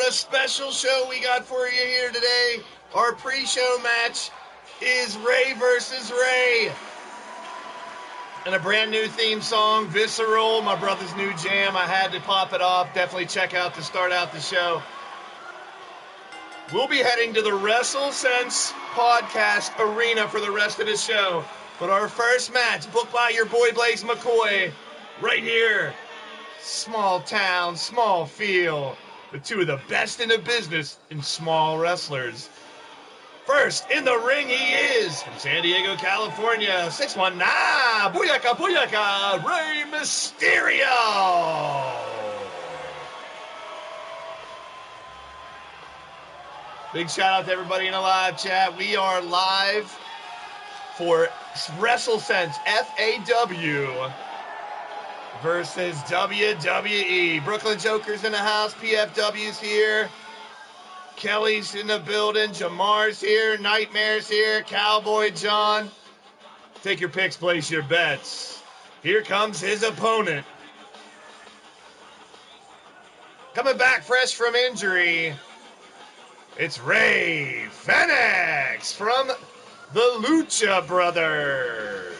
a special show we got for you here today. Our pre-show match is Rey versus Rey. And a brand new theme song, Visceral, my brother's new jam. I had to pop it off. Definitely check out to start out the show. We'll be heading to the WrestleSense podcast arena for the rest of the show. But our first match, booked by your boy Blaise McCoy, right here. Small town, small feel. The two of the best in the business in small wrestlers. First, in the ring, he is from San Diego, California, 619, Booyaka, Booyaka, Rey Mysterio. Big shout out to everybody in the live chat. We are live for WrestleSense FAW versus WWE. Brooklyn Joker's in the house. PFW's here. Kelly's in the building. Jamar's here. Nightmare's here. Cowboy John. Take your picks, place your bets. Here comes his opponent. Coming back fresh from injury, it's Rey Fenix from the Lucha Brothers.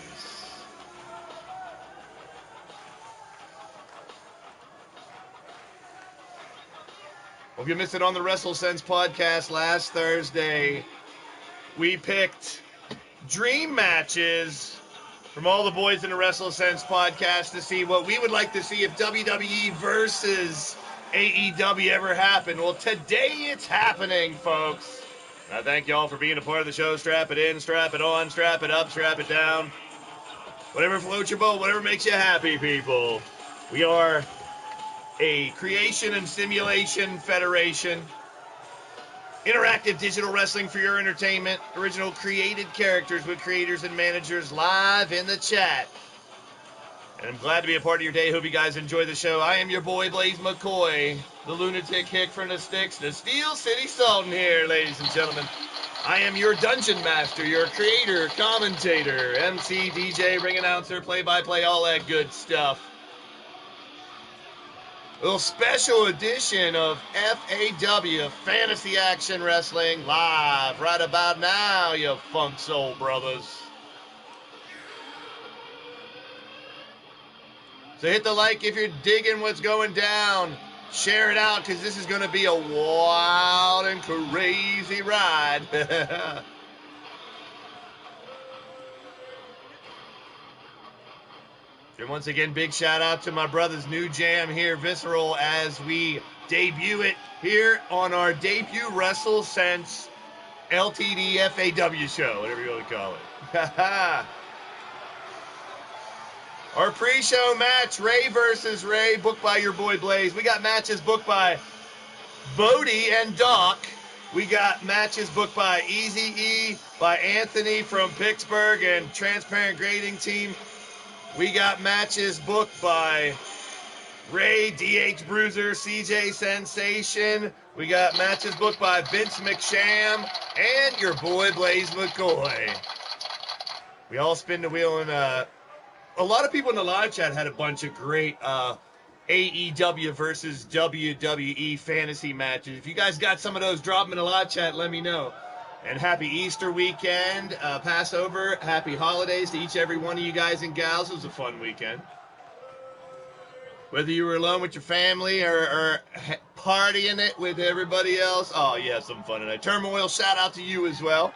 Well, if you missed it on the WrestleSense podcast last Thursday, we picked dream matches from all the boys in the WrestleSense podcast to see what we would like to see if WWE versus AEW ever happened. Well, today it's happening, folks. I thank y'all for being a part of the show. Strap it in, strap it on, strap it up, strap it down. Whatever floats your boat, whatever makes you happy, people. We are a creation and simulation federation. Interactive digital wrestling for your entertainment. Original created characters with creators and managers live in the chat. And I'm glad to be a part of your day. Hope you guys enjoy the show. I am your boy, Blaise McCoy, the lunatic hick from the sticks, the Steel City Sultan here, ladies and gentlemen. I am your dungeon master, your creator, commentator, MC, DJ, ring announcer, play-by-play, all that good stuff. A little special edition of FAW, Fantasy Action Wrestling, live right about now, you funk soul brothers. So hit the like if you're digging what's going down. Share it out, because this is going to be a wild and crazy ride. And once again, big shout out to my brother's new jam here, Visceral, as we debut it here on our debut WrestleSense LTD FAW show, whatever you want to call it. Our pre-show match, Rey versus Rey, booked by your boy Blaise. We got matches booked by Bodie and Doc. We got matches booked by Easy-E, by Anthony from Pittsburgh and Transparent Grading Team. We got matches booked by Ray, DH Bruiser, CJ Sensation. We got matches booked by Vince McSham and your boy Blaise McCoy. We all spin the wheel, and a lot of people in the live chat had a bunch of great AEW versus WWE fantasy matches. If you guys got some of those, drop them in the live chat, let me know. And happy Easter weekend, Passover, happy holidays to each every one of you guys and gals. It was a fun weekend. Whether you were alone with your family or partying it with everybody else, oh, yeah, some fun tonight. Turmoil, shout out to you as well.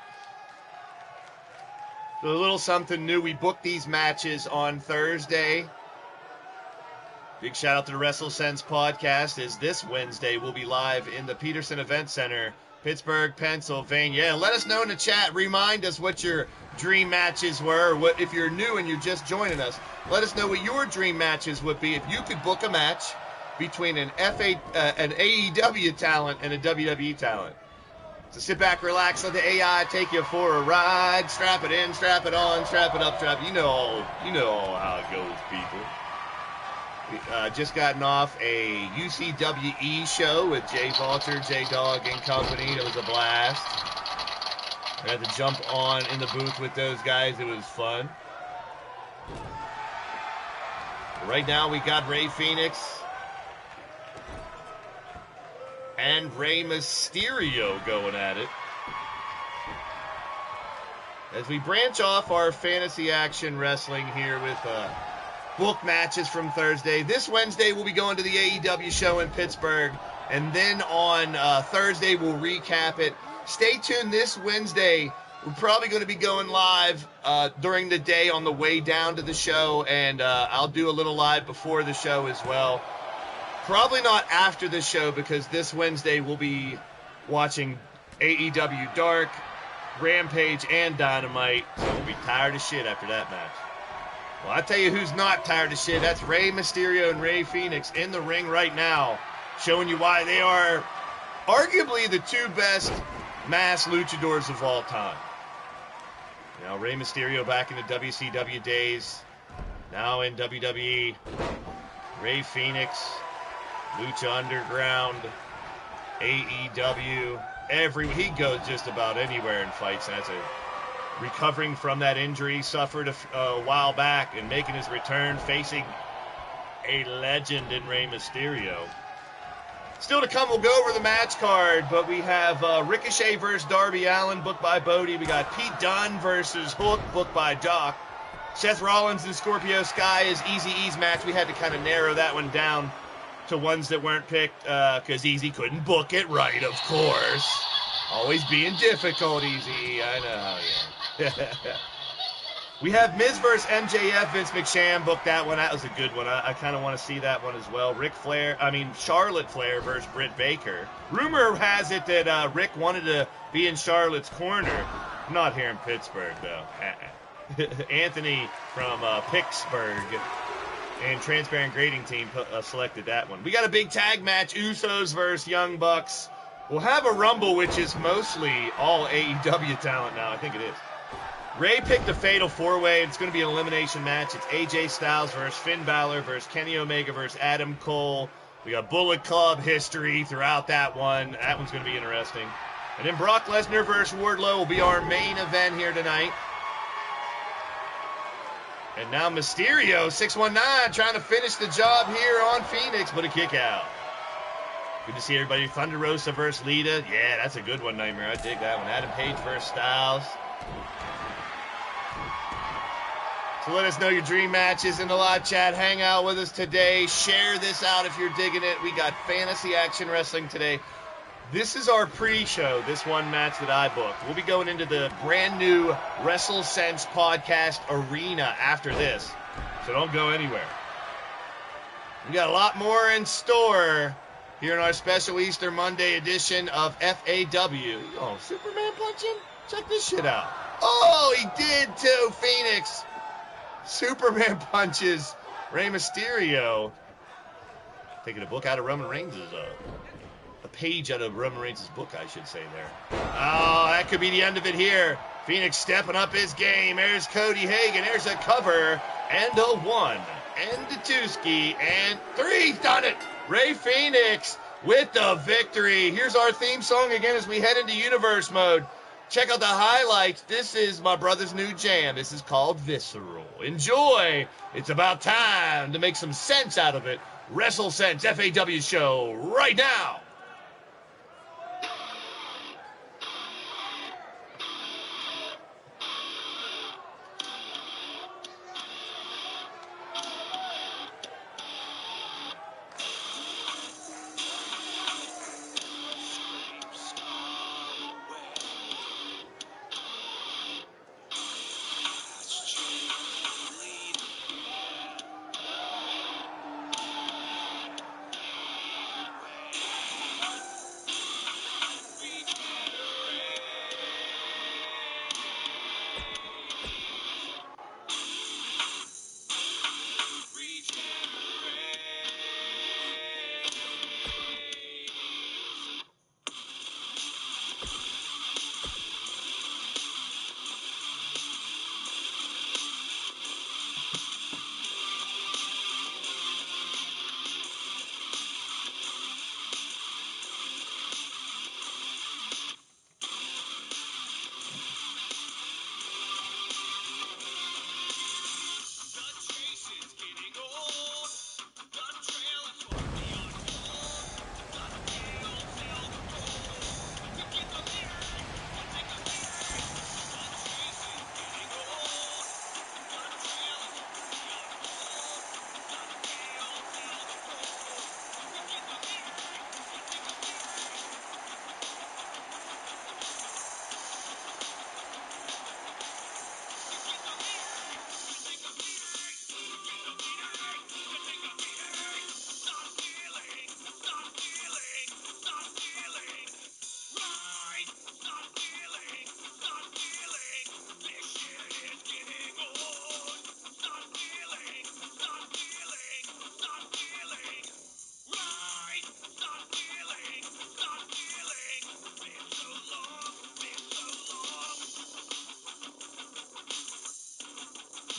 So a little something new. We booked these matches on Thursday. Big shout out to the WrestleSense podcast, as this Wednesday we'll be live in the Peterson Event Center, Pittsburgh, Pennsylvania. Yeah, let us know in the chat. Remind us what your dream matches were. Or what, if you're new and you're just joining us, let us know what your dream matches would be if you could book a match between an AEW talent and a WWE talent. So sit back, relax, let the AI take you for a ride. Strap it in, strap it on, strap it up, strap it. You know how it goes, people. Just gotten off a UCWE show with Jay Vulture, J-Dog and company. It was a blast. I had to jump on in the booth with those guys. It was fun. Right now we got Rey Fenix and Rey Mysterio going at it. As we branch off our fantasy action wrestling here with book matches from Thursday. This Wednesday, we'll be going to the AEW show in Pittsburgh. And then on Thursday, we'll recap it. Stay tuned this Wednesday. We're probably going to be going live during the day on the way down to the show. And I'll do a little live before the show as well. Probably not after the show, because this Wednesday we'll be watching AEW Dark, Rampage, and Dynamite. So we'll be tired of shit after that match. Well, I tell you who's not tired of shit. That's Rey Mysterio and Rey Fenix in the ring right now, showing you why they are arguably the two best mass luchadors of all time. Now, Rey Mysterio back in the WCW days, now in WWE. Rey Fenix, Lucha Underground, AEW, he goes just about anywhere and fights. And that's recovering from that injury he suffered a while back and making his return, facing a legend in Rey Mysterio. Still to come, we'll go over the match card, but we have Ricochet versus Darby Allin, booked by Bodie. We got Pete Dunne versus Hook, booked by Doc. Seth Rollins and Scorpio Sky is Eazy-E's match. We had to kind of narrow that one down to ones that weren't picked because Easy couldn't book it right, of course. Always being difficult, Easy. I know, yeah. We have Miz versus MJF, Vince McMahon booked that one. That was a good one. I kind of want to see that one as well. Charlotte Flair versus Britt Baker. Rumor has it that Rick wanted to be in Charlotte's corner. Not here in Pittsburgh, though. Anthony from Pittsburgh and Transparent Grading Team selected that one. We got a big tag match, Usos versus Young Bucks. We'll have a Rumble, which is mostly all AEW talent now. I think it is. Ray picked a fatal four-way. It's going to be an elimination match. It's AJ Styles versus Finn Balor versus Kenny Omega versus Adam Cole. We got Bullet Club history throughout that one. That one's going to be interesting. And then Brock Lesnar versus Wardlow will be our main event here tonight. And now Mysterio, 619, trying to finish the job here on Phoenix, but a kick out. Good to see everybody. Thunder Rosa versus Lita. Yeah, that's a good one, Nightmare. I dig that one. Adam Page versus Styles. So let us know your dream matches in the live chat. Hang out with us today. Share this out if you're digging it. We got fantasy action wrestling today. This is our pre-show, this one match that I booked. We'll be going into the brand new WrestleSense podcast arena after this. So don't go anywhere. We got a lot more in store here in our special Easter Monday edition of FAW. Oh, Superman punch him? Check this shit out. Oh, he did too, Phoenix. Superman punches Rey Mysterio. Taking a book out of Roman Reigns' a page out of Roman Reigns' book, I should say there. Oh, that could be the end of it here. Phoenix stepping up his game. There's Cody Hagan. There's a cover. And a 1. And a 2-ski. And 3. He's done it. Rey Fenix with the victory. Here's our theme song again as we head into universe mode. Check out the highlights. This is my brother's new jam. This is called Visceral. Enjoy. It's about time to make some sense out of it. WrestleSense FAW show right now.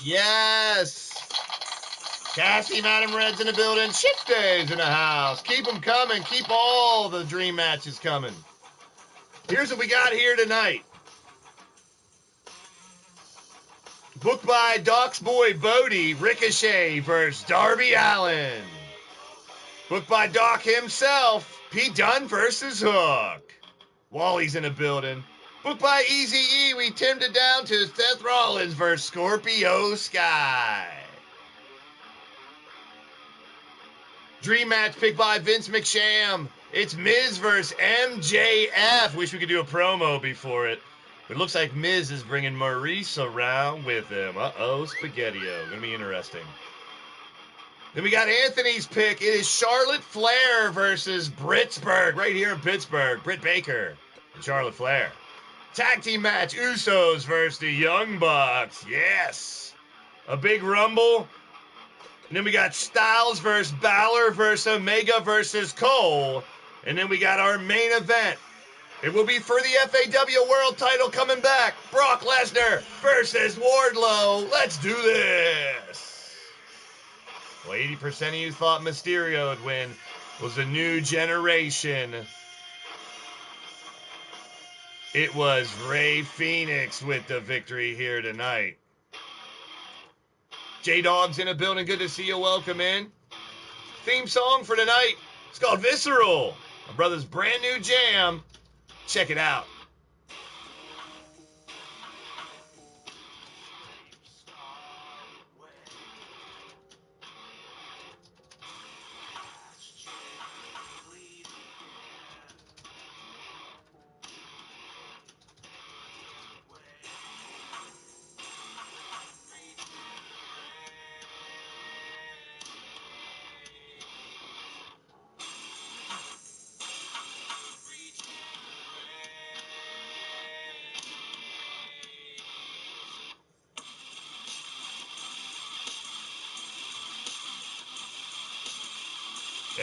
Yes. Cassie, Madam Red's in the building. Ship Days in the house. Keep them coming. Keep all the dream matches coming. Here's what we got here tonight. Booked by Doc's boy Bodie, Ricochet versus Darby Allin. Booked by Doc himself, Pete Dunne versus Hook. Wally's in the building. Booked by Eazy-E, we timmed it down to Seth Rollins versus Scorpio Sky. Dream match picked by Vince McSham. It's Miz versus MJF. Wish we could do a promo before it. But it looks like Miz is bringing Maurice around with him. Uh-oh, Spaghetti-O. Gonna be interesting. Then we got Anthony's pick. It is Charlotte Flair versus Britsburg, right here in Pittsburgh. Britt Baker and Charlotte Flair. Tag team match, Usos versus the Young Bucks. Yes. A big rumble. And then we got Styles versus Balor versus Omega versus Cole. And then we got our main event. It will be for the FAW World title coming back. Brock Lesnar versus Wardlow. Let's do this. Well, 80% of you thought Mysterio would win. It was a new generation. It was Rey Fenix with the victory here tonight. J-Dog's in the building. Good to see you. Welcome in. Theme song for tonight. It's called Visceral. My brother's brand new jam. Check it out.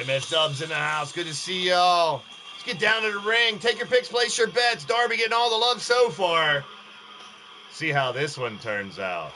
MS Dubs in the house. Good to see y'all. Let's get down to the ring. Take your picks, place your bets. Darby getting all the love so far. See how this one turns out.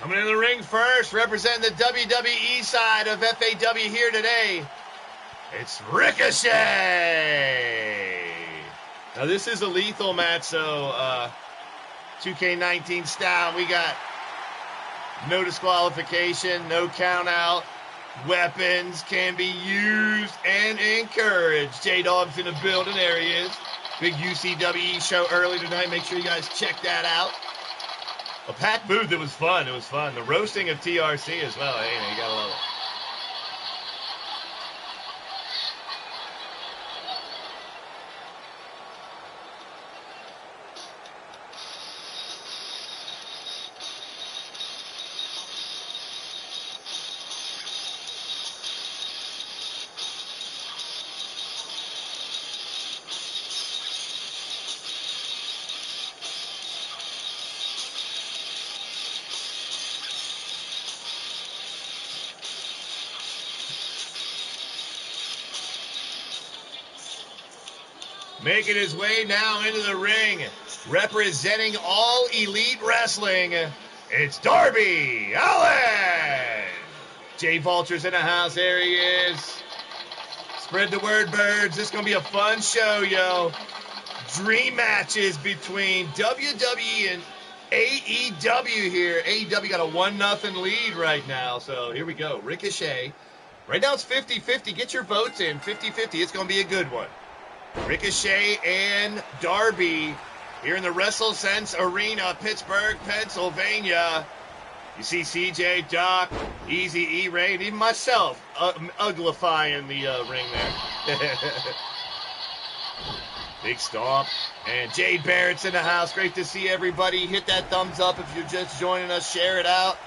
Coming in the ring first, representing the WWE side of FAW here today, it's Ricochet! Now this is a lethal match, so 2K19 style. We got no disqualification, no count out. Weapons can be used and encouraged. J-Dog's in the building, there he is. Big UCWE show early tonight. Make sure you guys check that out. A packed booth. It was fun. It was fun. The roasting of TRC as well. Hey, you gotta love it. Making his way now into the ring, representing All Elite Wrestling, it's Darby Allin! Jay Vulture's in the house, there he is. Spread the word, birds. This is going to be a fun show, yo. Dream matches between WWE and AEW here. AEW got a 1-0 lead right now, so here we go. Ricochet Right now it's 50-50. Get your votes in. 50-50. It's going to be a good one. Ricochet and Darby here in the WrestleSense Arena, Pittsburgh, Pennsylvania. You see CJ, Doc, Easy E-Ray, and even myself uglifying the ring there. Big stomp. And Jade Barrett's in the house. Great to see everybody. Hit that thumbs up if you're just joining us. Share it out.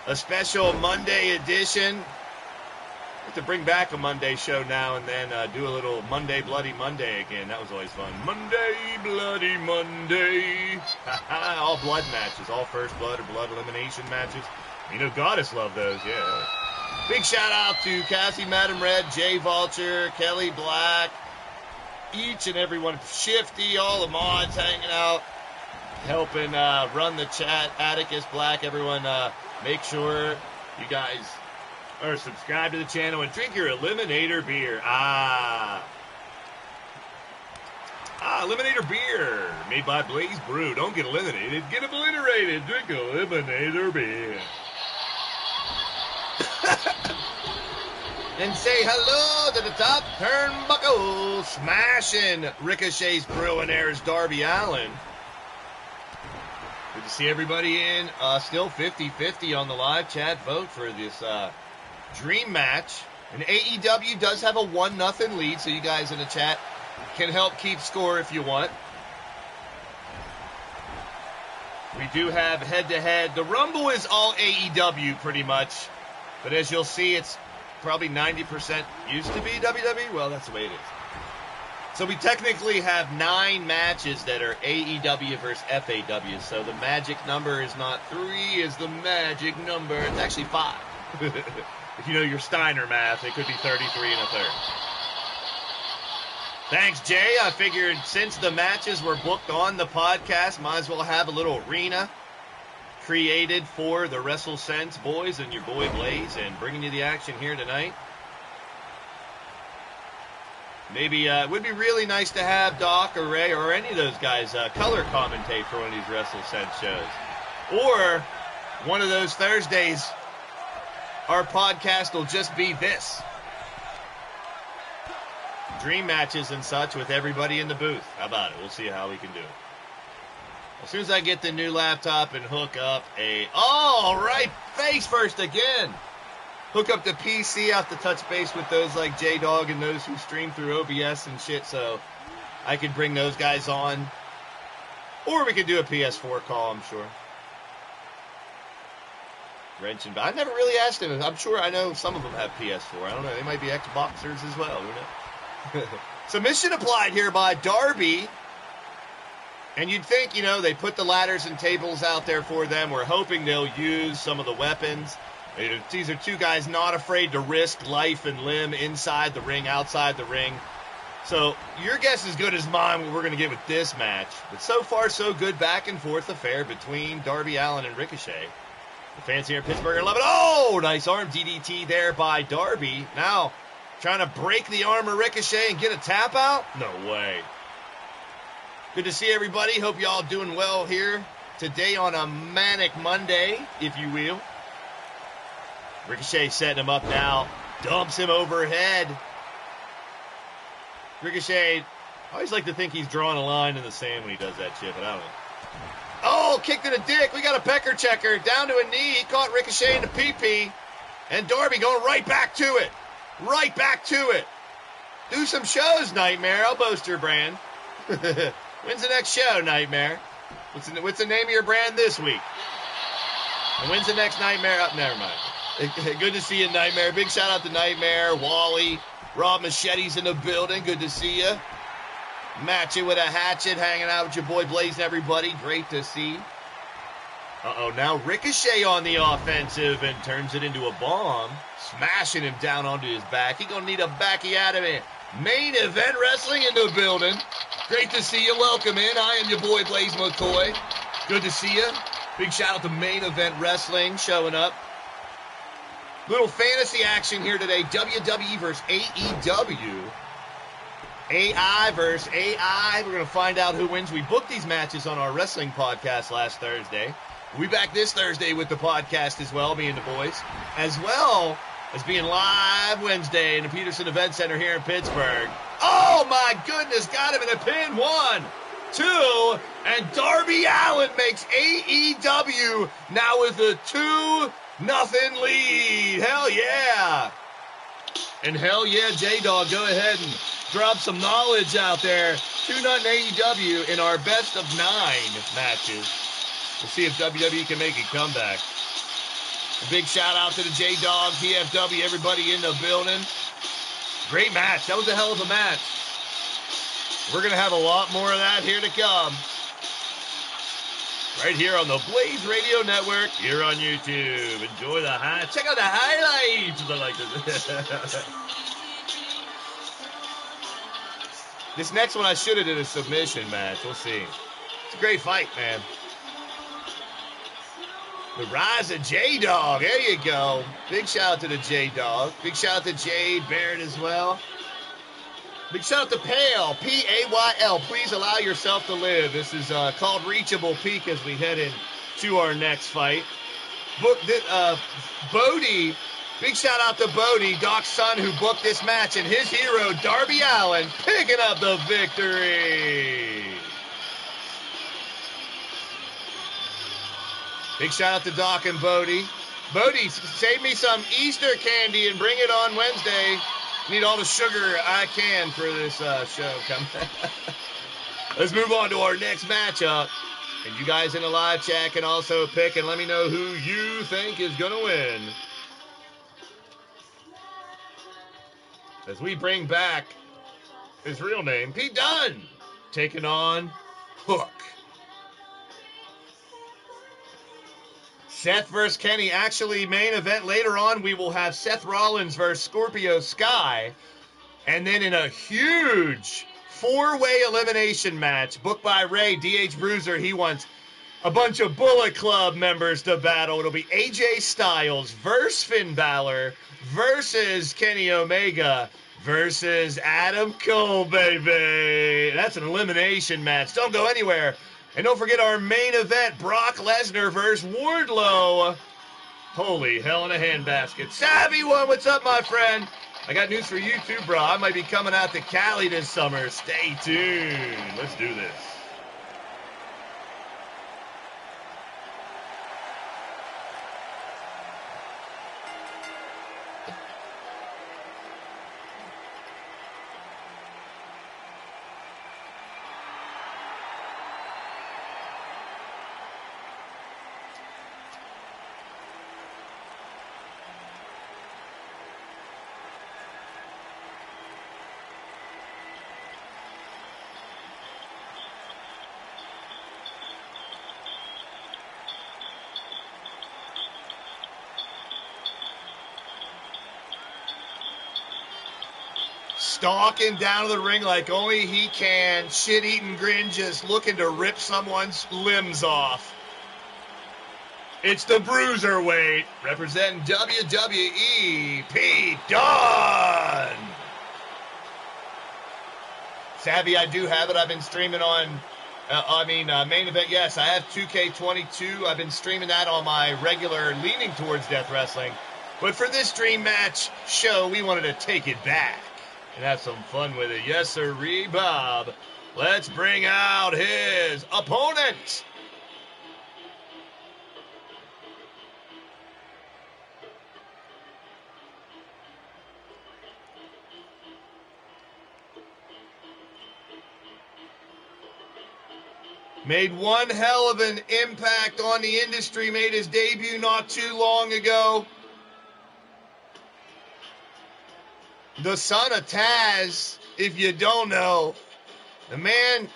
A special Monday edition. I have to bring back a Monday show now and then. Do a little Monday Bloody Monday again. That was always fun. Monday Bloody Monday. All blood matches. All first blood or blood elimination matches. You know, Goddess loved those, yeah. Big shout out to Cassie, Madam Red, Jay Vulture, Kelly Black, each and every one. Shifty, all the mods hanging out, helping run the chat. Atticus Black, everyone, make sure you guys are subscribed to the channel and drink your Eliminator beer. Eliminator beer, made by Blaze Brew. Don't get eliminated, get obliterated. Drink Eliminator beer. And say hello to the top turnbuckle, smashing Ricochet's Brewing Air's Darby Allin. Good to see everybody in. Still 50-50 on the live chat vote for this dream match. And AEW does have a 1-0 lead, so you guys in the chat can help keep score if you want. We do have head-to-head. The Rumble is all AEW pretty much. But as you'll see, it's probably 90% used to be WWE. Well, that's the way it is. So we technically have 9 matches that are AEW versus FAW. So the magic number is not 3, is the magic number. It's actually 5. If you know your Steiner math, it could be 33 and a third. Thanks, Jay. I figured since the matches were booked on the podcast, might as well have a little arena created for the WrestleSense boys and your boy Blaze, and bringing you the action here tonight. Maybe it would be really nice to have Doc or Ray or any of those guys color commentate for one of these WrestleSense shows. Or one of those Thursdays, our podcast will just be this. Dream matches and such with everybody in the booth. How about it? We'll see how we can do it. As soon as I get the new laptop and hook up all right, face first again. Hook up the PC, have to touch base with those like J-Dog and those who stream through OBS and shit, so I could bring those guys on. Or we could do a PS4 call, I'm sure. Wrenching, but I never really asked him. I'm sure I know some of them have PS4. I don't know. They might be Xboxers as well. Who knows? Submission applied here by Darby. And you'd think, you know, they put the ladders and tables out there for them. We're hoping they'll use some of the weapons. These are two guys not afraid to risk life and limb inside the ring, outside the ring. So your guess is as good as mine what we're going to get with this match. But so far, so good back and forth affair between Darby Allin and Ricochet. The fans here in Pittsburgh are loving it. Oh, nice arm DDT there by Darby. Now trying to break the arm of Ricochet and get a tap out? No way. Good to see everybody. Hope y'all doing well here today on a manic Monday, if you will. Ricochet setting him up now. Dumps him overhead. Ricochet, I always like to think he's drawing a line in the sand when he does that shit, but I don't know. Oh, kick to the dick. We got a pecker checker. Down to a knee. He caught Ricochet in the pee-pee. And Darby going right back to it. Right back to it. Do some shows, Nightmare. I'll boast your brand. When's the next show, Nightmare? What's the name of your brand this week? And when's the next Nightmare? Oh, never mind. Good to see you, Nightmare. Big shout out to Nightmare, Wally, Rob Machete's in the building. Good to see you. Match it with a hatchet, hanging out with your boy Blaze and everybody. Great to see. Uh-oh, now Ricochet on the offensive and turns it into a bomb. Smashing him down onto his back. He's going to need a backy out of it. Main Event Wrestling in the building. Great to see you. Welcome in. I am your boy Blaise McCoy. Good to see you. Big shout out to Main Event Wrestling showing up. Little fantasy action here today. WWE versus AEW. AI versus AI. We're going to find out who wins. We booked these matches on our wrestling podcast last Thursday. We'll be back this Thursday with the podcast as well, me and the boys. As well as being live Wednesday in the Peterson Event Center here in Pittsburgh. Oh my goodness, got him in a pin. 1, 2, and Darby Allin makes AEW now with a 2-0 lead. Hell yeah. And hell yeah, J-Dog, go ahead and drop some knowledge out there. 2-0 AEW in our best of 9 matches. We'll see if WWE can make a comeback. A big shout out to the J-Dog, PFW, everybody in the building. Great match. That was a hell of a match. We're going to have a lot more of that here to come. Right here on the Blaised Radio Network, here on YouTube. Enjoy the check out the highlights. I like this. This next one I should have did a submission match. We'll see. It's a great fight, man. The rise of J-Dog. There you go. Big shout out to the J-Dog. Big shout out to Jade Barrett as well. Big shout out to Pale, P-A-Y-L. Please allow yourself to live. This is called Reachable Peak as we head into our next fight. Bodie, big shout out to Bodie, Doc's son, who booked this match, and his hero, Darby Allin, picking up the victory. Big shout out to Doc and Bodie. Bodie, save me some Easter candy and bring it on Wednesday. Need all the sugar I can for this show. Let's move on to our next matchup. And you guys in the live chat can also pick and let me know who you think is going to win. As we bring back his real name, Pete Dunne, taking on Hook. Seth versus Kenny. Actually, main event later on, we will have Seth Rollins versus Scorpio Sky. And then in a huge 4-way elimination match, booked by Ray, DH Bruiser, he wants a bunch of Bullet Club members to battle. It'll be AJ Styles versus Finn Balor versus Kenny Omega versus Adam Cole, baby. That's an elimination match. Don't go anywhere. And don't forget our main event, Brock Lesnar versus Wardlow. Holy hell in a handbasket. Savvy One, what's up, my friend? I got news for you too, bro. I might be coming out to Cali this summer. Stay tuned. Let's do this. Stalking down to the ring like only he can. Shit-eating grin, just looking to rip someone's limbs off. It's the Bruiserweight, representing WWE, Pete Dunne. Savvy, I do have it. I've been streaming on, main event, yes. I have 2K22. I've been streaming that on my regular leaning towards Death Wrestling. But for this Dream Match show, we wanted to take it back and have some fun with it. Yes, sirree, Bob. Let's bring out his opponent. Made one hell of an impact on the industry, made his debut not too long ago. The son of Taz, if you don't know, the man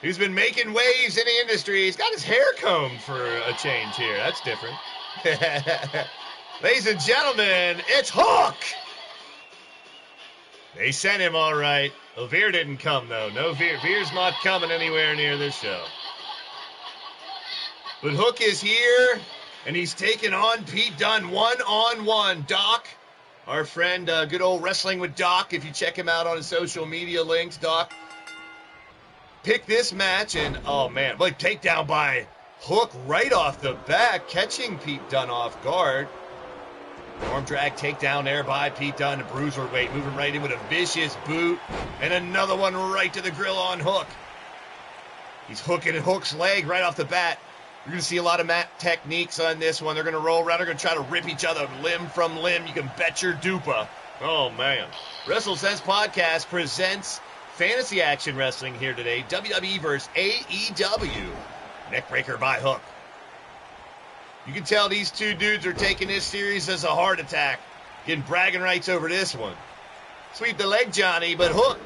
who's been making waves in the industry. He's got his hair combed for a change here. That's different. Ladies and gentlemen, it's Hook. They sent him all right. Well, Veer didn't come, though. No, Veer's not coming anywhere near this show. But Hook is here, and he's taking on Pete Dunne one-on-one. Doc, our friend, good old Wrestling with Doc, if you check him out on his social media links, Doc, pick this match, and, oh, man, like, takedown by Hook right off the bat, catching Pete Dunne off guard. Arm drag takedown there by Pete Dunne. A bruiserweight moving right in with a vicious boot. And another one right to the grill on Hook. He's hooking at Hook's leg right off the bat. You're going to see a lot of mat techniques on this one. They're going to roll around. They're going to try to rip each other limb from limb. You can bet your dupa. Oh, man. WrestleSense Podcast presents Fantasy Action Wrestling here today. WWE versus AEW. Neckbreaker by Hook. You can tell these two dudes are taking this series as a heart attack. Getting bragging rights over this one. Sweep the leg, Johnny, but Hook,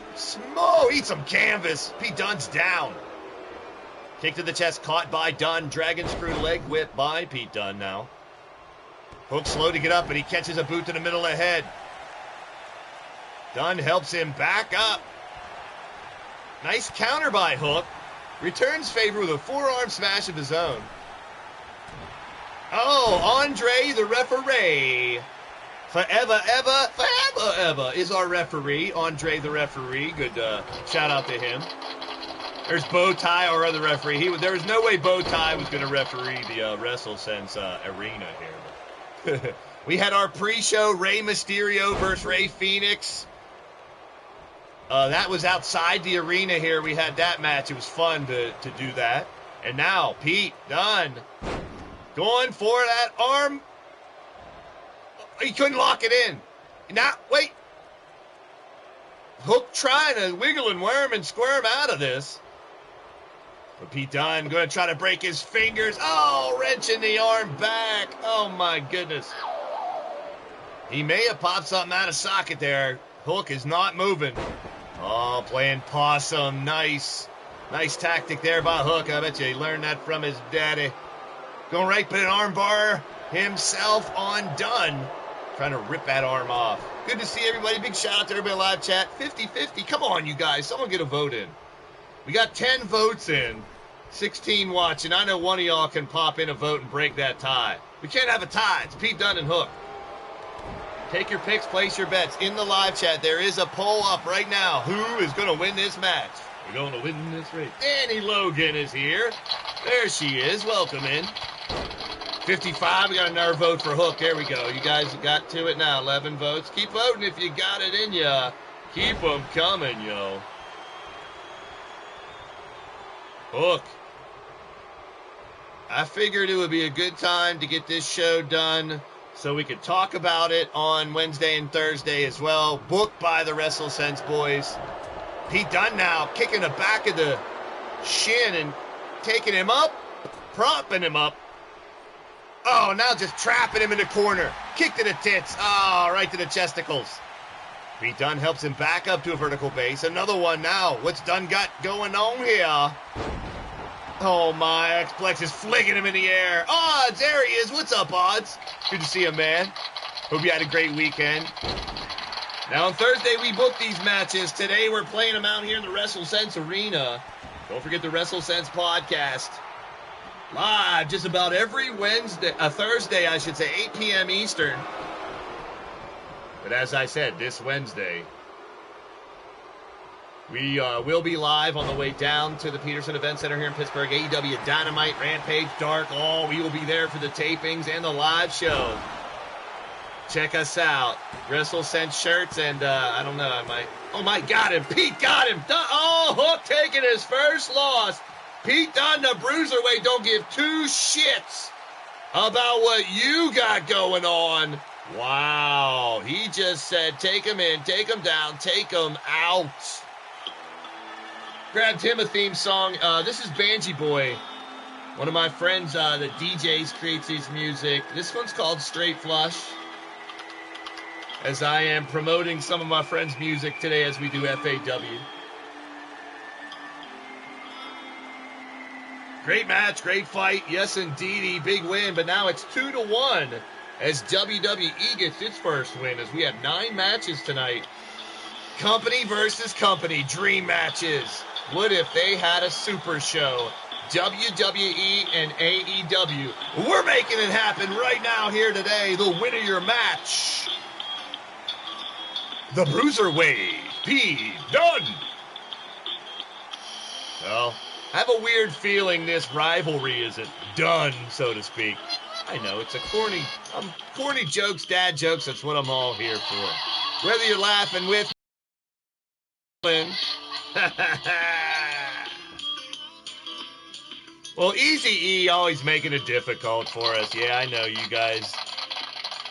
eat some canvas. Pete Dunne's down. Kick to the chest, caught by Dunne. Dragon screw leg whip by Pete Dunne now. Hook slow to get up, but he catches a boot to the middle of the head. Dunne helps him back up. Nice counter by Hook. Returns favor with a forearm smash of his own. Oh, Andre the referee. Forever ever is our referee. Andre the referee. Good shout out to him. There's Bowtie, our other referee. There was no way Bowtie was going to referee the WrestleSense arena here. We had our pre-show Rey Mysterio versus Rey Phoenix. That was outside the arena here. We had that match. It was fun to do that. And now Pete Dunne going for that arm. He couldn't lock it in. Now, wait. Hook trying to wiggle and worm and squirm out of this. But Pete Dunne going to try to break his fingers. Oh, wrenching the arm back. Oh, my goodness. He may have popped something out of socket there. Hook is not moving. Oh, playing possum. Nice. Nice tactic there by Hook. I bet you he learned that from his daddy. Going right, but an arm bar himself on Dunne. Trying to rip that arm off. Good to see everybody. Big shout out to everybody in live chat. 50-50. Come on, you guys. Someone get a vote in. We got 10 votes in. 16 watching. I know one of y'all can pop in a vote and break that tie. We can't have a tie. It's Pete Dunne and Hook. Take your picks. Place your bets. In the live chat, there is a poll up right now. Who is going to win this match? We're going to win this race. Annie Logan is here. There she is. Welcome in. 55, we got another vote for Hook. There we go. You guys got to it now. 11 votes. Keep voting if you got it in ya. Keep them coming, yo. Hook. I figured it would be a good time to get this show done so we could talk about it on Wednesday and Thursday as well. Booked by the WrestleSense boys. Pete Dunne now kicking the back of the shin and taking him up, propping him up. Oh, now just trapping him in the corner. Kick to the tits. Oh, right to the chesticles. Pete Dunne helps him back up to a vertical base. Another one now. What's Dunne got going on here? Oh, my. X-Plex is flinging him in the air. Odds, there he is. What's up, Odds? Good to see you, man. Hope you had a great weekend. Now, on Thursday, we booked these matches. Today, we're playing them out here in the WrestleSense arena. Don't forget the WrestleSense podcast. Live just about every Thursday, I should say, 8 p.m. Eastern. But as I said, this Wednesday, we will be live on the way down to the Peterson Event Center here in Pittsburgh. AEW Dynamite, Rampage, Dark, we will be there for the tapings and the live shows. Check us out. WrestleSense shirts and, I don't know, I might. Oh, my, got him. Pete got him. Oh, Hook taking his first loss. Pete Dunne, the bruiserweight, don't give two shits about what you got going on. Wow. He just said, take him in, take him down, take him out. Grabbed him a theme song. This is Banji Boy. One of my friends that DJs, creates these music. This one's called Straight Flush. As I am promoting some of my friends' music today as we do FAW. Great match, great fight. Yes, indeedy, big win. But now it's 2-1 as WWE gets its first win as we have 9 matches tonight. Company versus company, dream matches. What if they had a super show? WWE and AEW. We're making it happen right now here today. The winner of your match, the Bruiserweight, Pete Dunne. Well, I have a weird feeling this rivalry isn't done, so to speak. I know, it's a corny jokes, dad jokes, that's what I'm all here for. Whether you're laughing with well, Eazy-E always making it difficult for us. Yeah, I know, you guys.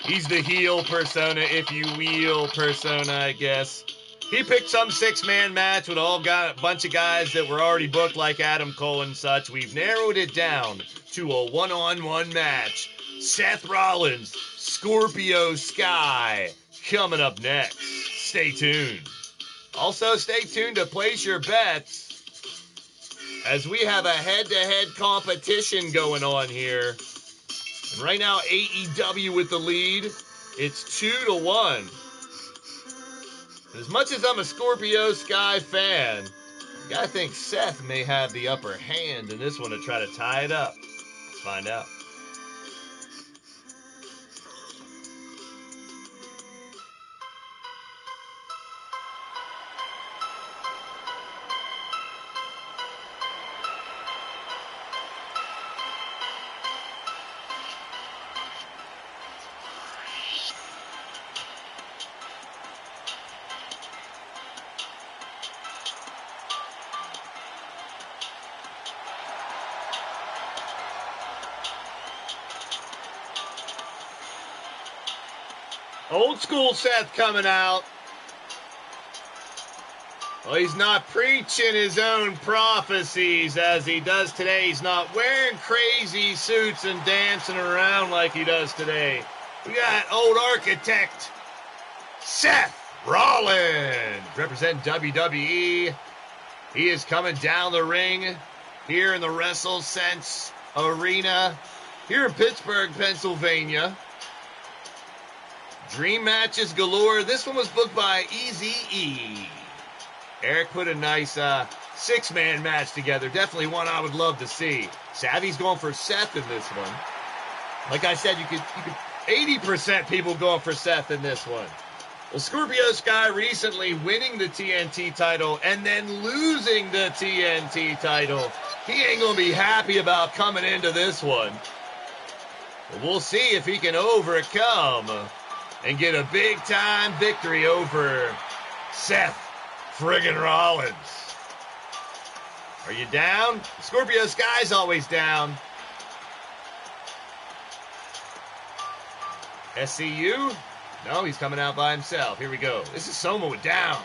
He's the heel persona, if you will, persona, I guess. He picked some six-man match with a bunch of guys that were already booked, like Adam Cole and such. We've narrowed it down to a one-on-one match. Seth Rollins, Scorpio Sky, coming up next. Stay tuned. Also, stay tuned to place your bets, as we have a head-to-head competition going on here. And right now, AEW with the lead. It's 2-1. As much as I'm a Scorpio Sky fan, I think Seth may have the upper hand in this one to try to tie it up. Let's find out. Old school Seth coming out. Well, he's not preaching his own prophecies as he does today. He's not wearing crazy suits and dancing around like he does today. We got old architect Seth Rollins representing WWE. He is coming down the ring here in the WrestleSense Arena here in Pittsburgh, Pennsylvania. Dream matches galore. This one was booked by Eazy-E. Eric put a nice six-man match together. Definitely one I would love to see. Savvy's going for Seth in this one. Like I said, you could 80% people going for Seth in this one. Well, Scorpio Sky recently winning the TNT title and then losing the TNT title. He ain't going to be happy about coming into this one. But we'll see if he can overcome and get a big-time victory over Seth friggin' Rollins. Are you down? Scorpio Sky's always down. SCU? No, he's coming out by himself. Here we go. This is Soma down.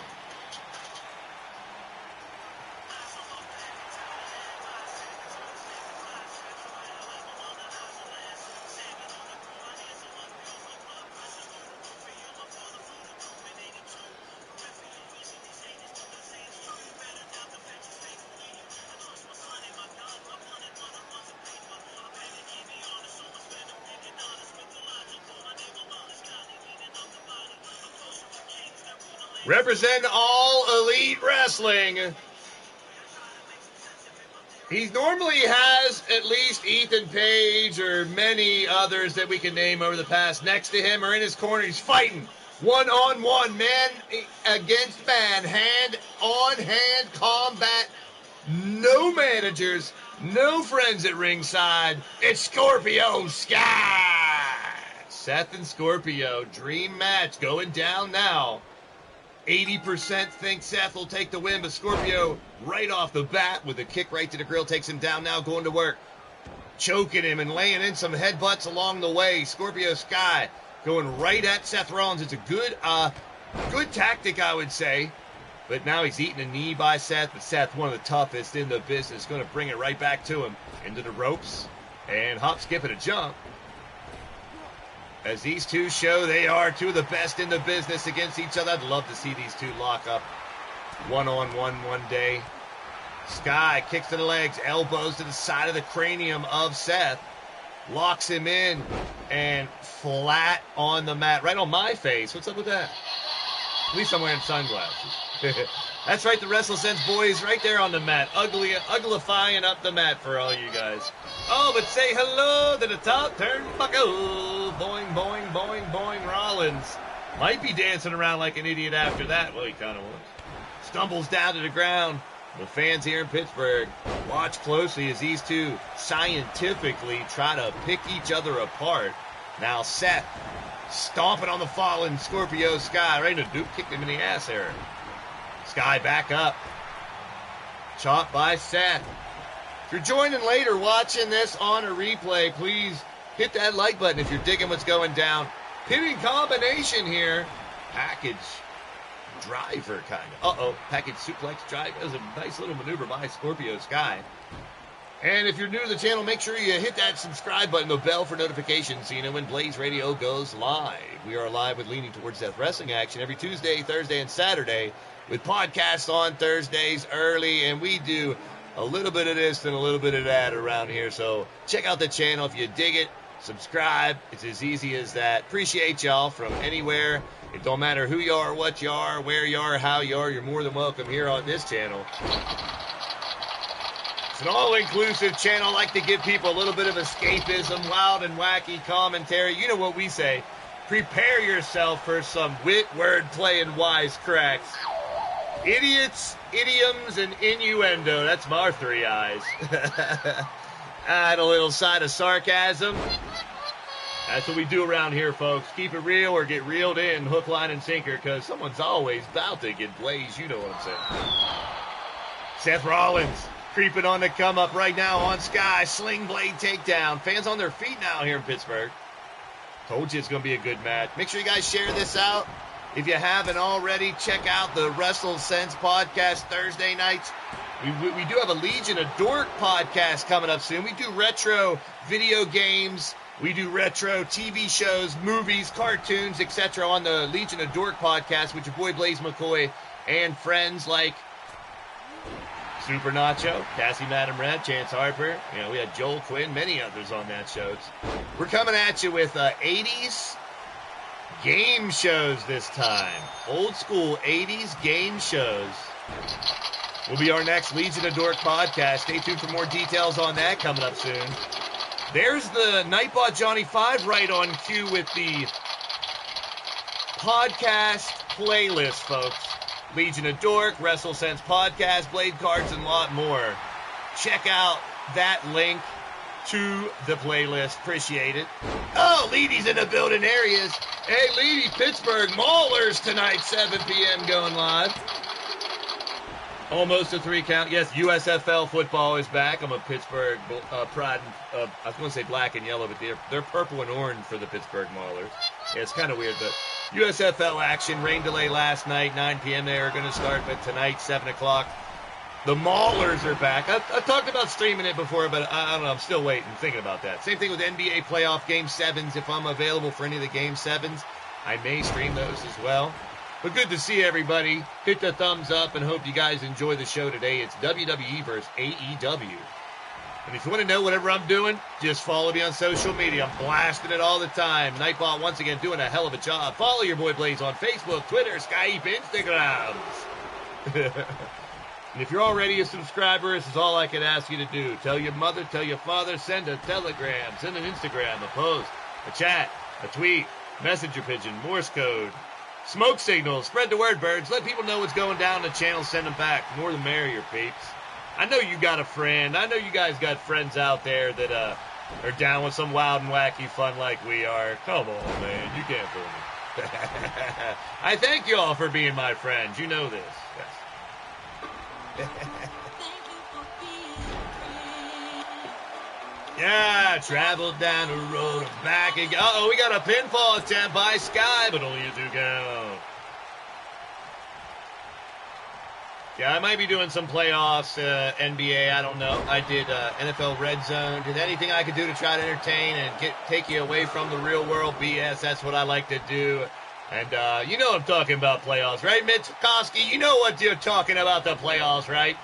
Represent All Elite Wrestling. He normally has at least Ethan Page or many others that we can name over the past next to him or in his corner. He's fighting one-on-one, man against man, hand-on-hand combat. No managers, no friends at ringside. It's Scorpio Sky. Seth and Scorpio, dream match going down now. 80% think Seth will take the win, but Scorpio right off the bat with a kick right to the grill takes him down now, going to work. Choking him and laying in some headbutts along the way. Scorpio Sky going right at Seth Rollins. It's a good tactic, I would say. But now he's eating a knee by Seth, but Seth, one of the toughest in the business, going to bring it right back to him. Into the ropes, and hop, skip, and a jump. As these two show they are two of the best in the business against each other. I'd love to see these two lock up one-on-one one day. Sky kicks to the legs, elbows to the side of the cranium of Seth. Locks him in, and flat on the mat. Right on my face. What's up with that? At least I'm wearing sunglasses. That's right, the WrestleSense boys right there on the mat. Uglifying up the mat for all you guys. Oh, but say hello to the top turnbuckle. Boing, boing, boing, boing. Rollins might be dancing around like an idiot after that. Well, he kind of was. Stumbles down to the ground. The fans here in Pittsburgh, watch closely as these two scientifically try to pick each other apart. Now Seth stomping on the fallen Scorpio Sky. Right into Duke, kicked him in the ass there. Sky back up. Chopped by Seth. If you're joining later watching this on a replay, please hit that like button if you're digging what's going down. Pinning combination here. Package driver, kind of. Package suplex drive. That was a nice little maneuver by Scorpio Sky. And if you're new to the channel, make sure you hit that subscribe button, the bell for notifications, so you know when Blaised Radio goes live. We are live with Leaning Towards Death Wrestling action every Tuesday, Thursday, and Saturday, with podcasts on Thursdays early, and we do a little bit of this and a little bit of that around here. So check out the channel if you dig it. Subscribe. It's as easy as that. Appreciate y'all from anywhere. It don't matter who you are, what you are, where you are, how you are. You're more than welcome here on this channel. It's an all-inclusive channel. I like to give people a little bit of escapism, wild and wacky commentary. You know what we say. Prepare yourself for some wit, wordplay, and wisecracks. Idiots, idioms, and innuendo. That's my three eyes. Add a little side of sarcasm. That's what we do around here, folks. Keep it real or get reeled in, hook, line, and sinker, because someone's always about to get blazed. You know what I'm saying. Seth Rollins creeping on the come up right now on Sky. Sling blade takedown. Fans on their feet now here in Pittsburgh. Told you it's going to be a good match. Make sure you guys share this out. If you haven't already, check out the WrestleSense podcast Thursday nights. We do have a Legion of Dork podcast coming up soon. We do retro video games. We do retro TV shows, movies, cartoons, etc. on the Legion of Dork podcast with your boy Blaise McCoy and friends like Super Nacho, Cassie Madam Red, Chance Harper. You know, we had Joel Quinn, many others on that show. We're coming at you with 80s game shows this time. Old school 80s game shows will be our next Legion of Dork podcast. Stay tuned for more details on that coming up soon. There's the Nightbot Johnny 5 right on cue with the podcast playlist, folks. Legion of Dork, WrestleSense podcast, Blaised Cards, and a lot more. Check out that link to the playlist. Appreciate it. Oh, Leedy's in the building areas. Hey, Leedy, Pittsburgh Maulers tonight, 7 p.m. going live. Almost a 3 count. Yes, USFL football is back. I'm a Pittsburgh pride. I was going to say black and yellow, but they're purple and orange for the Pittsburgh Maulers. Yeah, it's kind of weird, but USFL action. Rain delay last night, 9 p.m. They are going to start, but tonight, 7 o'clock. The Maulers are back. I talked about streaming it before, but I don't know. I'm still waiting, thinking about that. Same thing with NBA playoff Game 7s. If I'm available for any of the Game 7s, I may stream those as well. But good to see everybody. Hit the thumbs up and hope you guys enjoy the show today. It's WWE versus AEW. And if you want to know whatever I'm doing, just follow me on social media. I'm blasting it all the time. Nightbot once again doing a hell of a job. Follow your boy Blaise on Facebook, Twitter, Skype, Instagrams. And if you're already a subscriber, this is all I can ask you to do. Tell your mother, tell your father, send a telegram, send an Instagram, a post, a chat, a tweet, messenger pigeon, Morse code, smoke signals, spread the word, birds. Let people know what's going down the channel. Send them back. More the merrier, peeps. I know you got a friend. I know you guys got friends out there that are down with some wild and wacky fun like we are. Come on, man. You can't fool me. I thank you all for being my friends. You know this. Yes. Yeah, traveled down the road and back again. Uh-oh, we got a pinfall attempt by Sky, but only a 2 count. Yeah, I might be doing some playoffs, NBA, I don't know. I did NFL RedZone, did anything I could do to try to entertain and take you away from the real world BS. That's what I like to do. And you know I'm talking about playoffs, right, Mitch Koski? You know what you're talking about, the playoffs, right?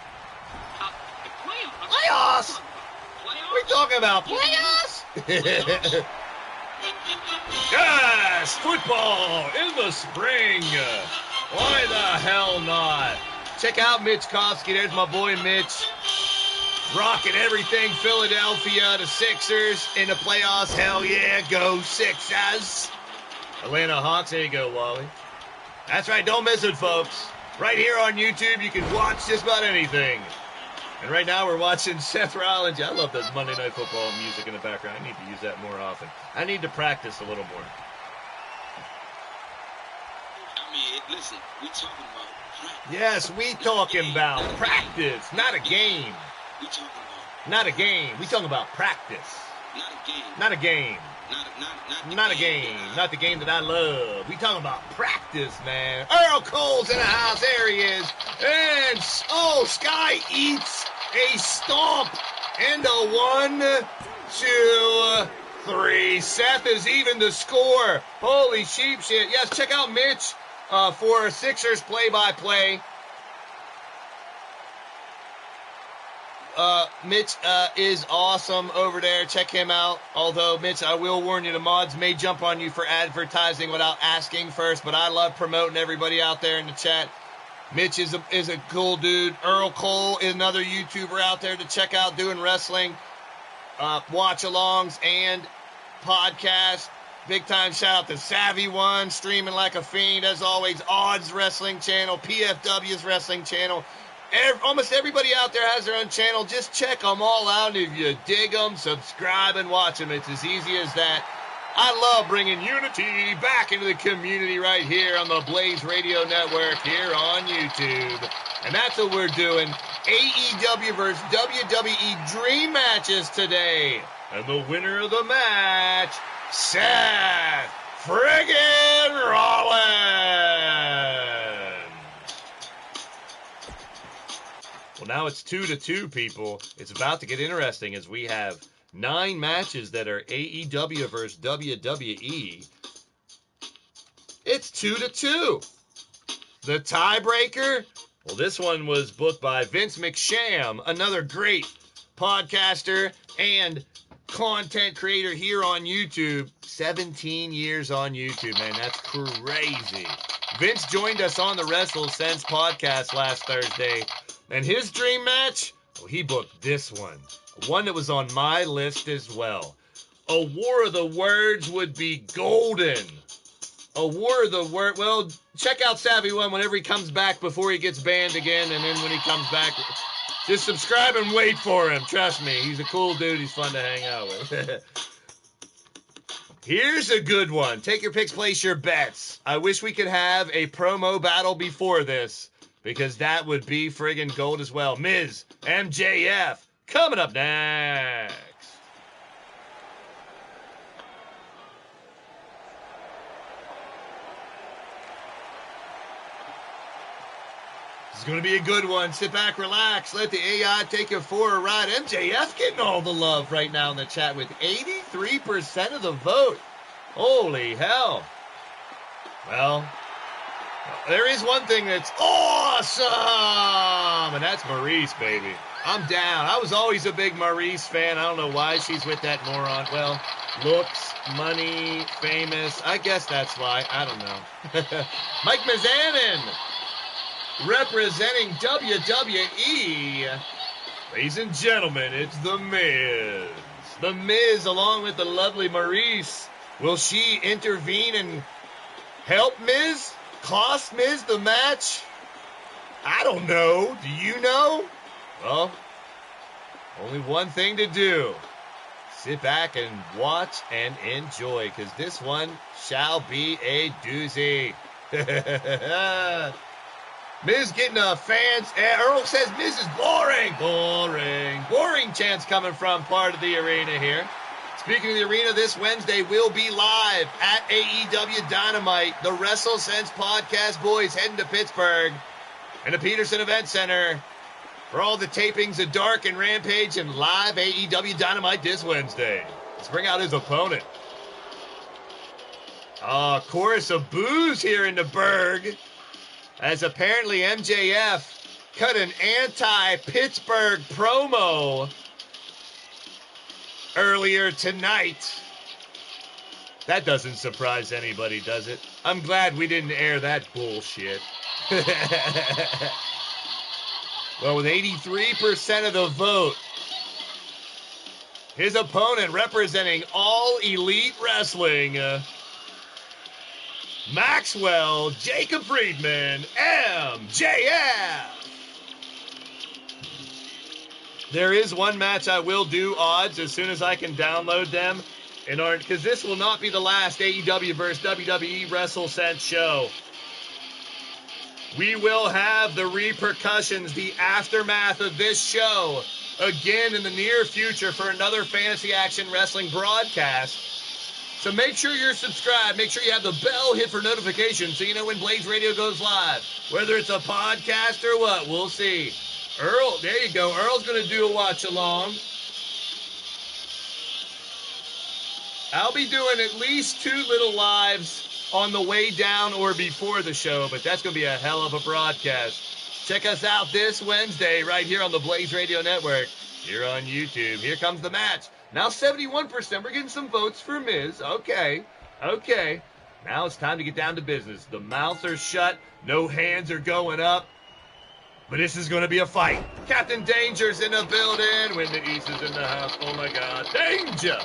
Playoffs? We're talking about playoffs? Yes, football in the spring. Why the hell not? Check out Mitch Koski. There's my boy Mitch. Rocking everything Philadelphia, the Sixers in the playoffs. Hell yeah, go Sixers. Atlanta Hawks. There you go, Wally. That's right. Don't miss it, folks. Right here on YouTube, you can watch just about anything. And right now we're watching Seth Rollins. I love the Monday Night Football music in the background. I need to use that more often. I need to practice a little more. I mean, listen, we talking about practice. Yes, we talking about practice, not a game. We talking about not a game. We talking about practice. Not a game. Not a game. Not a game. Not the game that I love. We talking about practice, man. Earl Cole's in the house. There he is. And, Sky eats a stomp. And a 1, 2, 3. Seth is even the score. Holy sheep shit. Yes, check out Mitch for Sixers play-by-play. Mitch is awesome over there. Check him out. Although, Mitch, I will warn you, the mods may jump on you for advertising without asking first, but I love promoting everybody out there in the chat. Mitch is a cool dude. Earl Cole is another YouTuber out there to check out doing wrestling, watch-alongs, and podcasts. Big time shout out to Savvy One, streaming like a fiend. As always, Odds Wrestling Channel, PFW's Wrestling Channel. Almost everybody out there has their own channel. Just check them all out. If you dig them, subscribe and watch them. It's as easy as that. I love bringing unity back into the community right here on the Blaised Radio Network here on YouTube. And that's what we're doing. AEW versus WWE Dream Matches today. And the winner of the match, Seth friggin' Rollins. Well, now it's 2-2, people. It's about to get interesting as we have 9 matches that are AEW versus WWE. It's 2-2. The tiebreaker? Well, this one was booked by Vince McSham, another great podcaster and content creator here on YouTube. 17 years on YouTube, man. That's crazy. Vince joined us on the WrestleSense podcast last Thursday. And his dream match, well, he booked this one that was on my list as well. A War of the Words would be golden. A War of the Words, well, check out Savvy One whenever he comes back before he gets banned again, and then when he comes back, just subscribe and wait for him. Trust me, he's a cool dude, he's fun to hang out with. Here's a good one. Take your picks, place your bets. I wish we could have a promo battle before this, because that would be friggin' gold as well. Miz, MJF, coming up next. This is going to be a good one. Sit back, relax, let the AI take you for a ride. MJF getting all the love right now in the chat with 83% of the vote. Holy hell. Well, there is one thing that's awesome, and that's Maurice, baby. I'm down. I was always a big Maurice fan. I don't know why she's with that moron. Well, looks, money, famous. I guess that's why. I don't know. Mike Mizanin, representing WWE. Ladies and gentlemen, it's The Miz. The Miz, along with the lovely Maurice. Will she intervene and help Miz? Cost Miz the match? I don't know. Do you know? Well, only one thing to do. Sit back and watch and enjoy, because this one shall be a doozy. Miz getting fans. Earl says Miz is boring. Boring chants coming from part of the arena here. Speaking of the arena, this Wednesday will be live at AEW Dynamite. The WrestleSense podcast boys heading to Pittsburgh and the Peterson Event Center for all the tapings of Dark and Rampage and live AEW Dynamite this Wednesday. Let's bring out his opponent. Chorus of boos here in the Berg, as apparently MJF cut an anti-Pittsburgh promo earlier tonight. That doesn't surprise anybody, does it? I'm glad we didn't air that bullshit. Well, with 83% of the vote, his opponent representing All Elite Wrestling, Maxwell, Jacob Friedman, MJF. There is one match I will do odds as soon as I can download them, because this will not be the last AEW versus WWE WrestleSense show. We will have the repercussions, the aftermath of this show again in the near future for another Fantasy Action Wrestling broadcast. So make sure you're subscribed. Make sure you have the bell hit for notifications so you know when Blaised Radio goes live. Whether it's a podcast or what, we'll see. Earl, there you go. Earl's going to do a watch-along. I'll be doing at least 2 little lives on the way down or before the show, but that's going to be a hell of a broadcast. Check us out this Wednesday right here on the Blaised Radio Network, here on YouTube. Here comes the match. Now 71%. We're getting some votes for Miz. Okay. Now it's time to get down to business. The mouths are shut. No hands are going up. But this is going to be a fight. Captain Danger's in the building. When the East is in the house. Oh, my God. Danger.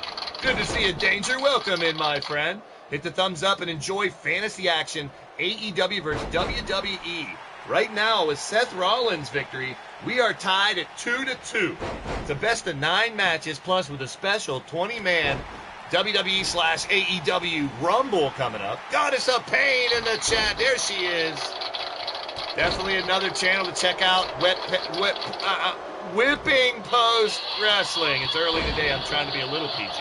Good to see you, Danger. Welcome in, my friend. Hit the thumbs up and enjoy Fantasy Action AEW versus WWE. Right now, with Seth Rollins' victory, we are tied at 2-2. It's a best of 9 matches, plus with a special 20-man WWE/AEW Rumble coming up. Goddess of Pain in the chat. There she is. Definitely another channel to check out. Whipping Post Wrestling. It's early today. I'm trying to be a little PG.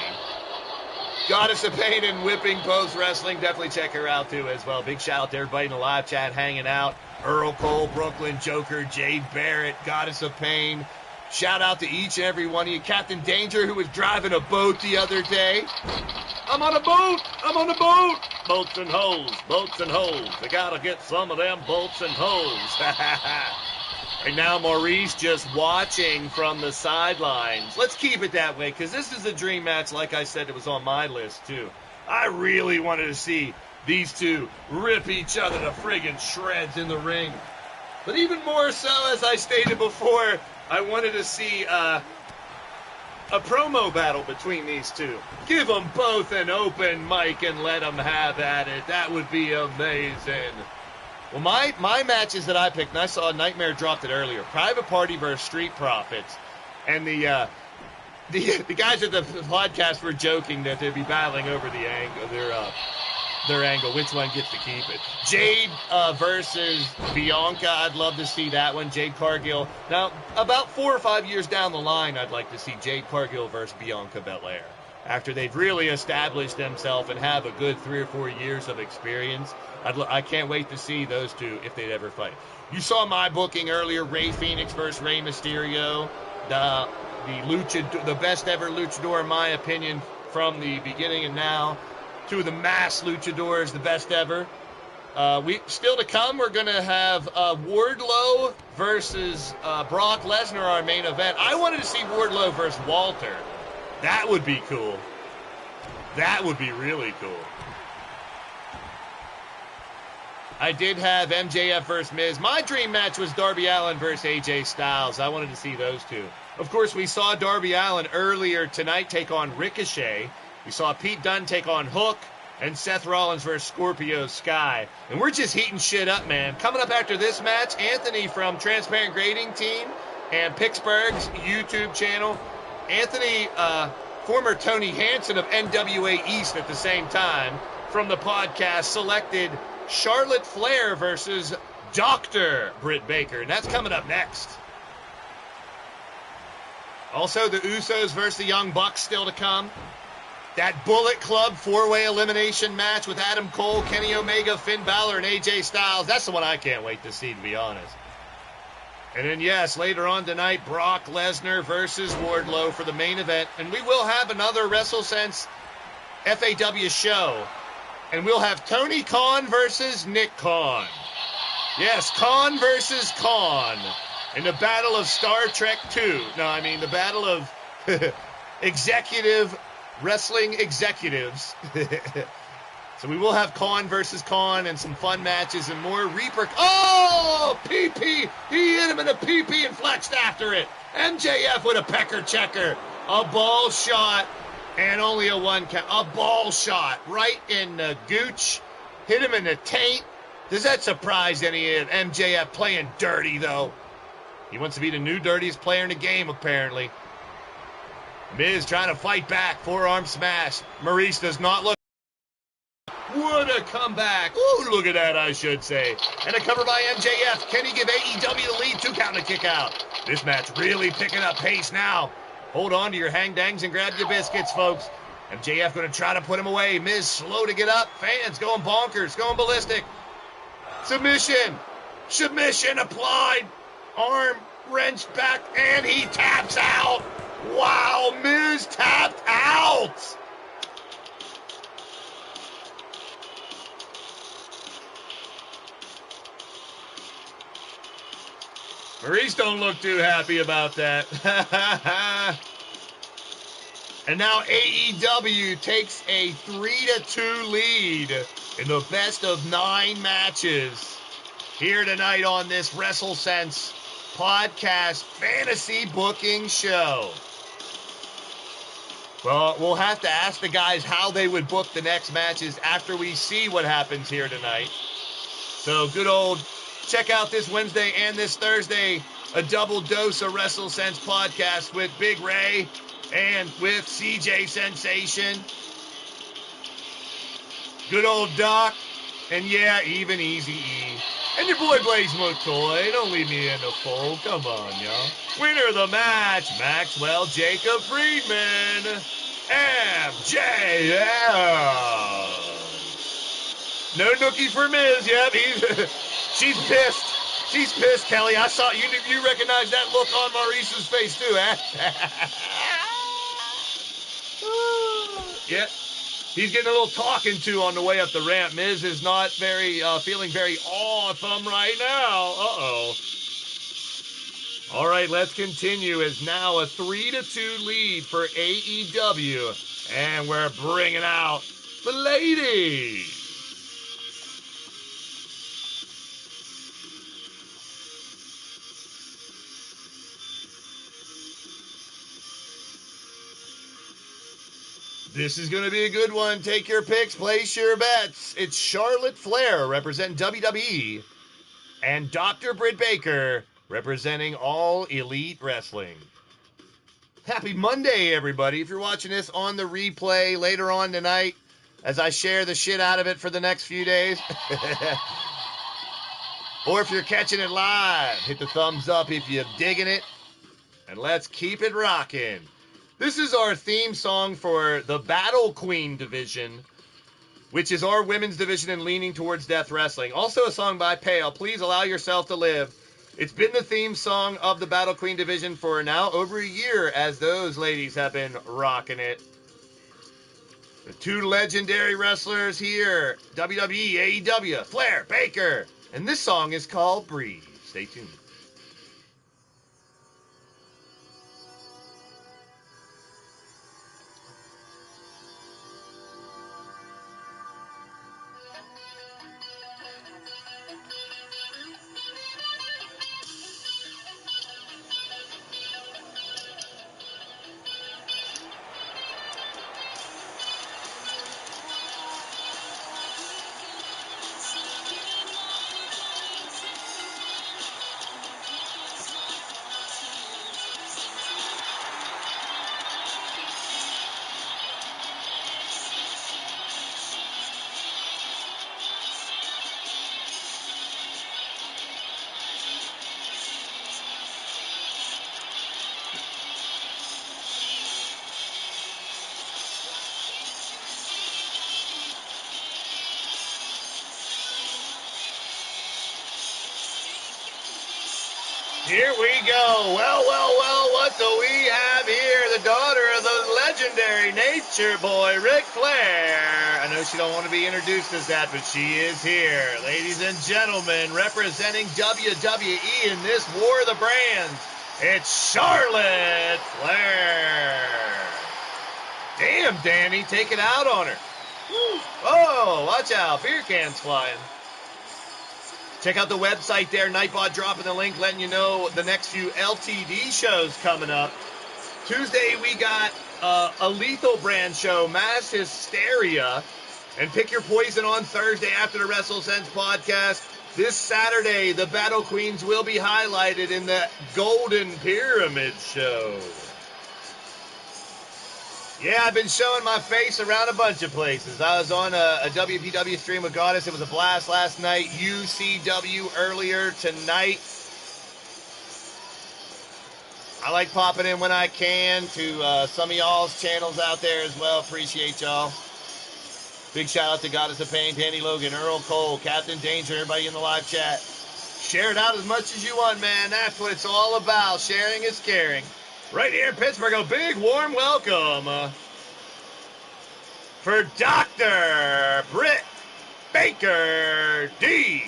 Goddess of Pain and Whipping Post Wrestling. Definitely check her out, too, as well. Big shout out to everybody in the live chat hanging out. Earl Cole, Brooklyn Joker, Jade Barrett, Goddess of Pain. Shout out to each and every one of you. Captain Danger, who was driving a boat the other day. I'm on a boat. Boats and holes. I gotta get some of them bolts and holes. Right now, Maurice just watching from the sidelines. Let's keep it that way, because this is a dream match. Like I said, it was on my list, too. I really wanted to see these two rip each other to friggin' shreds in the ring. But even more so, as I stated before, I wanted to see a promo battle between these two. Give them both an open mic and let them have at it. That would be amazing. Well, my matches that I picked, and I saw Nightmare dropped it earlier, Private Party versus Street Profits. And the guys at the podcast were joking that they'd be battling over the angle, their angle, which one gets to keep it. Jade versus Bianca, I'd love to see that one. Jade Cargill. Now, about 4 or 5 years down the line, I'd like to see Jade Cargill versus Bianca Belair. After they've really established themselves and have a good 3 or 4 years of experience, I can't wait to see those two if they'd ever fight. You saw my booking earlier, Phoenix versus Rey Mysterio. The best ever luchador, in my opinion, from the beginning and now. 2 of the mass luchadors, the best ever. Still to come, we're going to have Wardlow versus Brock Lesnar, our main event. I wanted to see Wardlow versus Walter. That would be cool. That would be really cool. I did have MJF versus Miz. My dream match was Darby Allin versus AJ Styles. I wanted to see those two. Of course, we saw Darby Allin earlier tonight take on Ricochet. We saw Pete Dunne take on Hook, and Seth Rollins versus Scorpio Sky. And we're just heating shit up, man. Coming up after this match, Anthony from Transparent Grading Team and Pittsburgh's YouTube channel. Anthony, former Tony Hansen of NWA East at the same time, from the podcast, selected Charlotte Flair versus Dr. Britt Baker. And that's coming up next. Also, the Usos versus the Young Bucks still to come. That Bullet Club 4-way elimination match with Adam Cole, Kenny Omega, Finn Balor, and AJ Styles. That's the one I can't wait to see, to be honest. And then, yes, later on tonight, Brock Lesnar versus Wardlow for the main event. And we will have another WrestleSense FAW show. And we'll have Tony Khan versus Nick Khan. Yes, Khan versus Khan. In the Battle of Star Trek 2. No, I mean the Battle of Wrestling Executives. So we will have Khan versus Khan and some fun matches and more Oh, PP! He hit him in a PP and flexed after it. MJF with a pecker checker. A ball shot and only a 1 count. A ball shot right in the gooch. Hit him in the taint. Does that surprise any of MJF playing dirty, though? He wants to be the new dirtiest player in the game, apparently. Miz trying to fight back. Forearm smash. Maurice does not look. What a comeback. Ooh, look at that, I should say. And a cover by MJF. Can he give AEW the lead? 2 count to kick out. This match really picking up pace now. Hold on to your hang-dangs and grab your biscuits, folks. MJF going to try to put him away. Miz slow to get up. Fans going bonkers, going ballistic. Submission. Submission applied. Arm wrenched back, and he taps out. Wow, Miz tapped out. Maurice don't look too happy about that. And now AEW takes a 3-2 lead in the best of 9 matches here tonight on this WrestleSense podcast fantasy booking show. Well, we'll have to ask the guys how they would book the next matches after we see what happens here tonight. So good old, check out this Wednesday and this Thursday, a double dose of WrestleSense podcast with Big Ray and with CJ Sensation. Good old Doc, and yeah, even Easy E. And your boy Blaise McCoy. Don't leave me in the fold. Come on, y'all. Winner of the match, Maxwell Jacob Friedman. MJF. No nookie for Miz. Yep, she's pissed. She's pissed, Kelly. I saw you. You recognize that look on Maurice's face too, huh? Yeah. He's getting a little talking to on the way up the ramp. Miz is not feeling very awesome right now. Uh-oh. All right, let's continue. It's now a 3-2 lead for AEW. And we're bringing out the ladies. This is going to be a good one. Take your picks, place your bets. It's Charlotte Flair representing WWE and Dr. Britt Baker representing All Elite Wrestling. Happy Monday, everybody. If you're watching this on the replay later on tonight, as I share the shit out of it for the next few days, or if you're catching it live, hit the thumbs up if you're digging it, and let's keep it rocking. This is our theme song for the Battle Queen division, which is our women's division and leaning towards death wrestling. Also a song by Pale, Please Allow Yourself to Live. It's been the theme song of the Battle Queen division for now over a year as those ladies have been rocking it. The 2 legendary wrestlers here, WWE, AEW, Flair, Baker. And this song is called Breathe. Stay tuned. Here we go. Well, what do we have here? The daughter of the legendary Nature Boy, Ric Flair. I know she don't want to be introduced as that, but she is here. Ladies and gentlemen, representing WWE in this War of the Brands, it's Charlotte Flair. Damn, Danny, take it out on her. Woo. Oh, watch out. Beer cans flying. Check out the website there, Nightbot dropping the link, letting you know the next few LTD shows coming up. Tuesday, we got a Lethal Brand show, Mass Hysteria. And pick your poison on Thursday after the WrestleSense podcast. This Saturday, the Battle Queens will be highlighted in the Golden Pyramid Show. Yeah, I've been showing my face around a bunch of places. I was on a WPW stream with Goddess. It was a blast last night. UCW earlier tonight. I like popping in when I can to some of y'all's channels out there as well. Appreciate y'all. Big shout out to Goddess of Pain, Danny Logan, Earl Cole, Captain Danger, everybody in the live chat. Share it out as much as you want, man. That's what it's all about. Sharing is caring. Right here in Pittsburgh, a big warm welcome for Dr. Britt Baker, DMD.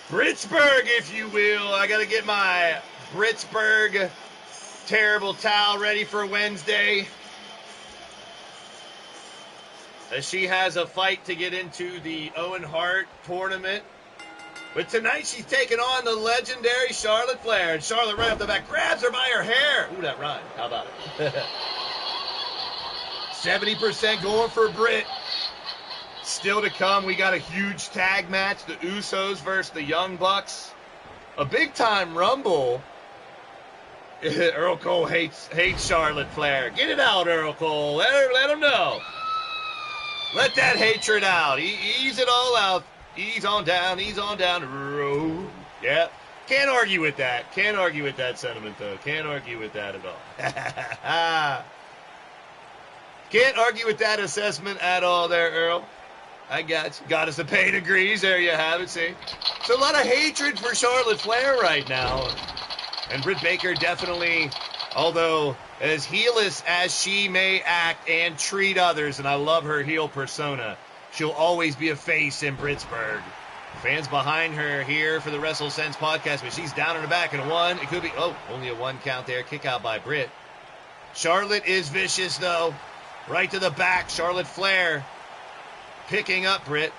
Britsburg, if you will. I got to get my Britsburg terrible towel ready for Wednesday. As she has a fight to get into the Owen Hart tournament. But tonight she's taking on the legendary Charlotte Flair. And Charlotte right off the back grabs her by her hair. Ooh, that rhymed. How about it? 70% going for Britt. Still to come, we got a huge tag match. The Usos versus the Young Bucks. A big-time Rumble. Earl Cole hates Charlotte Flair. Get it out, Earl Cole. Let him know. Let that hatred out. Ease it all out. Ease on down the road. Yeah. Can't argue with that. Can't argue with that sentiment, though. Can't argue with that at all. Can't argue with that assessment at all there, Earl. I got you. Goddess of Pain agrees. There you have it, see? So a lot of hatred for Charlotte Flair right now. And Britt Baker definitely, although as heelish as she may act and treat others, and I love her heel persona, she'll always be a face in Britsburg. Fans behind her here for the WrestleSense podcast, but she's down in the back in a one. It could be, only a one count there. Kick out by Britt. Charlotte is vicious, though. Right to the back. Charlotte Flair picking up Britt.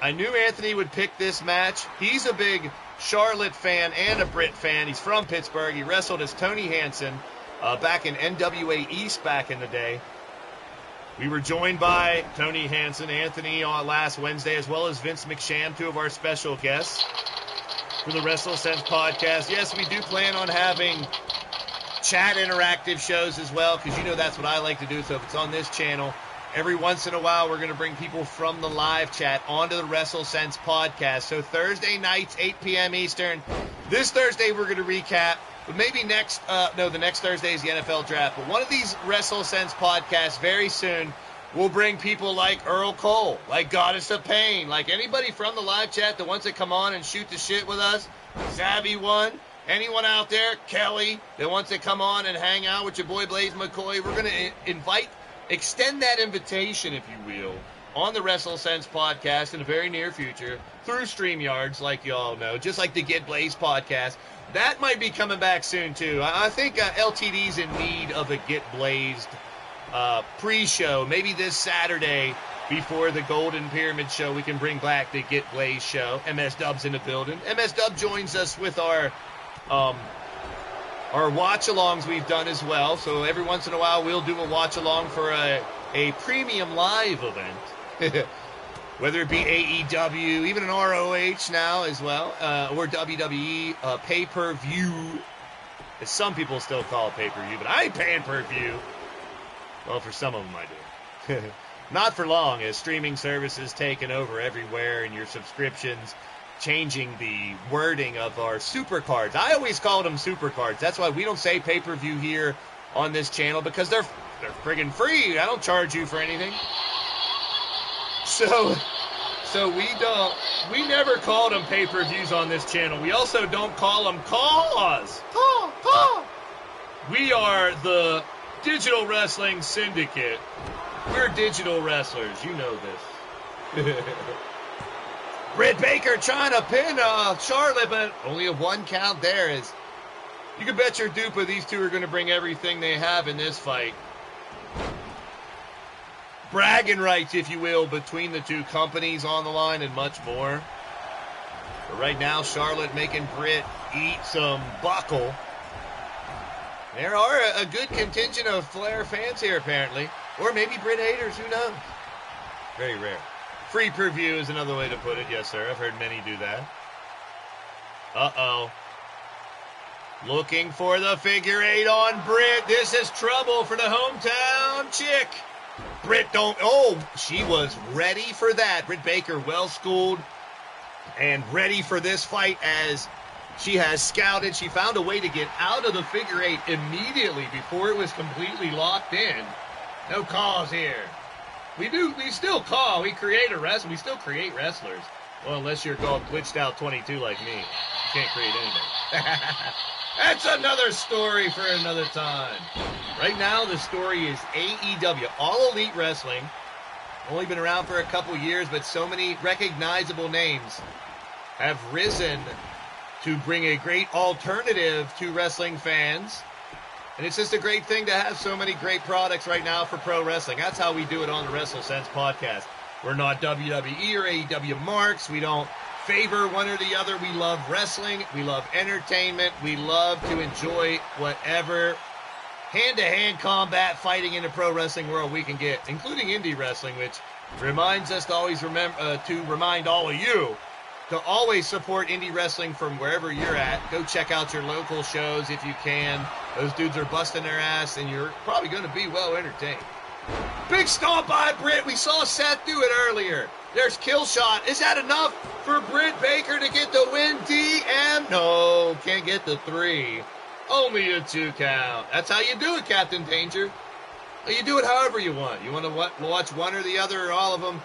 I knew Anthony would pick this match. He's a big Charlotte fan and a Britt fan. He's from Pittsburgh. He wrestled as Tony Hansen back in NWA East back in the day. We were joined by Tony Hansen, Anthony on last Wednesday, as well as Vince McSham, two of our special guests for the WrestleSense podcast. Yes, we do plan on having chat interactive shows as well, because you know that's what I like to do. So if it's on this channel, every once in a while we're going to bring people from the live chat onto the WrestleSense podcast. So Thursday nights, 8 p.m. Eastern. This Thursday we're going to recap. But maybe the next Thursday is the NFL draft. But one of these WrestleSense podcasts very soon will bring people like Earl Cole, like Goddess of Pain, like anybody from the live chat that wants to come on and shoot the shit with us. Savvy One, anyone out there, Kelly, that wants to come on and hang out with your boy Blaise McCoy. We're going to extend that invitation, if you will, on the WrestleSense podcast in the very near future through StreamYards, like you all know, just like the Get Blaised podcast. That might be coming back soon, too. I think LTD's in need of a Get Blaised pre-show. Maybe this Saturday before the Golden Pyramid Show, we can bring back the Get Blaised show. MS Dub's in the building. MS Dub joins us with our watch-alongs we've done as well. So every once in a while, we'll do a watch-along for a premium live event. Whether it be AEW, even an ROH now as well, or WWE pay-per-view, as some people still call it pay-per-view, but I ain't paying per-view. Well, for some of them I do. Not for long, as streaming services taking over everywhere and your subscriptions changing the wording of our super cards. I always called them super cards. That's why we don't say pay-per-view here on this channel, because they're friggin' free. I don't charge you for anything. So we never called them pay-per-views on this channel. We also don't call them calls. Call. We are the Digital Wrestling Syndicate. We're digital wrestlers. You know this. Britt Baker trying to pin Charlotte, but only a one count there. Is you can bet your duper these two are going to bring everything they have in this fight. Bragging rights, if you will, between the two companies on the line and much more. But right now, Charlotte making Britt eat some buckle. There are a good contingent of Flair fans here, apparently. Or maybe Brit haters, who knows? Very rare. Free preview is another way to put it. Yes, sir. I've heard many do that. Uh-oh. Looking for the figure 8 on Britt. This is trouble for the hometown chick. Britt don't... Oh, she was ready for that. Britt Baker, well-schooled and ready for this fight as she has scouted. She found a way to get out of the figure 8 immediately before it was completely locked in. No calls here. We still call. We create a wrestler. We still create wrestlers. Well, unless you're called glitched out 22 like me. You can't create anybody. That's another story for another time. Right now, the story is AEW, All Elite Wrestling. Only been around for a couple years, but so many recognizable names have risen to bring a great alternative to wrestling fans. And it's just a great thing to have so many great products right now for pro wrestling. That's how we do it on the WrestleSense podcast. We're not WWE or AEW marks. We don't favor one or the other. We love wrestling. We love entertainment. We love to enjoy whatever hand-to-hand combat fighting in the pro wrestling world we can get, including indie wrestling, which reminds us to always remind all of you to always support indie wrestling from wherever you're at. Go check out your local shows if you can. Those dudes are busting their ass, and you're probably going to be well entertained. Big stomp by Britt. We saw Seth do it earlier. There's kill shot. Is that enough for Britt Baker to get the win? DM? No, can't get the 3. Only a 2 count. That's how you do it, Captain Danger. You do it however you want. You want to watch one or the other or all of them?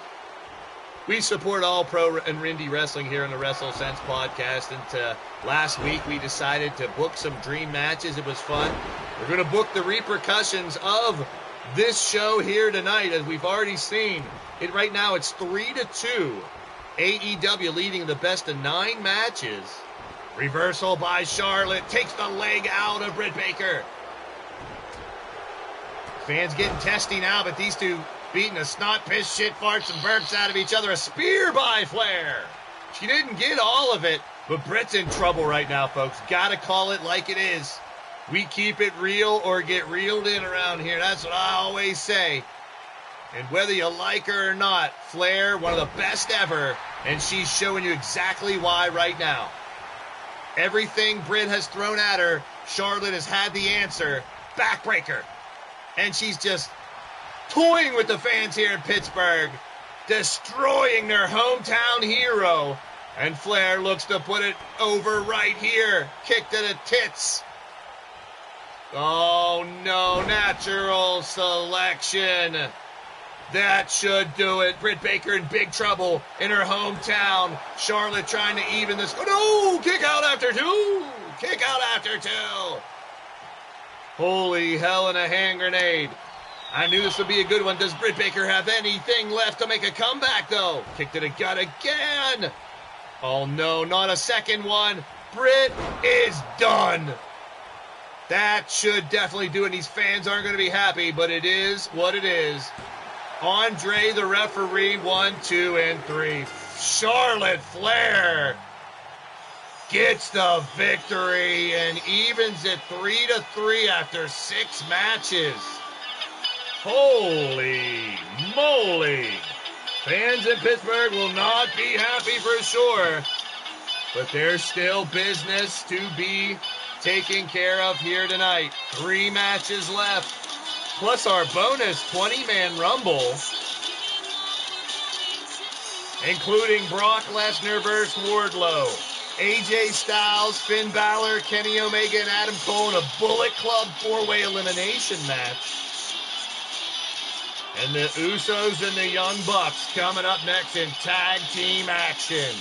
We support all pro and indie wrestling here on the WrestleSense podcast. And last week we decided to book some dream matches. It was fun. We're going to book the repercussions of this show here tonight, as we've already seen. Right now it's 3-2. AEW leading the best of 9 matches. Reversal by Charlotte takes the leg out of Britt Baker. Fans getting testy now, but these two beating the snot, piss, shit, farts, and burps out of each other. A spear by Flair. She didn't get all of it, but Britt's in trouble right now, folks. Gotta call it like it is. We keep it real or get reeled in around here. That's what I always say. And whether you like her or not, Flair, one of the best ever, and she's showing you exactly why right now. Everything Britt has thrown at her, Charlotte has had the answer. Backbreaker. And she's just toying with the fans here in Pittsburgh, destroying their hometown hero. And Flair looks to put it over right here. Kick to the tits. Oh no, natural selection. That should do it. Britt Baker in big trouble in her hometown. Charlotte trying to even this. Oh no, kick out after 2. Kick out after 2. Holy hell in a hand grenade. I knew this would be a good one. Does Britt Baker have anything left to make a comeback, though? Kick to the gut again. Oh, no, not a second one. Britt is done. That should definitely do it. These fans aren't going to be happy, but it is what it is. Andre, the referee, 1, 2, and 3. Charlotte Flair gets the victory and evens it 3-3 after 6 matches. Holy moly. Fans in Pittsburgh will not be happy for sure, but there's still business to be taken care of here tonight. 3 matches left, plus our bonus 20-man Rumble, including Brock Lesnar versus Wardlow, AJ Styles, Finn Balor, Kenny Omega, and Adam Cole in a Bullet Club 4-way elimination match. And the Usos and the Young Bucks coming up next in tag team action.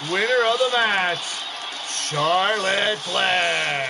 Winner of the match, Charlotte Flair.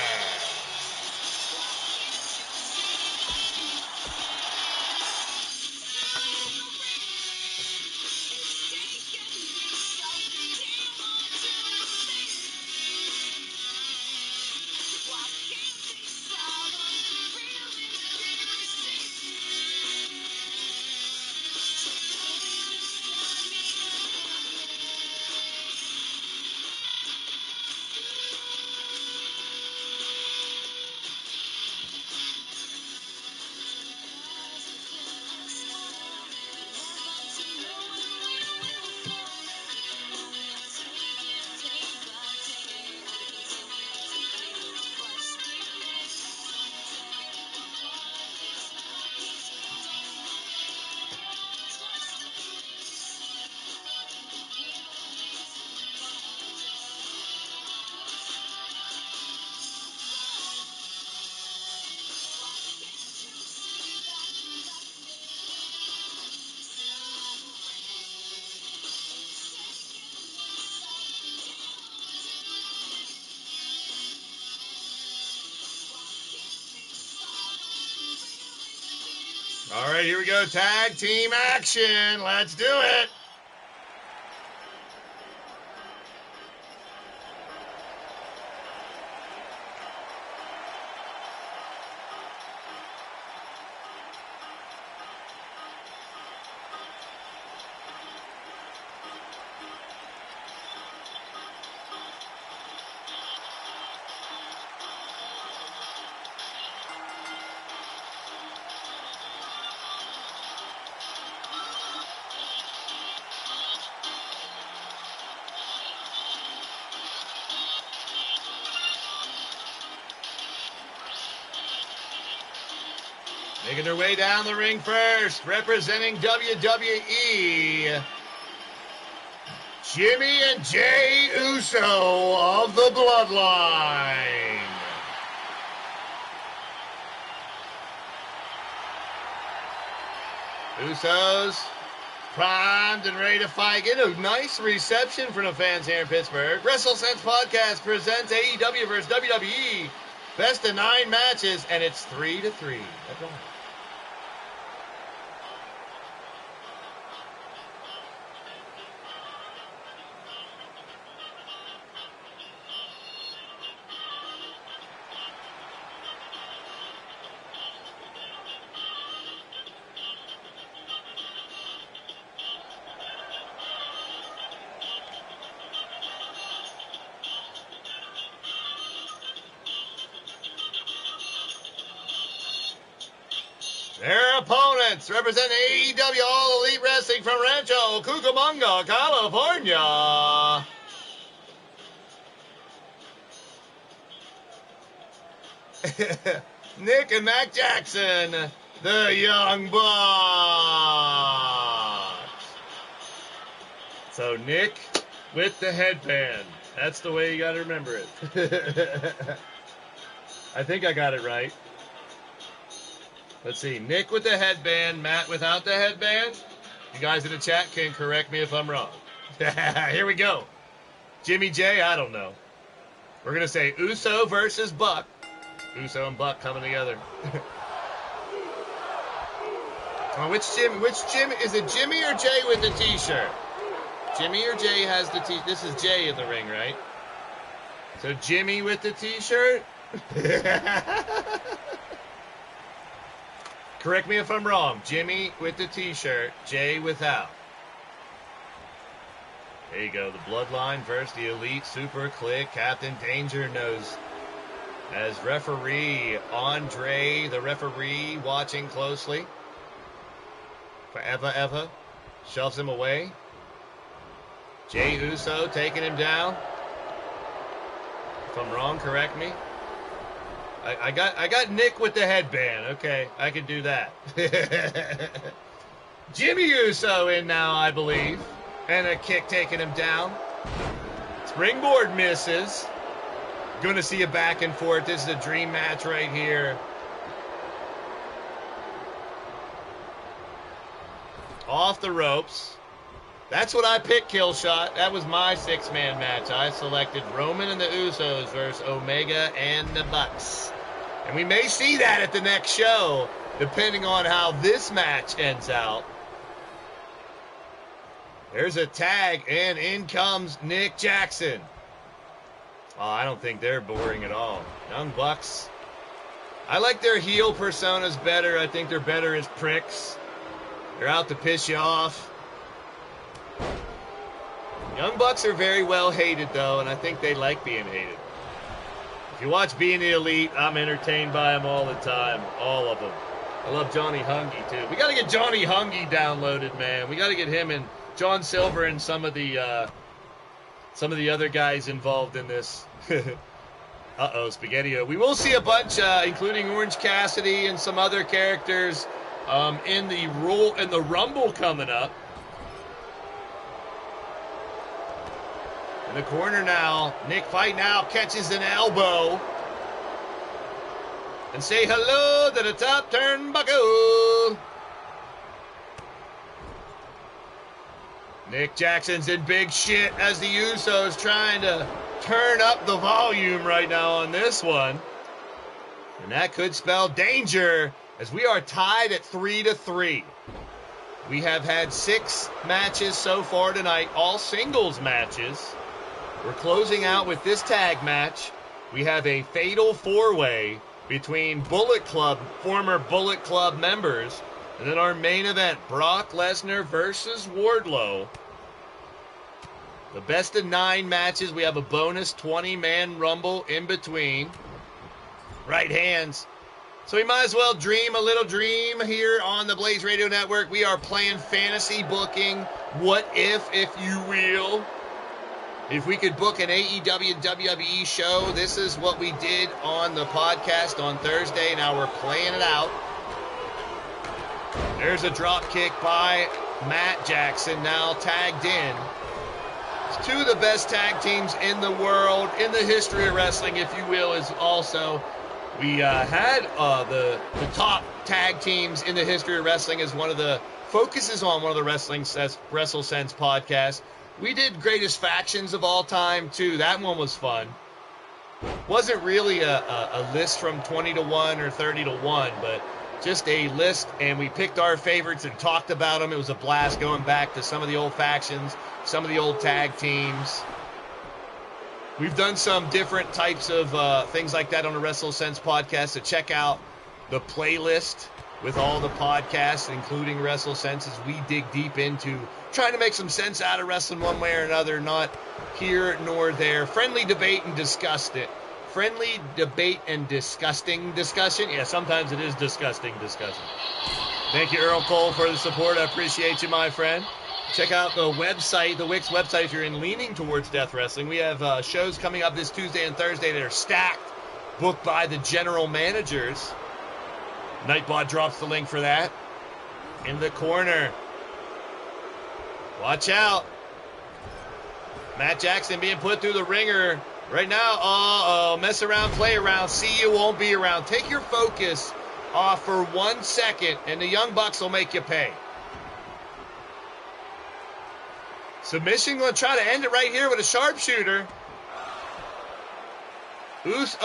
All right, here we go. Tag team action. Let's do it. Making their way down the ring first, representing WWE, Jimmy and Jey Uso of the Bloodline. Usos primed and ready to fight. Get a nice reception from the fans here in Pittsburgh. WrestleSense Podcast presents AEW versus WWE. Best of 9 matches, and it's 3-3. That's right. Their opponents represent AEW All Elite Wrestling from Rancho Cucamonga, California. Nick and Mac Jackson, the Young Bucks. So Nick with the headband. That's the way you got to remember it. I think I got it right. Let's see. Nick with the headband, Matt without the headband. You guys in the chat can correct me if I'm wrong. Here we go. Jimmy J, I don't know. We're going to say Uso versus Buck. Uso and Buck coming together. Which Jim? Is it Jimmy or Jay with the t-shirt? Jimmy or Jay has the t-shirt? This is Jay in the ring, right? So Jimmy with the t-shirt? Correct me if I'm wrong. Jimmy with the t-shirt, Jay without. There you go. The Bloodline versus the Elite Super Click. Captain Danger knows. As referee, Andre, the referee, watching closely. Forever, shoves him away. Jey Uso taking him down. If I'm wrong, correct me. I got Nick with the headband. Okay, I can do that. Jimmy Uso in now, I believe. And a kick taking him down. Springboard misses. Going to see a back and forth. This is a dream match right here. Off the ropes. That's what I picked, Kill Shot. That was my 6-man match. I selected Roman and the Usos versus Omega and the Bucks. And we may see that at the next show, depending on how this match ends out. There's a tag, and in comes Nick Jackson. Oh, I don't think they're boring at all. Young Bucks. I like their heel personas better. I think they're better as pricks. They're out to piss you off. Young Bucks are very well hated, though, and I think they like being hated. If you watch Being the Elite, I'm entertained by them all the time. All of them. I love Johnny Hungy, too. We got to get Johnny Hungy downloaded, man. We got to get him and John Silver and some of the other guys involved in this. Uh-oh, Spaghetti-O. We will see a bunch, including Orange Cassidy and some other characters in the Rumble coming up. In the corner now, Nick fighting out, catches an elbow. And say hello to the top turnbuckle. Nick Jackson's in big shit as the Usos trying to turn up the volume right now on this one. And that could spell danger as we are tied at 3-3. We have had 6 matches so far tonight, all singles matches. We're closing out with this tag match. We have a fatal 4-way between Bullet Club, former Bullet Club members, and then our main event, Brock Lesnar versus Wardlow. The best of 9 matches. We have a bonus 20-man rumble in between. Right hands. So we might as well dream a little dream here on the Blaised Radio Network. We are playing fantasy booking. What if you will? If we could book an AEW and WWE show, this is what we did on the podcast on Thursday. Now we're playing it out. There's a drop kick by Matt Jackson, now tagged in. It's 2 of the best tag teams in the world, in the history of wrestling, if you will, is also. We had the top tag teams in the history of wrestling as one of the focuses on one of the WrestleSense podcasts. We did greatest factions of all time, too. That one was fun. Wasn't really a list from 20-1 or 30-1, but just a list, and we picked our favorites and talked about them. It was a blast going back to some of the old factions, some of the old tag teams. We've done some different types of things like that on the WrestleSense podcast, so check out the playlist with all the podcasts, including WrestleSense, as we dig deep into trying to make some sense out of wrestling one way or another, not here nor there. Friendly debate and disgusting. Friendly debate and disgusting discussion. Yeah, sometimes it is disgusting discussion. Thank you, Earl Cole, for the support. I appreciate you, my friend. Check out the website, the Wix website, if you're leaning towards Death Wrestling. We have shows coming up this Tuesday and Thursday that are stacked, booked by the general managers. Nightbot drops the link for that. In the corner. Watch out. Matt Jackson being put through the ringer right now. Mess around, play around. See you, won't be around. Take your focus off for 1 second, and the Young Bucks will make you pay. Submission, going to try to end it right here with a sharpshooter. Oos,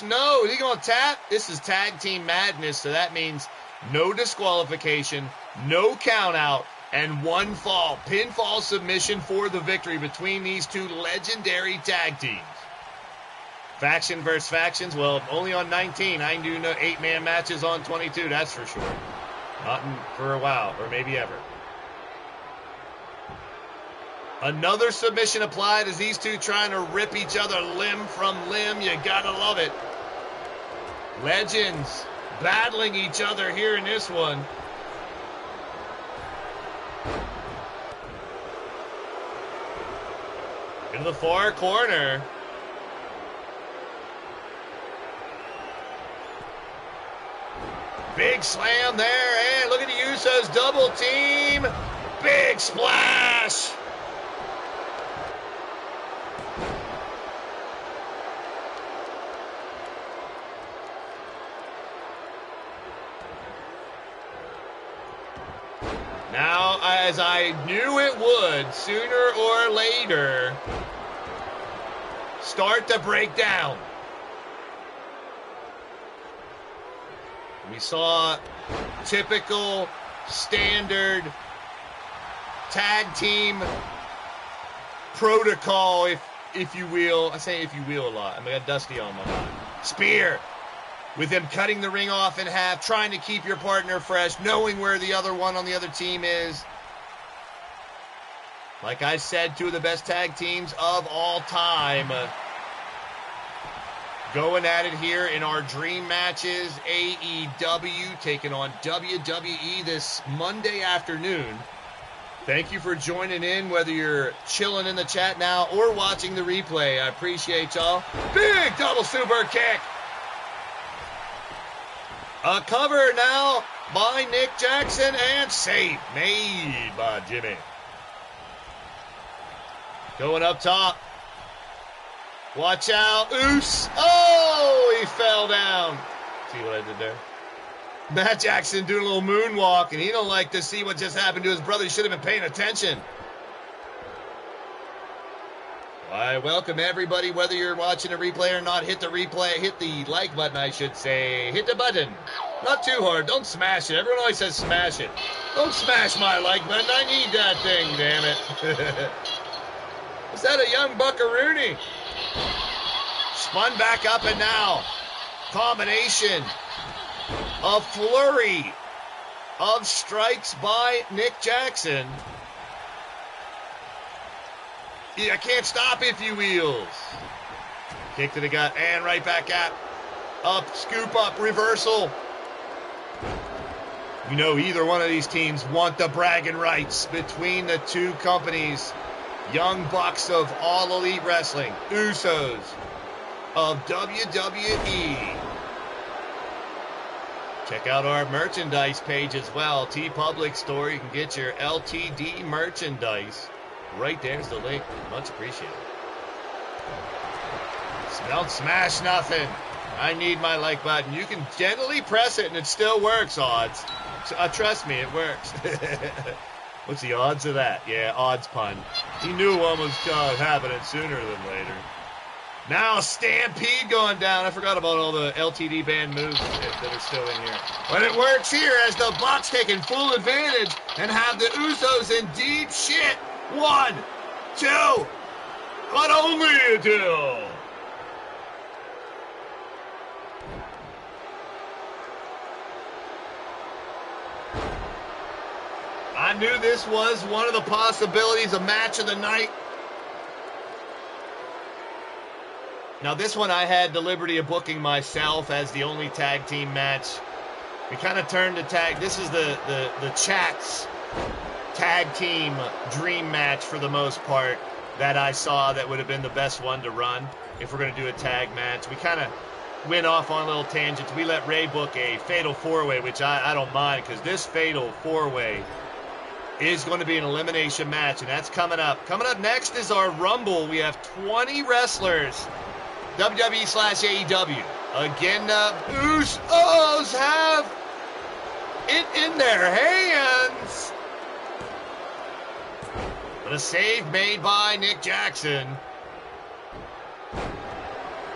no. Is he going to tap? This is tag team madness, so that means no disqualification, no count out, and 1 fall. Pinfall submission for the victory between these 2 legendary tag teams. Faction versus factions, well, only on 19. I do know 8-man matches on 22, that's for sure. Not for a while, or maybe ever. Another submission applied as these 2 trying to rip each other limb from limb. You gotta love it. Legends battling each other here in this one. In the far corner. Big slam there, and look at the Usos double team. Big splash. Now, as I knew it would, sooner or later, start to break down. We saw typical, standard tag team protocol, if you will. I say if you will a lot. I got Dusty on my mind. Spear. With them cutting the ring off in half, trying to keep your partner fresh, knowing where the other one on the other team is. Like I said, 2 of the best tag teams of all time. Going at it here in our dream matches. AEW taking on WWE this Monday afternoon. Thank you for joining in, whether you're chilling in the chat now or watching the replay. I appreciate y'all. Big double super kick. A cover now by Nick Jackson, and save made by Jimmy. Going up top. Watch out. Oos. Oh, he fell down. See what I did there? Matt Jackson doing a little moonwalk, and he don't like to see what just happened to his brother. He should have been paying attention. I welcome everybody, whether you're watching a replay or not. Hit the replay, hit the like button, I should say. Hit the button. Not too hard. Don't smash it. Everyone always says smash it. Don't smash my like button. I need that thing, damn it. Is that a young buckaroonie? Spun back up and now. Combination. A flurry of strikes by Nick Jackson. Yeah, I can't stop if you wheels. Kick to the gut and right back at. Up, scoop up, reversal. You know either one of these teams want the bragging rights between the two companies. Young Bucks of All Elite Wrestling. Usos of WWE. Check out our merchandise page as well. TeePublic store. You can get your LTD merchandise. Right there's the link. Much appreciated. Don't smash nothing. I need my like button. You can gently press it and it still works, odds. Trust me, it works. What's the odds of that? Yeah, odds pun. He knew one was happening sooner than later. Now Stampede going down. I forgot about all the LTD band moves that are still in here. But it works here as the Bucks taking full advantage and have the Usos in deep shit. 1, 2, but only 2. I knew this was one of the possibilities of match of the night. Now this one I had the liberty of booking myself as the only tag team match. We kind of turned to tag. This is the chat's tag team dream match for the most part that I saw that would have been the best one to run if we're going to do a tag match. We kind of went off on little tangents. We let Ray book a fatal four-way, which I don't mind because this fatal four-way is going to be an elimination match, and that's coming up. Coming up next is our Rumble. We have 20 wrestlers, WWE/AEW. Again, Usos have it in their hands. But a save made by Nick Jackson.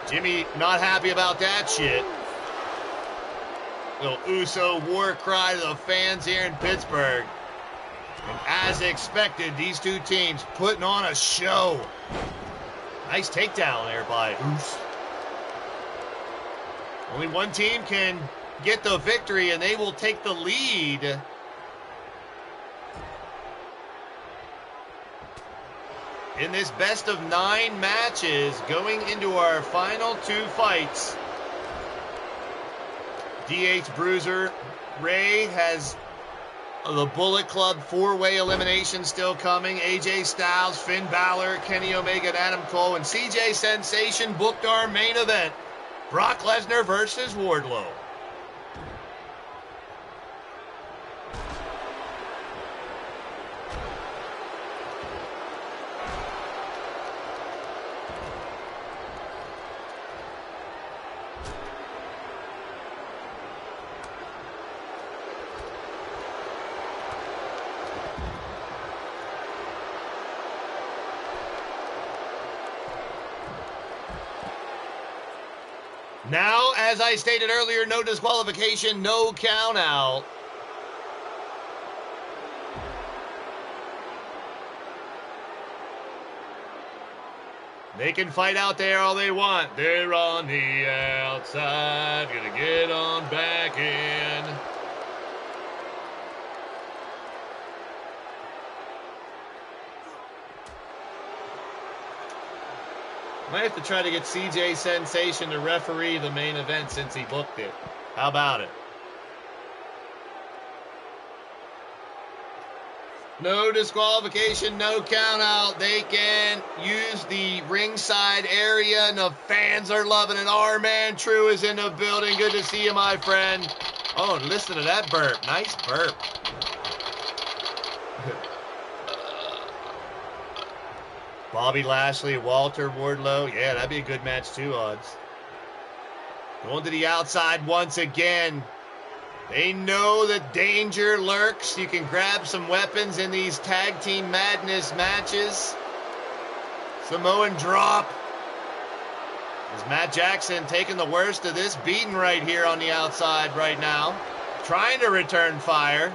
Jimmy not happy about that shit. Little Uso war cry to the fans here in Pittsburgh. And as expected, these two teams putting on a show. Nice takedown there by Uso. Only one team can get the victory, and they will take the lead. In this best of 9 matches, going into our final 2 fights. DH Bruiser Ray has the Bullet Club 4-way elimination still coming. AJ Styles, Finn Balor, Kenny Omega, and Adam Cole. And CJ Sensation booked our main event. Brock Lesnar versus Wardlow. Now, as I stated earlier, no disqualification, no count out. They can fight out there all they want. They're on the outside, gonna get on back in. Might have to try to get CJ Sensation to referee the main event since he booked it. How about it? No disqualification, no count out. They can use the ringside area, and the fans are loving it. Our man True is in the building. Good to see you, my friend. Oh, listen to that burp. Nice burp. Bobby Lashley, Walter, Wardlow. Yeah, that'd be a good match too, odds. Going to the outside once again. They know that danger lurks. You can grab some weapons in these Tag Team Madness matches. Samoan drop. Is Matt Jackson taking the worst of this beating right here on the outside right now. Trying to return fire.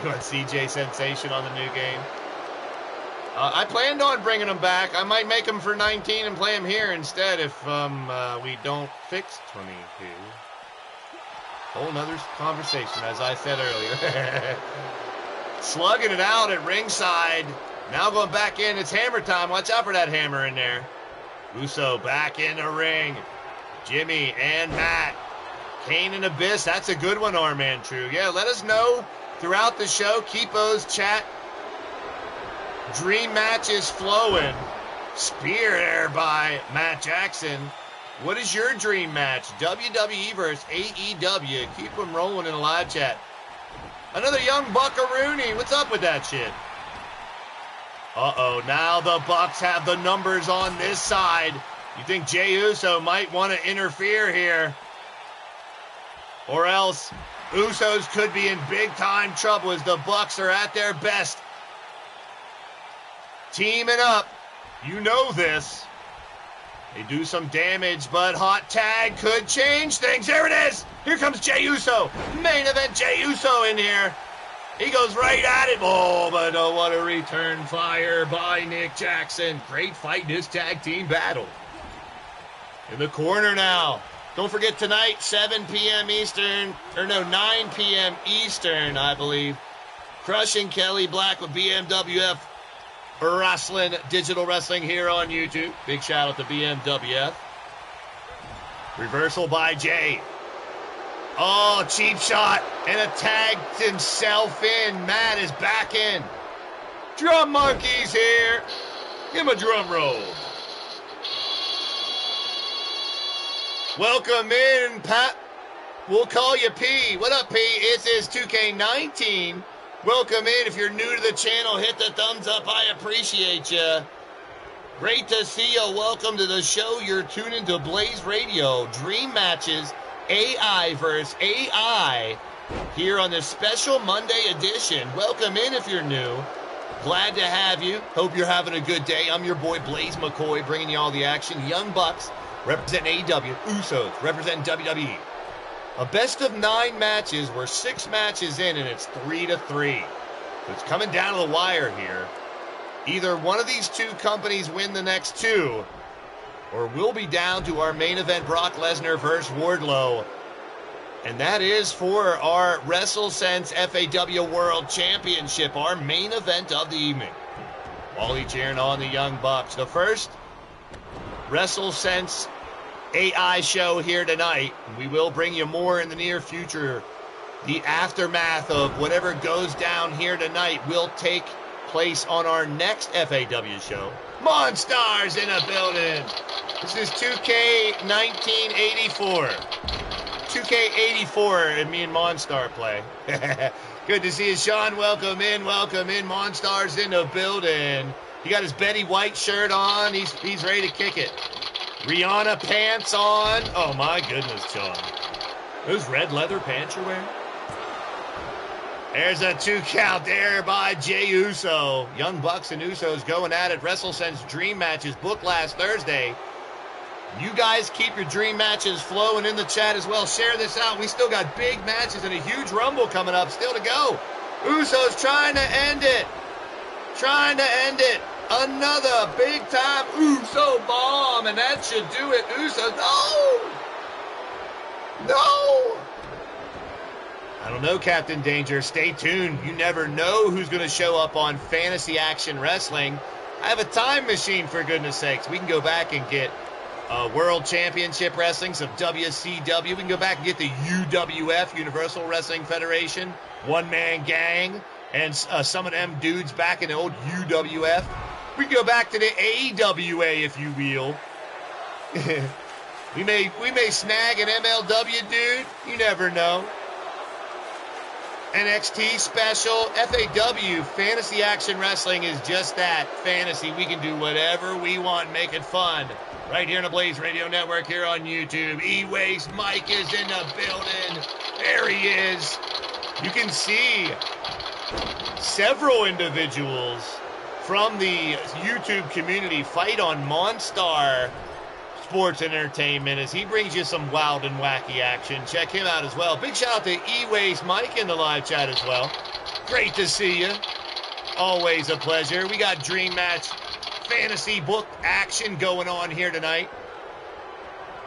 You want CJ Sensation on the new game? I planned on bringing him back. I might make him for 19 and play him here instead if we don't fix 22. Whole nother conversation, as I said earlier. Slugging it out at ringside. Now going back in. It's hammer time. Watch out for that hammer in there. Uso back in the ring. Jimmy and Matt. Kane and Abyss. That's a good one, our man True. Yeah, let us know throughout the show. Keep those chat dream matches flowing. Spear there by Matt Jackson. What is your dream match? WWE versus AEW. Keep them rolling in the live chat. Another young Buckaroony. What's up with that shit? Uh-oh. Now the Bucks have the numbers on this side. You think Jey Uso might want to interfere here? Or else Usos could be in big-time trouble as the Bucks are at their best. Teaming up. You know this. They do some damage, but hot tag could change things. There it is. Here comes Jey Uso. Main event Jey Uso in here. He goes right at it. Oh, but what a return fire by Nick Jackson. Great fight in this tag team battle. In the corner now. Don't forget tonight, 7 p.m. Eastern. Or no, 9 p.m. Eastern, I believe. Crushing Kelly Black with BMWF. Wrestling, digital wrestling here on YouTube. Big shout out to BMWF. Reversal by Jay. Oh, cheap shot. And a tagged himself in. Matt is back in. Drum Monkey's here. Give him a drum roll. Welcome in, Pat. We'll call you P. What up, P? It is 2K19. Welcome in. If you're new to the channel, hit the thumbs up. I appreciate you. Great to see you. Welcome to the show. You're tuning to Blaised Radio. Dream matches, AI versus AI, here on this special Monday edition. Welcome in if you're new. Glad to have you. Hope you're having a good day. I'm your boy Blaise McCoy, bringing you all the action. Young Bucks representing AEW. Usos representing WWE. A best of 9 matches. We're 6 matches in, and it's 3-3. So it's coming down to the wire here. Either one of these two companies win the next 2, or we'll be down to our main event, Brock Lesnar versus Wardlow. And that is for our WrestleSense FAW World Championship, our main event of the evening. Wally cheering on the Young Bucks. The first WrestleSense AI show here tonight. We will bring you more in the near future. The aftermath of whatever goes down here tonight will take place on our next FAW show. Monstars in a building. This is 2K1984. 2K84 and me and Monstar play. Good to see you, Sean. Welcome in, Monstars in the building. He got his Betty White shirt on. He's ready to kick it. Rihanna pants on. Oh, my goodness, Sean. Those red leather pants you're wearing? There's a 2 count there by Jey Uso. Young Bucks and Usos going at it. WrestleSense Dream Matches booked last Thursday. You guys keep your dream matches flowing in the chat as well. Share this out. We still got big matches and a huge Rumble coming up still to go. Usos trying to end it. Another big-time Uso bomb, and that should do it. Usos, no! I don't know, Captain Danger. Stay tuned. You never know who's going to show up on Fantasy Action Wrestling. I have a time machine, for goodness sakes. We can go back and get World Championship Wrestling, some WCW. We can go back and get the UWF, Universal Wrestling Federation, One-Man Gang, and some of them dudes back in the old UWF. We can go back to the AWA, if you will. we may snag an MLW dude. You never know. NXT special. FAW, Fantasy Action Wrestling, is just that, fantasy. We can do whatever we want, make it fun. Right here on the Blaised Radio Network, here on YouTube. E-Waste Mike is in the building. There he is. You can see several individuals from the YouTube community fight on Monstar sports and entertainment as he brings you some wild and wacky action. Check him out as well. Big shout out to E-Waste Mike in the live chat as well. Great to see you. Always a pleasure. We got Dream Match fantasy book action going on here tonight.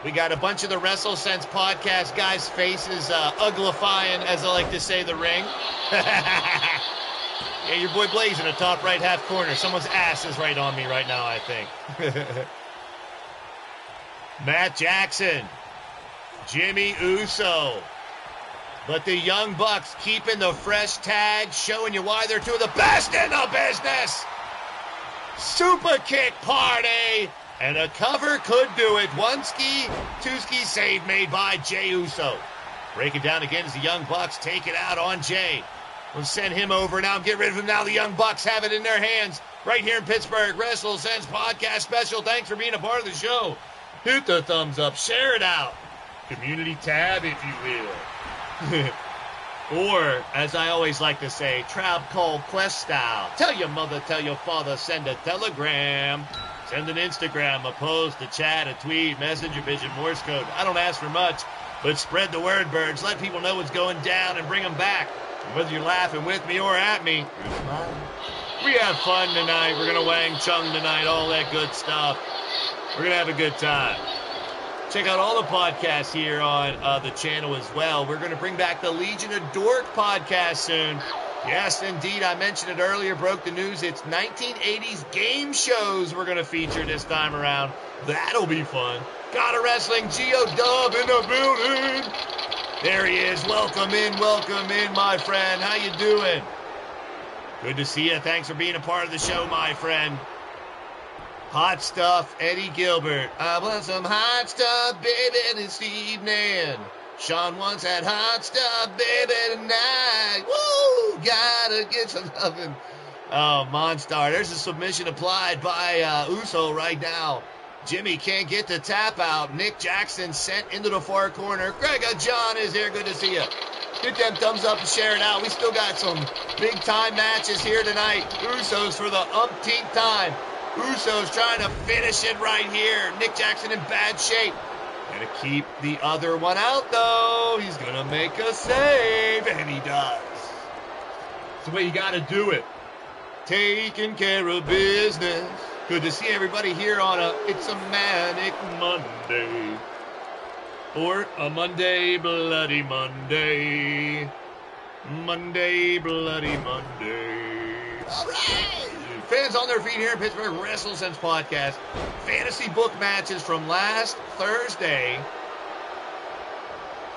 We got a bunch of the WrestleSense podcast guys' faces uglifying, as I like to say, the ring. Yeah, your boy Blaise in the top right half corner. Someone's ass is right on me right now, I think. Matt Jackson, Jimmy Uso. But the Young Bucks keeping the fresh tag, showing you why they're two of the best in the business. Super kick party. And a cover could do it. One ski, two ski save made by Jey Uso. Break it down again as the Young Bucks take it out on Jey. We'll send him over now. Get rid of him now. The Young Bucks have it in their hands. Right here in Pittsburgh, WrestleSense podcast special. Thanks for being a part of the show. Hit the thumbs up. Share it out. Community tab, if you will. Or, as I always like to say, Tribe Called Quest style. Tell your mother, tell your father, send a telegram. Send an Instagram, a post, a chat, a tweet, messenger, vision, Morse code. I don't ask for much, but spread the word, birds. Let people know what's going down and bring them back. And whether you're laughing with me or at me, you're smiling. We have fun tonight. We're going to Wang Chung tonight, all that good stuff. We're going to have a good time. Check out all the podcasts here on the channel as well. We're going to bring back the Legion of Dork podcast soon. Yes, indeed. I mentioned it earlier, broke the news. It's 1980s game shows we're going to feature this time around. That'll be fun. Got a Wrestling G-O-Dub in the building. There he is. Welcome in, my friend. How you doing? Good to see you. Thanks for being a part of the show, my friend. Hot stuff, Eddie Gilbert. I want some hot stuff, baby, this evening. Sean wants that hot stuff, baby, tonight. Woo! Gotta get some loving. Oh, Monstar. There's a submission applied by Uso right now. Jimmy can't get the tap out. Nick Jackson sent into the far corner. Greg John is here. Good to see you. Hit them thumbs up and share it out. We still got some big-time matches here tonight. Usos for the umpteenth time. Usos trying to finish it right here. Nick Jackson in bad shape. Gonna keep the other one out, though. He's gonna make a save, and he does. It's the way you gotta do it. Taking care of business. Good to see everybody here on It's a Manic Monday. Or a Monday, Bloody Monday. Monday, Bloody Monday. All right. Fans on their feet here in Pittsburgh, WrestleSense podcast. Fantasy book matches from last Thursday.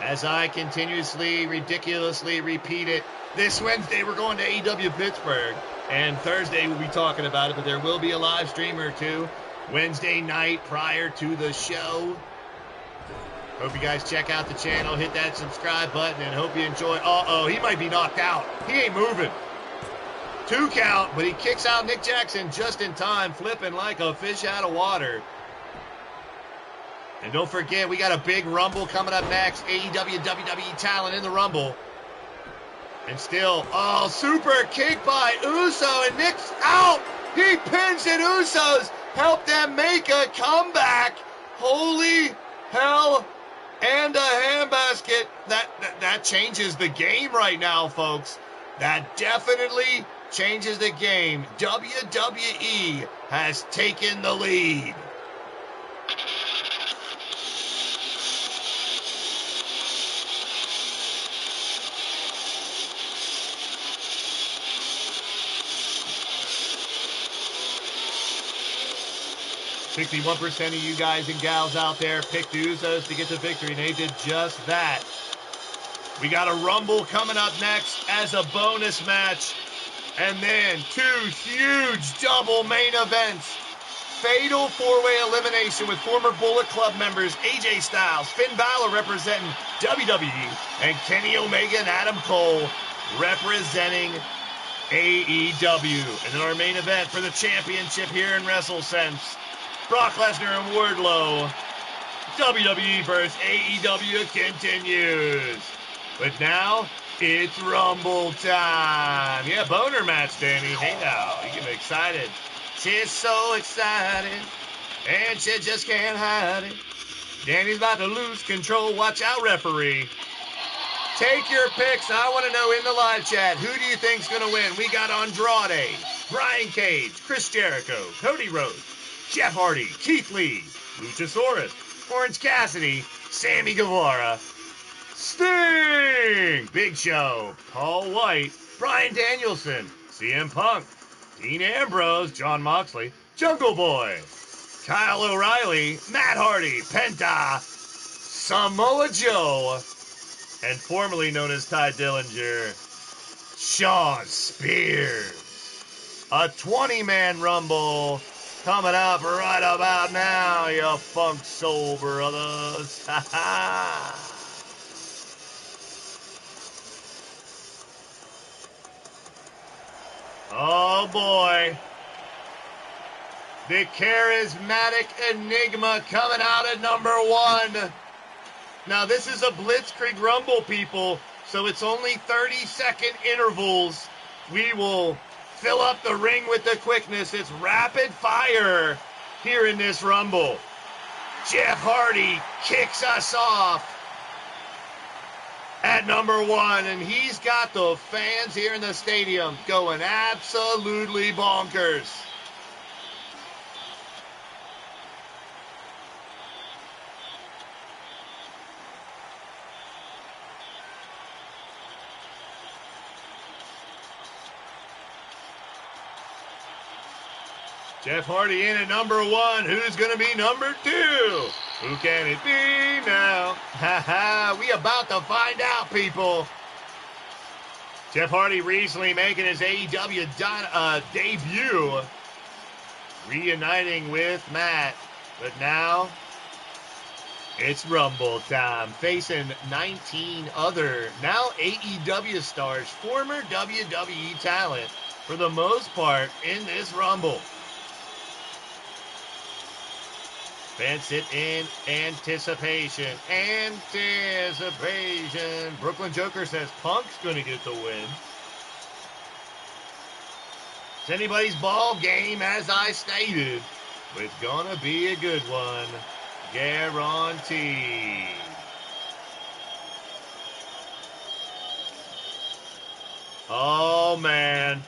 As I continuously, ridiculously repeat it, this Wednesday we're going to AEW Pittsburgh. And Thursday we'll be talking about it, but there will be a live stream or two Wednesday night prior to the show. Hope you guys check out the channel, hit that subscribe button, and hope you enjoy. Uh-oh, he might be knocked out. He ain't moving. 2 count, but he kicks out Nick Jackson just in time, flipping like a fish out of water. And don't forget, we got a big Rumble coming up next. AEW, WWE talent in the Rumble. And still, super kick by Uso, and Nick's out. He pins it. Usos help them make a comeback. Holy hell, and a handbasket. That changes the game right now, folks. That definitely changes the game. WWE has taken the lead. %61% of you guys and gals out there picked the Usos to get the victory, and they did just that. We got a Rumble coming up next as a bonus match. And then 2 huge double main events. Fatal 4-way elimination with former Bullet Club members AJ Styles, Finn Balor representing WWE, and Kenny Omega and Adam Cole representing AEW. And then our main event for the championship here in WrestleSense. Brock Lesnar and Wardlow. WWE versus AEW continues. But now, it's Rumble time. Yeah, boner match, Danny. Hey now, you get excited. She's so excited. And shit just can't hide it. Danny's about to lose control. Watch out, referee. Take your picks. I want to know in the live chat, who do you think's going to win? We got Andrade, Brian Cage, Chris Jericho, Cody Rhodes, Jeff Hardy, Keith Lee, Luchasaurus, Orange Cassidy, Sammy Guevara, Sting, Big Show, Paul White, Bryan Danielson, CM Punk, Dean Ambrose, Jon Moxley, Jungle Boy, Kyle O'Reilly, Matt Hardy, Penta, Samoa Joe, and formerly known as Ty Dillinger, Shawn Spears. A 20-man rumble coming up right about now, you funk soul brothers. Ha ha. Oh boy. The charismatic enigma coming out at number 1. Now this is a Blitzkrieg Rumble, people, so it's only 30-second intervals. We will fill up the ring with the quickness. It's rapid fire here in this Rumble. Jeff Hardy kicks us off at number 1, and he's got the fans here in the stadium going absolutely bonkers. Jeff Hardy in at number 1. Who's going to be number 2? Who can it be now? Ha ha, we about to find out, people. Jeff Hardy recently making his AEW debut, reuniting with Matt. But now, it's Rumble time. Facing 19 other, now AEW stars, former WWE talent, for the most part, in this Rumble. Fans sit in anticipation. Anticipation. Brooklyn Joker says Punk's going to get the win. It's anybody's ball game, as I stated. But it's going to be a good one. Guaranteed. Oh, man.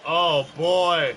Oh, boy.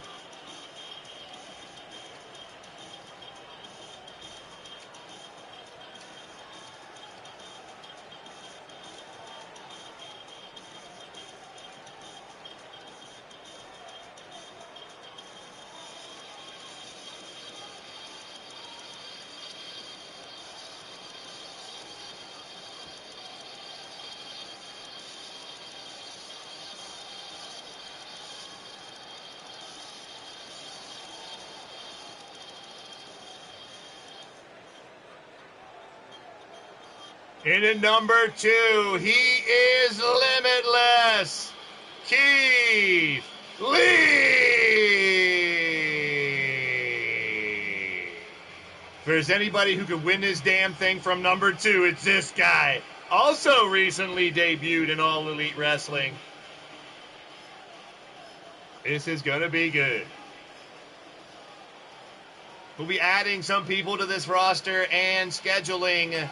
In at number 2, he is limitless. Keith Lee. If there's anybody who could win this damn thing from number 2, it's this guy. Also recently debuted in All Elite Wrestling. This is going to be good. We'll be adding some people to this roster and scheduling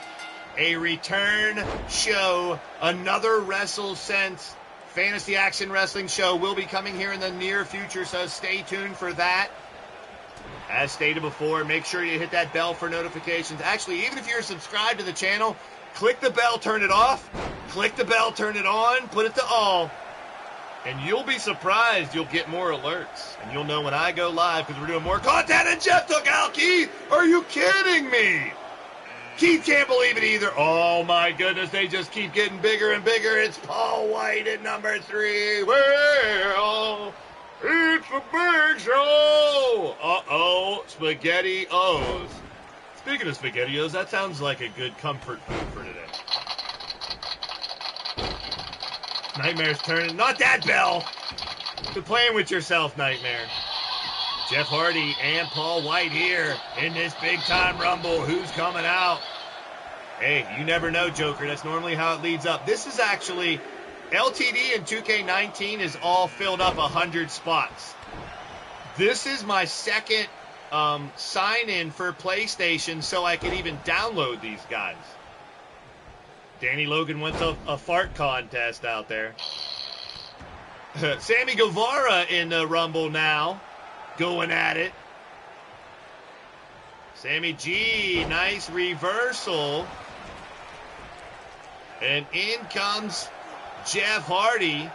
a return show. Another WrestleSense Fantasy Action Wrestling show will be coming here in the near future, so stay tuned for that. As stated before, make sure you hit that bell for notifications. Actually, even if you're subscribed to the channel, click the bell, turn it off. Click the bell, turn it on, put it to all. And you'll be surprised you'll get more alerts. And you'll know when I go live, because we're doing more content. And Jeff took out Keith. Are you kidding me? Keith can't believe it either. Oh, my goodness. They just keep getting bigger and bigger. It's Paul White at number 3. Well, it's the big show. Uh-oh. SpaghettiOs. Speaking of SpaghettiOs, that sounds like a good comfort food for today. Nightmare's turning. Not that bell. Quit playing with yourself, Nightmare. Jeff Hardy and Paul White here in this big-time Rumble. Who's coming out? Hey, you never know, Joker. That's normally how it leads up. This is actually, LTD and 2K19 is all filled up 100 spots. This is my second sign in for PlayStation so I could even download these guys. Danny Logan wins a fart contest out there. Sammy Guevara in the Rumble now, going at it. Sammy G, nice reversal. And in comes Jeff Hardy.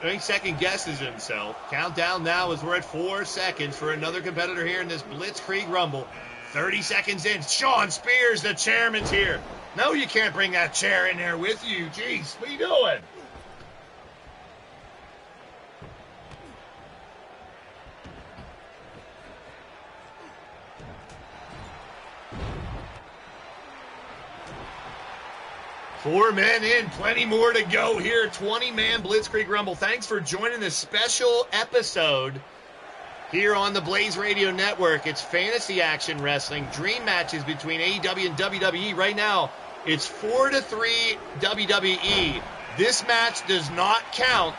He second guesses himself. Countdown now as we're at 4 seconds for another competitor here in this Blitzkrieg Rumble. 30 seconds in. Shawn Spears, the chairman's here. No, you can't bring that chair in there with you. Jeez, what are you doing? Four men in, plenty more to go here. 20-man Blitzkrieg Rumble. Thanks for joining this special episode here on the Blaised Radio Network. It's fantasy action wrestling, dream matches between AEW and WWE. Right now, it's 4-3 WWE. This match does not count.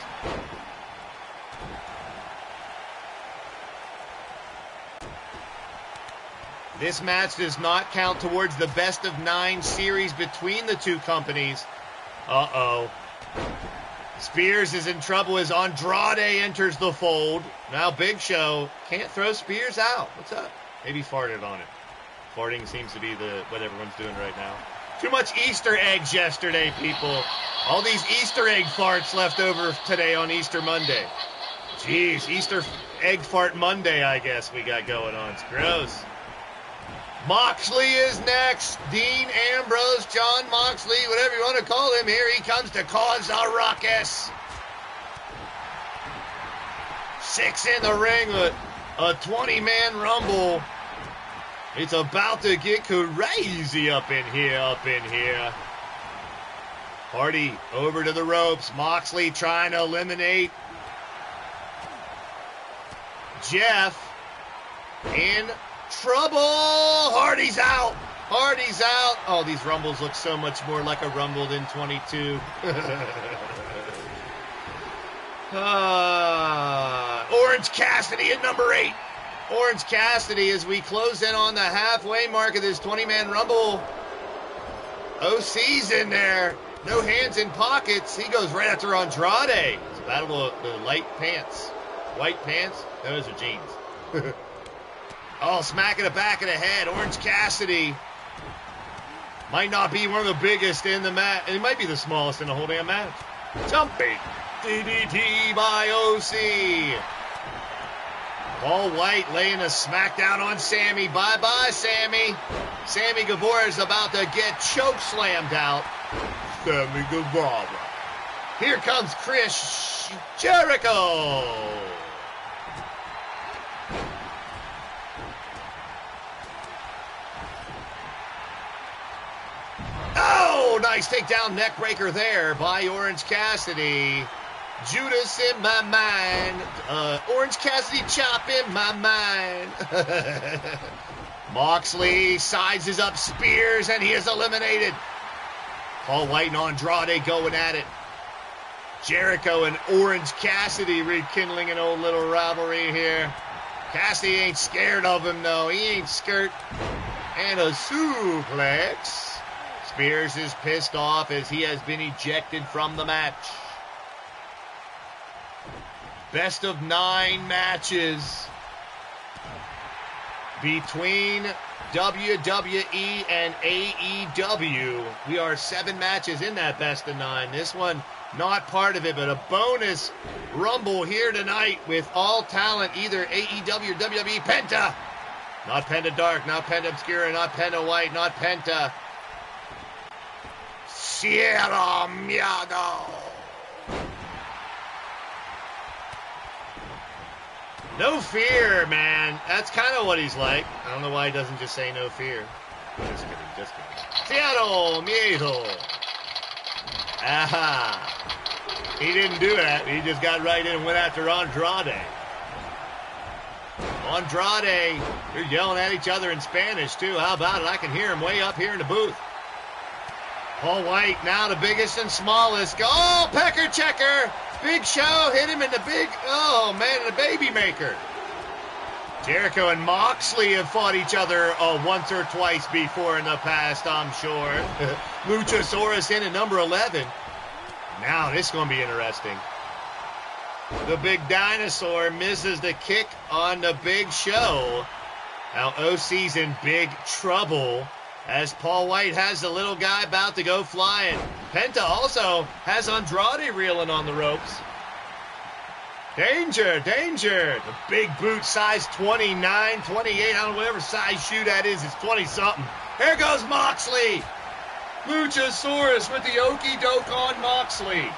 This match does not count towards the best of 9 series between the two companies. Uh-oh. Spears is in trouble as Andrade enters the fold. Now Big Show can't throw Spears out. What's up? Maybe farted on it. Farting seems to be what everyone's doing right now. Too much Easter eggs yesterday, people. All these Easter egg farts left over today on Easter Monday. Jeez, Easter egg fart Monday, I guess we got going on. It's gross. Moxley is next. Dean Ambrose, John Moxley, whatever you want to call him. Here he comes to cause a ruckus. 6 in the ring, a 20-man rumble. It's about to get crazy up in here. Hardy over to the ropes. Moxley trying to eliminate Jeff in trouble. Hardy's out. Oh, these rumbles look so much more like a rumble than 22. Orange Cassidy at number 8. Orange Cassidy as we close in on the halfway mark of this 20-man rumble. OC's in there. No hands in pockets. He goes right after Andrade. It's a battle of the light pants. White pants? Those are jeans. Oh, smacking the back of the head. Orange Cassidy might not be one of the biggest in the match. He might be the smallest in the whole damn match. Jumping DDT by OC. Paul White laying a smackdown on Sammy. Bye-bye, Sammy. Sammy Guevara is about to get choke slammed out. Sammy Guevara. Here comes Chris Jericho. Oh, nice takedown neck breaker there by Orange Cassidy. Judas in my mind. Orange Cassidy chop in my mind. Moxley sizes up Spears and he is eliminated. Paul White and Andrade going at it. Jericho and Orange Cassidy rekindling an old little rivalry here. Cassidy ain't scared of him, though. He ain't scared. And a suplex. Spears is pissed off as he has been ejected from the match. Best of 9 matches between WWE and AEW. We are 7 matches in that best of 9. This one not part of it, but a bonus rumble here tonight with all talent, either AEW or WWE. Penta. Not Penta Dark, not Penta Obscura, not Penta White, not Penta. Sierra Miedo. No fear, man. That's kind of what he's like. I don't know why he doesn't just say no fear. Just kidding. Sierra Miedo. Aha. He didn't do that. He just got right in and went after Andrade. Andrade, they're yelling at each other in Spanish, too. How about it? I can hear him way up here in the booth. Paul White, now the biggest and smallest. Oh, pecker checker. Big Show hit him in the big, oh, man, the baby maker. Jericho and Moxley have fought each other once or twice before in the past, I'm sure. Luchasaurus in at number 11. Now this is going to be interesting. The big dinosaur misses the kick on the Big Show. Now OC's in big trouble as Paul White has the little guy about to go flying. Penta also has Andrade reeling on the ropes. Danger, danger. The big boot, size 29, 28, I don't know, whatever size shoe that is, it's 20-something. Here goes Moxley. Luchasaurus with the okie doke on Moxley.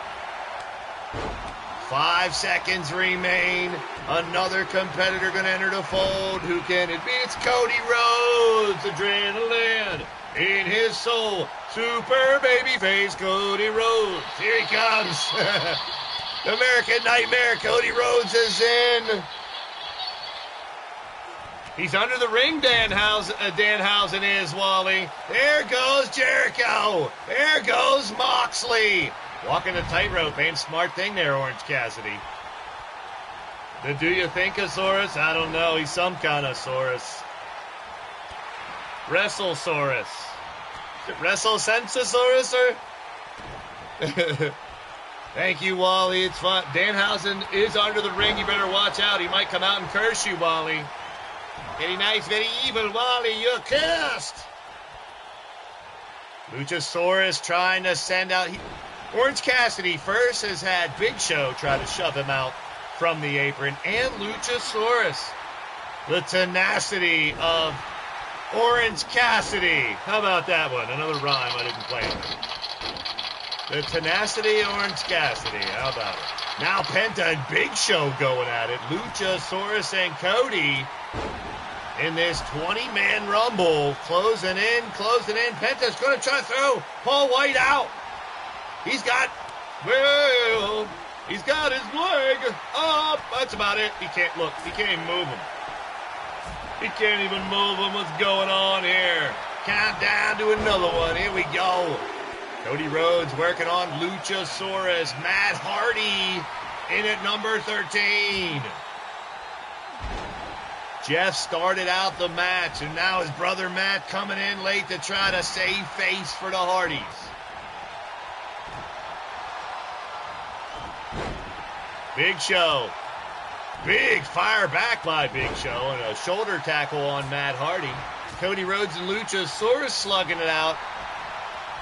5 seconds remain. Another competitor going to enter the fold. Who can it be? It's Cody Rhodes. Adrenaline in his soul. Super babyface Cody Rhodes. Here he comes. American Nightmare. Cody Rhodes is in. He's under the ring, Danhausen is, Wally. There goes Jericho. There goes Moxley. Walking the tightrope ain't smart thing there, Orange Cassidy. The Do You Think-osaurus? I don't know. He's some kind of saurus. WrestleSaurus. Is it WrestleSense-osaurus or? Thank you, Wally. It's fun. Danhausen is under the ring. You better watch out. He might come out and curse you, Wally. Very nice, very evil, Wally. You're cursed. Luchasaurus trying to send out... Orange Cassidy first has had Big Show try to shove him out from the apron, and Luchasaurus. The tenacity of Orange Cassidy. How about that one? Another rhyme I didn't play. The tenacity of Orange Cassidy. How about it? Now Penta and Big Show going at it. Luchasaurus and Cody in this 20-man rumble. Closing in. Penta's going to try to throw Paul White out. He's got his leg up. That's about it. He can't look. He can't even move him. He can't even move him. What's going on here? Count down to another one. Here we go. Cody Rhodes working on Luchasaurus. Matt Hardy in at number 13. Jeff started out the match, and now his brother Matt coming in late to try to save face for the Hardys. Big Show. Big fire back by Big Show, and a shoulder tackle on Matt Hardy. Cody Rhodes and Luchasaurus slugging it out.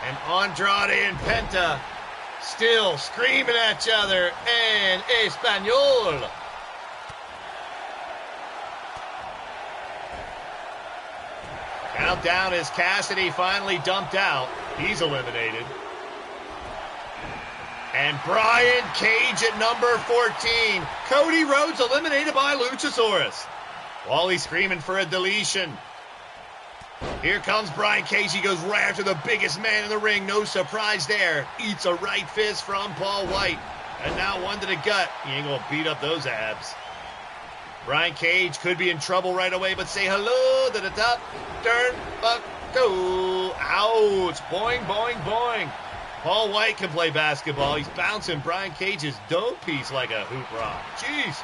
And Andrade and Penta still screaming at each other in Espanol. Countdown as Cassidy finally dumped out. He's eliminated. And Brian Cage at number 14. Cody Rhodes eliminated by Luchasaurus. Wally's screaming for a deletion. Here comes Brian Cage. He goes right after the biggest man in the ring. No surprise there. Eats a right fist from Paul White. And now one to the gut. He ain't going to beat up those abs. Brian Cage could be in trouble right away, but say hello to the top. Turn, buck, go. Ouch. Boing, boing, boing. Paul White can play basketball. He's bouncing Brian Cage's dome piece like a hoop rock. Jeez.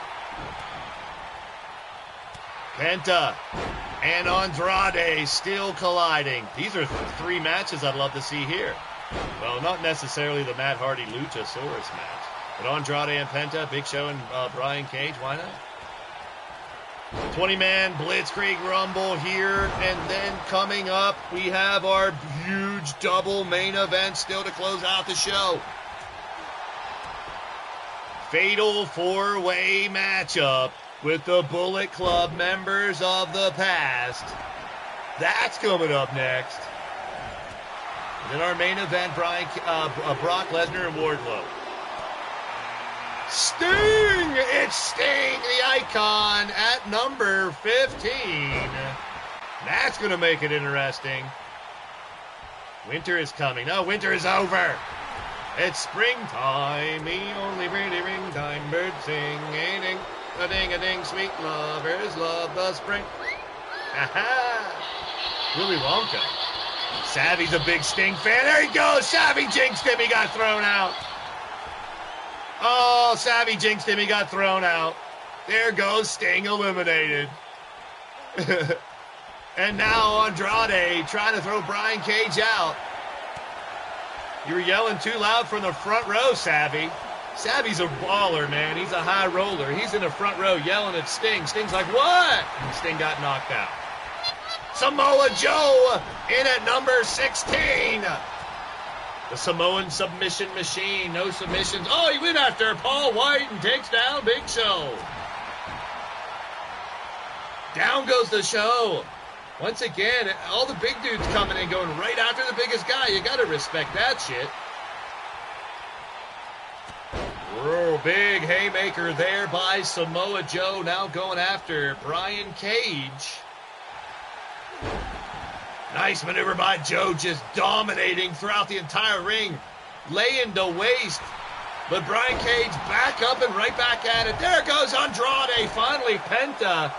Penta and Andrade still colliding. These are three matches I'd love to see here. Well, not necessarily the Matt Hardy Luchasaurus match, but Andrade and Penta, Big Show and Brian Cage. Why not? 20-man Blitzkrieg Rumble here, and then coming up, we have our huge double main event still to close out the show. Fatal four-way matchup with the Bullet Club members of the past. That's coming up next. And then our main event, Brock Lesnar and Wardlow. Sting! It's Sting, the Icon, at number 15. That's going to make it interesting. Winter is coming. No, winter is over. It's springtime, the only pretty ringtime birds sing. A-ding, a-ding, sweet lovers love the spring. Ha-ha! Willy Wonka. Savvy's a big Sting fan. There he goes. Savvy jinxed him. He got thrown out. Oh, Savvy jinxed him. He got thrown out. There goes Sting eliminated. And now Andrade trying to throw Brian Cage out. You were yelling too loud from the front row, Savvy. Savvy's a baller, man. He's a high roller. He's in the front row yelling at Sting. Sting's like, what? And Sting got knocked out. Samoa Joe in at number 16. The Samoan submission machine. No submissions. Oh, he went after Paul White and takes down Big Show. Down goes the Show. Once again, all the big dudes coming in going right after the biggest guy. You got to respect that shit. Oh, big haymaker there by Samoa Joe. Now going after Brian Cage. Nice maneuver by Joe, just dominating throughout the entire ring. Laying to waste. But Brian Cage back up and right back at it. There goes Andrade. Finally, Penta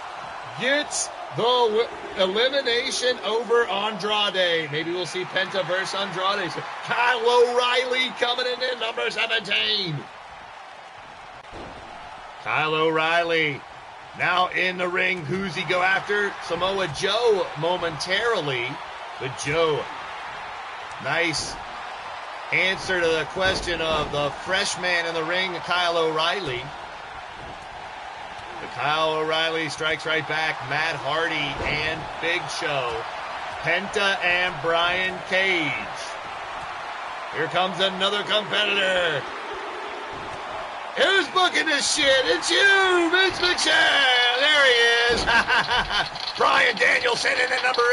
gets the elimination over Andrade. Maybe we'll see Penta versus Andrade. So Kyle O'Reilly coming in at number 17. Kyle O'Reilly now in the ring. Who's he go after? Samoa Joe momentarily. But Joe, nice answer to the question of the fresh man in the ring, Kyle O'Reilly. But Kyle O'Reilly strikes right back. Matt Hardy and Big Show. Penta and Brian Cage. Here comes another competitor. Who's booking this shit? It's you, Vince McCoy. There he is. Bryan Danielson in at number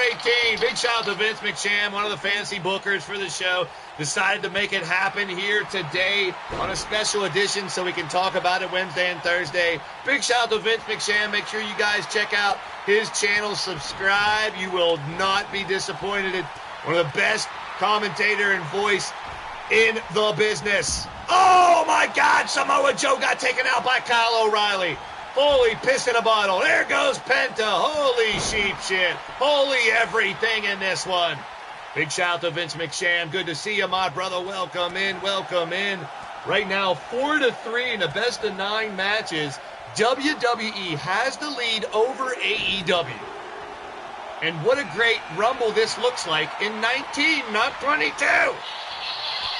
18. Big shout out to Vince McCoy, one of the fancy bookers for the show. Decided to make it happen here today on a special edition so we can talk about it Wednesday and Thursday. Big shout out to Vince McCoy. Make sure you guys check out his channel. Subscribe. You will not be disappointed. One of the best commentator and voice in the business. Oh my God, Samoa Joe got taken out by Kyle O'Reilly. Holy piss in a bottle. There goes Penta. Holy sheep shit. Holy everything in this one. Big shout out to Vince McCoy. Good to see you, my brother. Welcome in, welcome in. Right now, 4-3 in the best of 9 matches. WWE has the lead over AEW. And what a great Rumble this looks like in 19, not 22.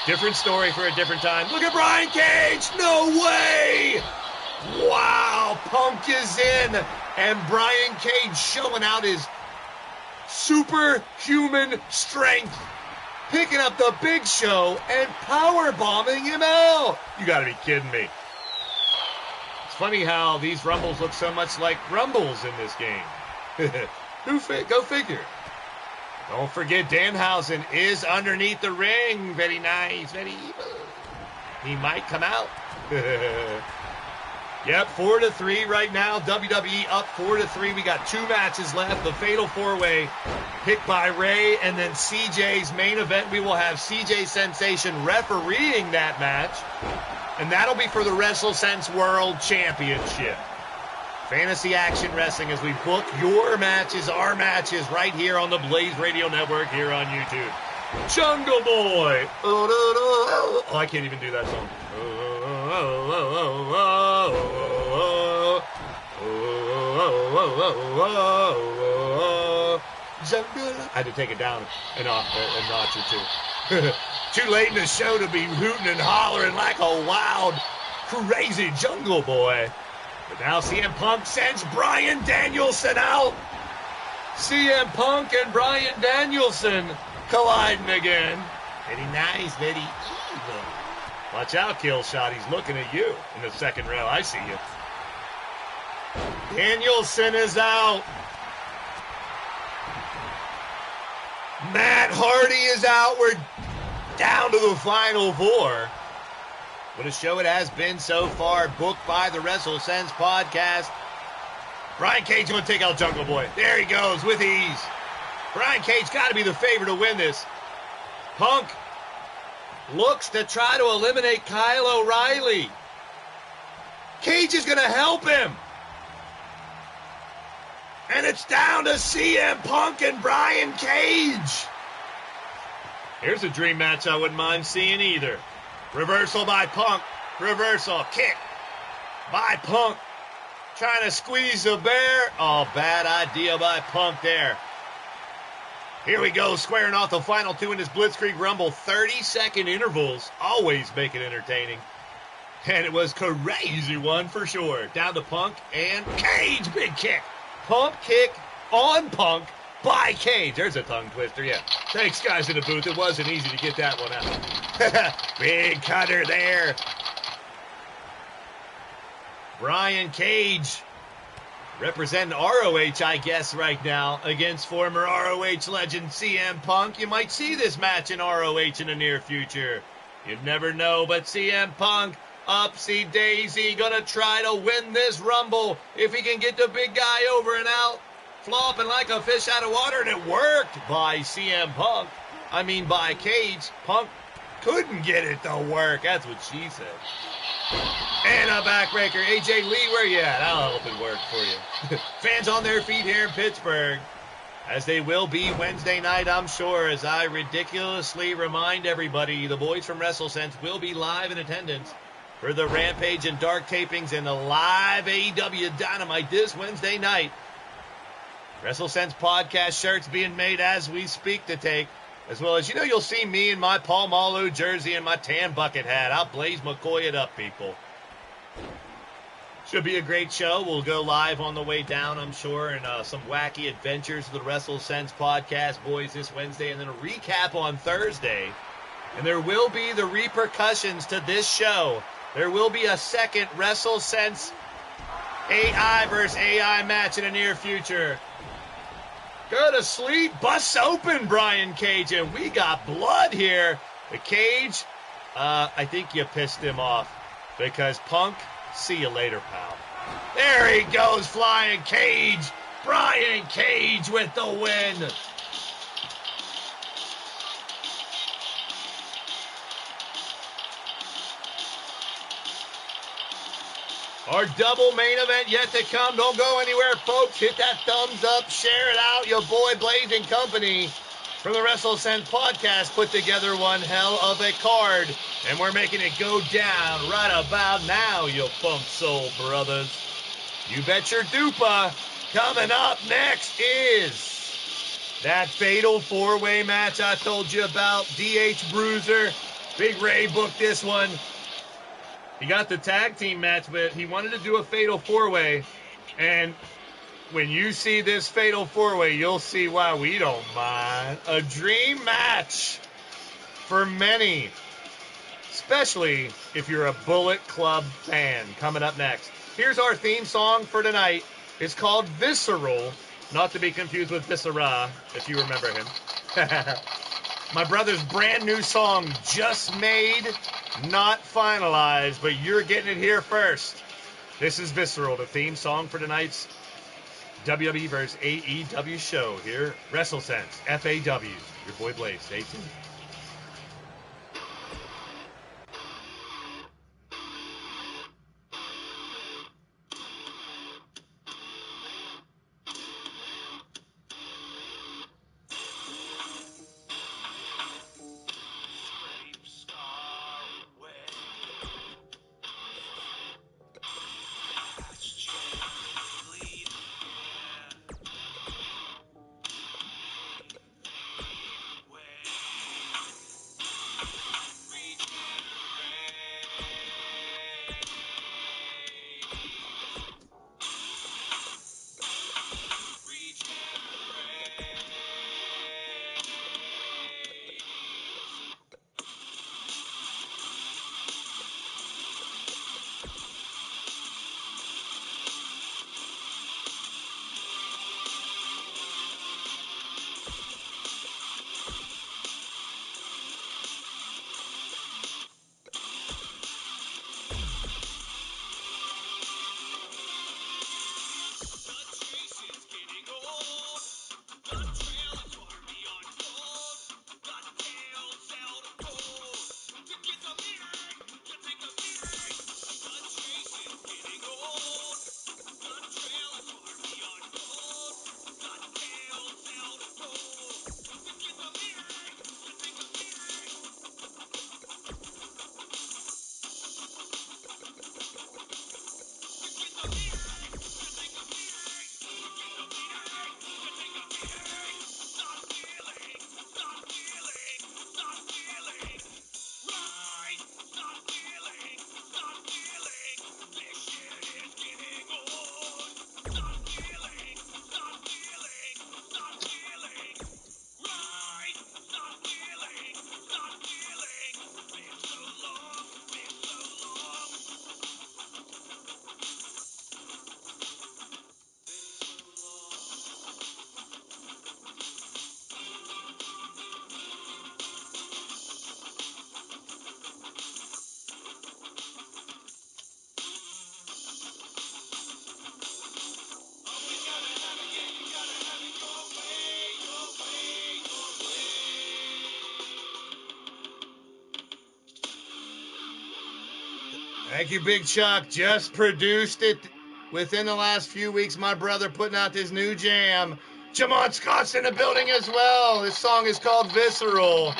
Different story for a different time. Look at Brian Cage. No way. Wow. Punk is in. And Brian Cage showing out his superhuman strength. Picking up the Big Show and power bombing him out. You got to be kidding me. It's funny how these Rumbles look so much like Rumbles in this game. Go figure. Don't forget, Danhausen is underneath the ring. Very nice, very evil. He might come out. Yep, 4-3 right now. WWE up 4-3. We got 2 matches left. The Fatal 4-Way picked by Ray, and then CJ's main event. We will have CJ Sensation refereeing that match, and that'll be for the WrestleSense World Championship. Fantasy Action Wrestling as we book your matches, our matches, right here on the Blaised Radio Network here on YouTube. Jungle Boy. Oh, I can't even do that song. I had to take it down a notch or two. Too late in the show to be hooting and hollering like a wild, crazy Jungle Boy. But now CM Punk sends Bryan Danielson out. CM Punk and Bryan Danielson colliding again. Very nice, very evil. Watch out, Killshot. He's looking at you in the second row. I see you. Danielson is out. Matt Hardy is out. We're down to the final 4. What a show it has been so far, booked by the WrestleSense podcast. Brian Cage going to take out Jungle Boy. There he goes with ease. Brian Cage got to be the favorite to win this. Punk looks to try to eliminate Kyle O'Reilly. Cage is going to help him. And it's down to CM Punk and Brian Cage. Here's a dream match I wouldn't mind seeing either. Reversal by Punk. Reversal. Kick by Punk. Trying to squeeze the bear. Oh, bad idea by Punk there. Here we go, squaring off the final two in this Blitzkrieg Rumble. 30-second intervals, always make it entertaining. And it was crazy one for sure. Down to Punk and Cage, big kick. Pump kick on Punk by Cage. There's a tongue twister, yeah. Thanks, guys in the booth. It wasn't easy to get that one out. Big cutter there. Brian Cage representing ROH, I guess, right now against former ROH legend CM Punk. You might see this match in ROH in the near future. You never know, but CM Punk, upsy daisy, gonna try to win this Rumble if he can get the big guy over and out, flopping like a fish out of water, and it worked by CM Punk. I mean, by Cage. Punk couldn't get it to work. That's what she said. And a backbreaker. AJ Lee, where you at? I'll help it work for you. Fans on their feet here in Pittsburgh, as they will be Wednesday night, I'm sure, as I ridiculously remind everybody, the boys from WrestleSense will be live in attendance for the Rampage and Dark tapings and the live AEW Dynamite this Wednesday night. WrestleSense podcast shirts being made as we speak to take, as well as, you'll see me in my Paul Malo jersey and my tan bucket hat. I'll Blaise McCoy it up, people. Should be a great show. We'll go live on the way down, I'm sure, and some wacky adventures of the WrestleSense podcast, boys, this Wednesday, and then a recap on Thursday. And there will be the repercussions to this show. There will be a second WrestleSense AI versus AI match in the near future. Go to sleep, busts open, Brian Cage, and we got blood here. The Cage, I think you pissed him off, because Punk, see you later, pal. There he goes, flying Cage. Brian Cage with the win. Our double main event yet to come. Don't go anywhere, folks. Hit that thumbs up. Share it out. Your boy Blaise and company from the WrestleSense podcast put together one hell of a card. And we're making it go down right about now, you funk soul brothers. You bet your dupa. Coming up next is that fatal four-way match I told you about. DH Bruiser. Big Ray booked this one. He got the tag team match, but he wanted to do a fatal four-way. And when you see this fatal four-way, you'll see why we don't mind. A dream match for many, especially if you're a Bullet Club fan. Coming up next. Here's our theme song for tonight. It's called Visceral, not to be confused with Viscera, if you remember him. My brother's brand new song, just made, not finalized, but you're getting it here first. This is Visceral, the theme song for tonight's WWE vs. AEW show here. WrestleSense, FAW. Your boy Blaise. Stay tuned. Thank you, Big Chuck. Just produced it within the last few weeks. My brother putting out this new jam. Jamon Scott's in the building as well. This song is called Visceral.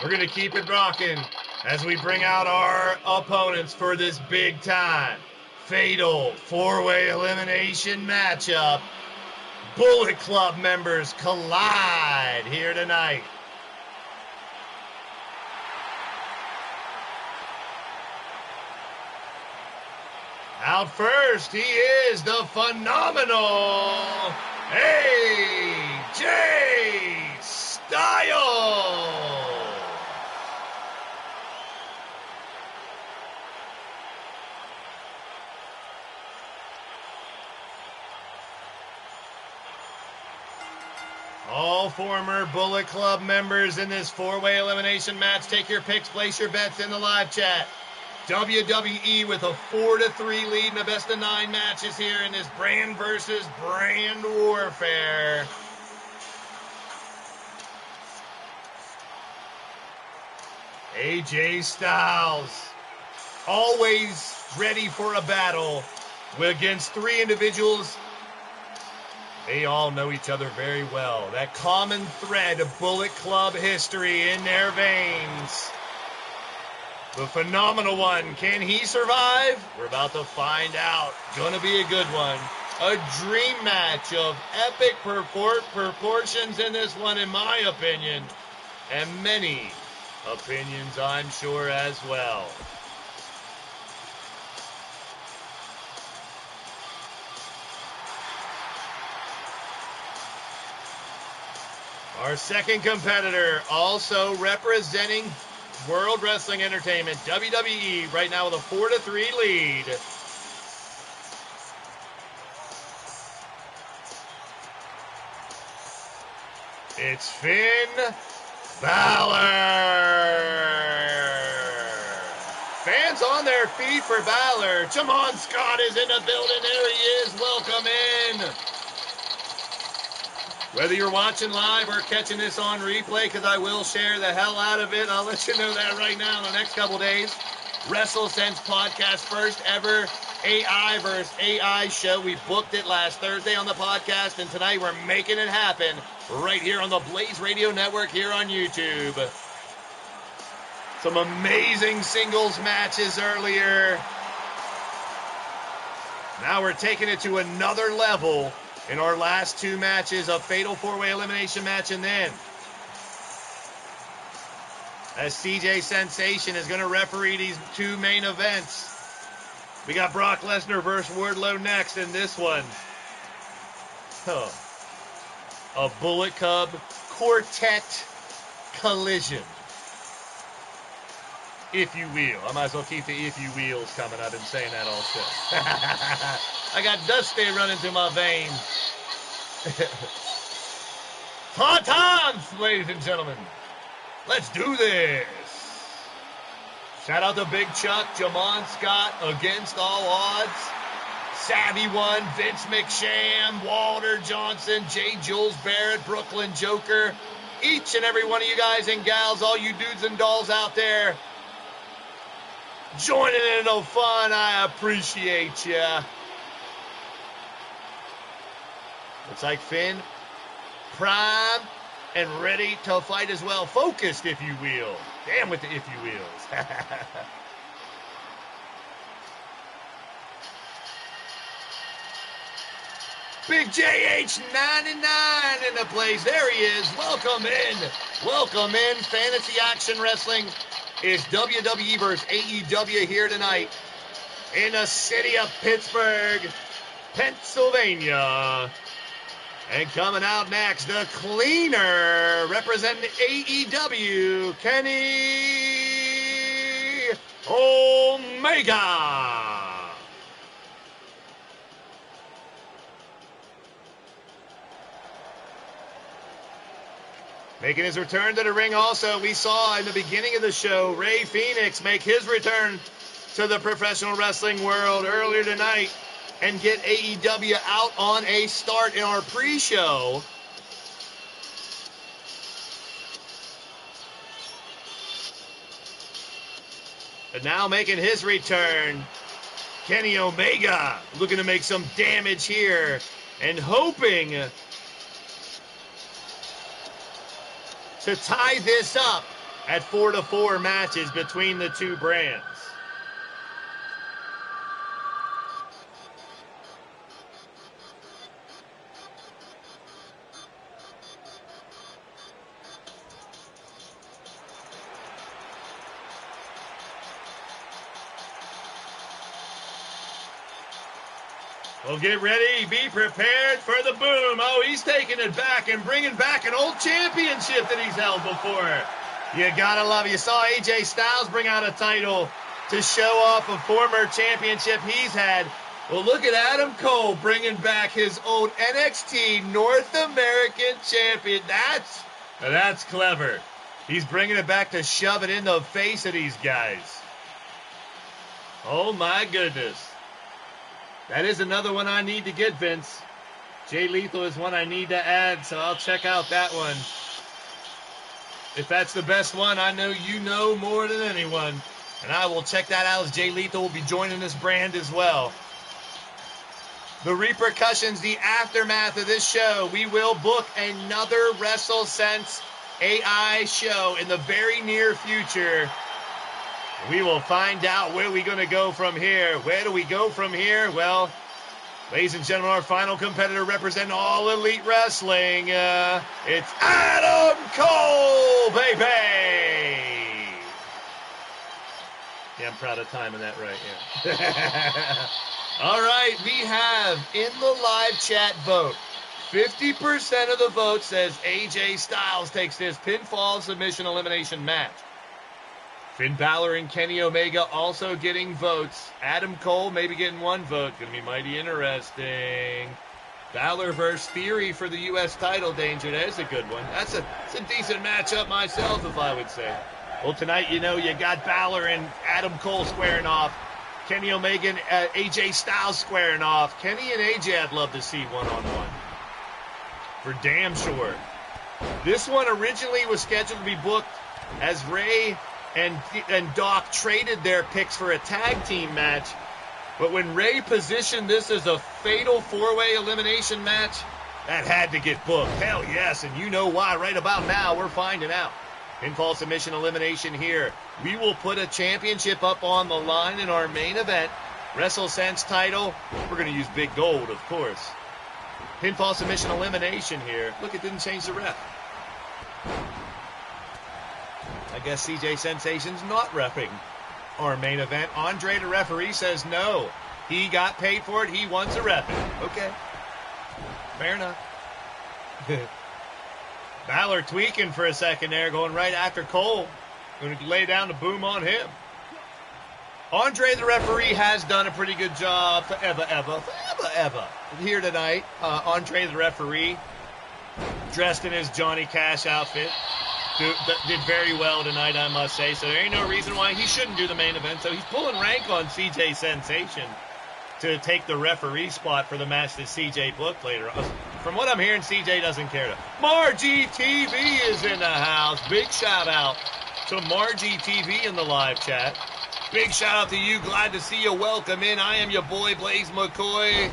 We're going to keep it rocking as we bring out our opponents for this big time fatal four-way elimination matchup. Bullet Club members collide here tonight. Out first, he is the phenomenal AJ Styles. All former Bullet Club members in this four-way elimination match. Take your picks, place your bets in the live chat. WWE with a 4-3 lead in the best of 9 matches here in this brand versus brand warfare. AJ Styles, always ready for a battle against 3 individuals. They all know each other very well. That common thread of Bullet Club history in their veins. The phenomenal one, can he survive? We're about to find out. Gonna be a good one. A dream match of epic proportions in this one, in my opinion. And many opinions, I'm sure, as well. Our second competitor, also representing World Wrestling Entertainment, WWE, right now with a 4-3 lead. It's Finn Balor. Fans on their feet for Balor. Jamon Scott is in the building. There he is. Welcome in. Whether you're watching live or catching this on replay, because I will share the hell out of it, I'll let you know that right now in the next couple days. WrestleSense podcast, first ever AI versus AI show. We booked it last Thursday on the podcast, and tonight we're making it happen right here on the Blaised Radio Network here on YouTube. Some amazing singles matches earlier. Now we're taking it to another level in our last 2 matches, a fatal 4-way elimination match, and then as CJ Sensation is going to referee these 2 main events. We got Brock Lesnar versus Wardlow next in this one. A Bullet Club quartet collision, if you will. I might as well keep the if you wills coming. I've been saying that all show. I got Dusty running through my veins. Hard times, ladies and gentlemen. Let's do this. Shout out to Big Chuck, Jamon Scott, against all odds. Savvy One, Vince McSham, Walter Johnson, J. Jules Barrett, Brooklyn Joker. Each and every one of you guys and gals, all you dudes and dolls out there, joining in the fun. I appreciate ya. Looks like Finn, prime and ready to fight as well. Focused, if you will. Damn with the if you wills. Big JH99 in the place. There he is. Welcome in. Welcome in. Fantasy Action Wrestling is WWE versus AEW here tonight in the city of Pittsburgh, Pennsylvania. And coming out next, the cleaner, representing AEW, Kenny Omega. Making his return to the ring also, we saw in the beginning of the show, Rey Fenix make his return to the professional wrestling world earlier tonight and get AEW out on a start in our pre-show. But now making his return, Kenny Omega looking to make some damage here and hoping to tie this up at 4-4 matches between the two brands. Well, get ready. Be prepared for the boom. Oh, he's taking it back and bringing back an old championship that he's held before. You gotta love it. You saw AJ Styles bring out a title to show off a former championship he's had. Well, look at Adam Cole bringing back his old NXT North American champion. That's clever. He's bringing it back to shove it in the face of these guys. Oh, my goodness. That is another one I need to get, Vince. Jay Lethal is one I need to add, so I'll check out that one. If that's the best one, I know you know more than anyone. And I will check that out as Jay Lethal will be joining this brand as well. The repercussions, the aftermath of this show, we will book another WrestleSense AI show in the very near future. We will find out where we're going to go from here. Where do we go from here? Well, ladies and gentlemen, our final competitor representing All Elite Wrestling, it's Adam Cole, baby! Yeah, I'm proud of timing that right, yeah. All right, we have in the live chat vote, 50% of the vote says AJ Styles takes this pinfall submission elimination match. Finn Balor and Kenny Omega also getting votes. Adam Cole maybe getting one vote. Going to be mighty interesting. Balor versus Theory for the U.S. title, Danger. That is a good one. That's a decent matchup myself, if I would say. Well, tonight, you know, you got Balor and Adam Cole squaring off. Kenny Omega and AJ Styles squaring off. Kenny and AJ, I'd love to see one-on-one. For damn sure. This one originally was scheduled to be booked as Ray and Doc traded their picks for a tag team match. But when Ray positioned this as a fatal four-way elimination match, that had to get booked. Hell yes, and you know why. Right about now, we're finding out. Pinfall submission elimination here. We will put a championship up on the line in our main event. WrestleSense title. We're going to use big gold, of course. Pinfall submission elimination here. Look, it didn't change the ref. I guess CJ Sensation's not reffing our main event. Andre, the referee, says no. He got paid for it. He wants a ref. Okay. Fair enough. Balor tweaking for a second there, going right after Cole. Going to lay down the boom on him. Andre, the referee, has done a pretty good job forever here tonight. Andre, the referee, dressed in his Johnny Cash outfit. Did very well tonight, I must say. So there ain't no reason why he shouldn't do the main event. So he's pulling rank on CJ Sensation to take the referee spot for the match that CJ booked later on. From what I'm hearing, CJ doesn't care to. Margie TV is in the house. Big shout out to Margie TV in the live chat. Big shout out to you. Glad to see you. Welcome in. I am your boy, Blaise McCoy.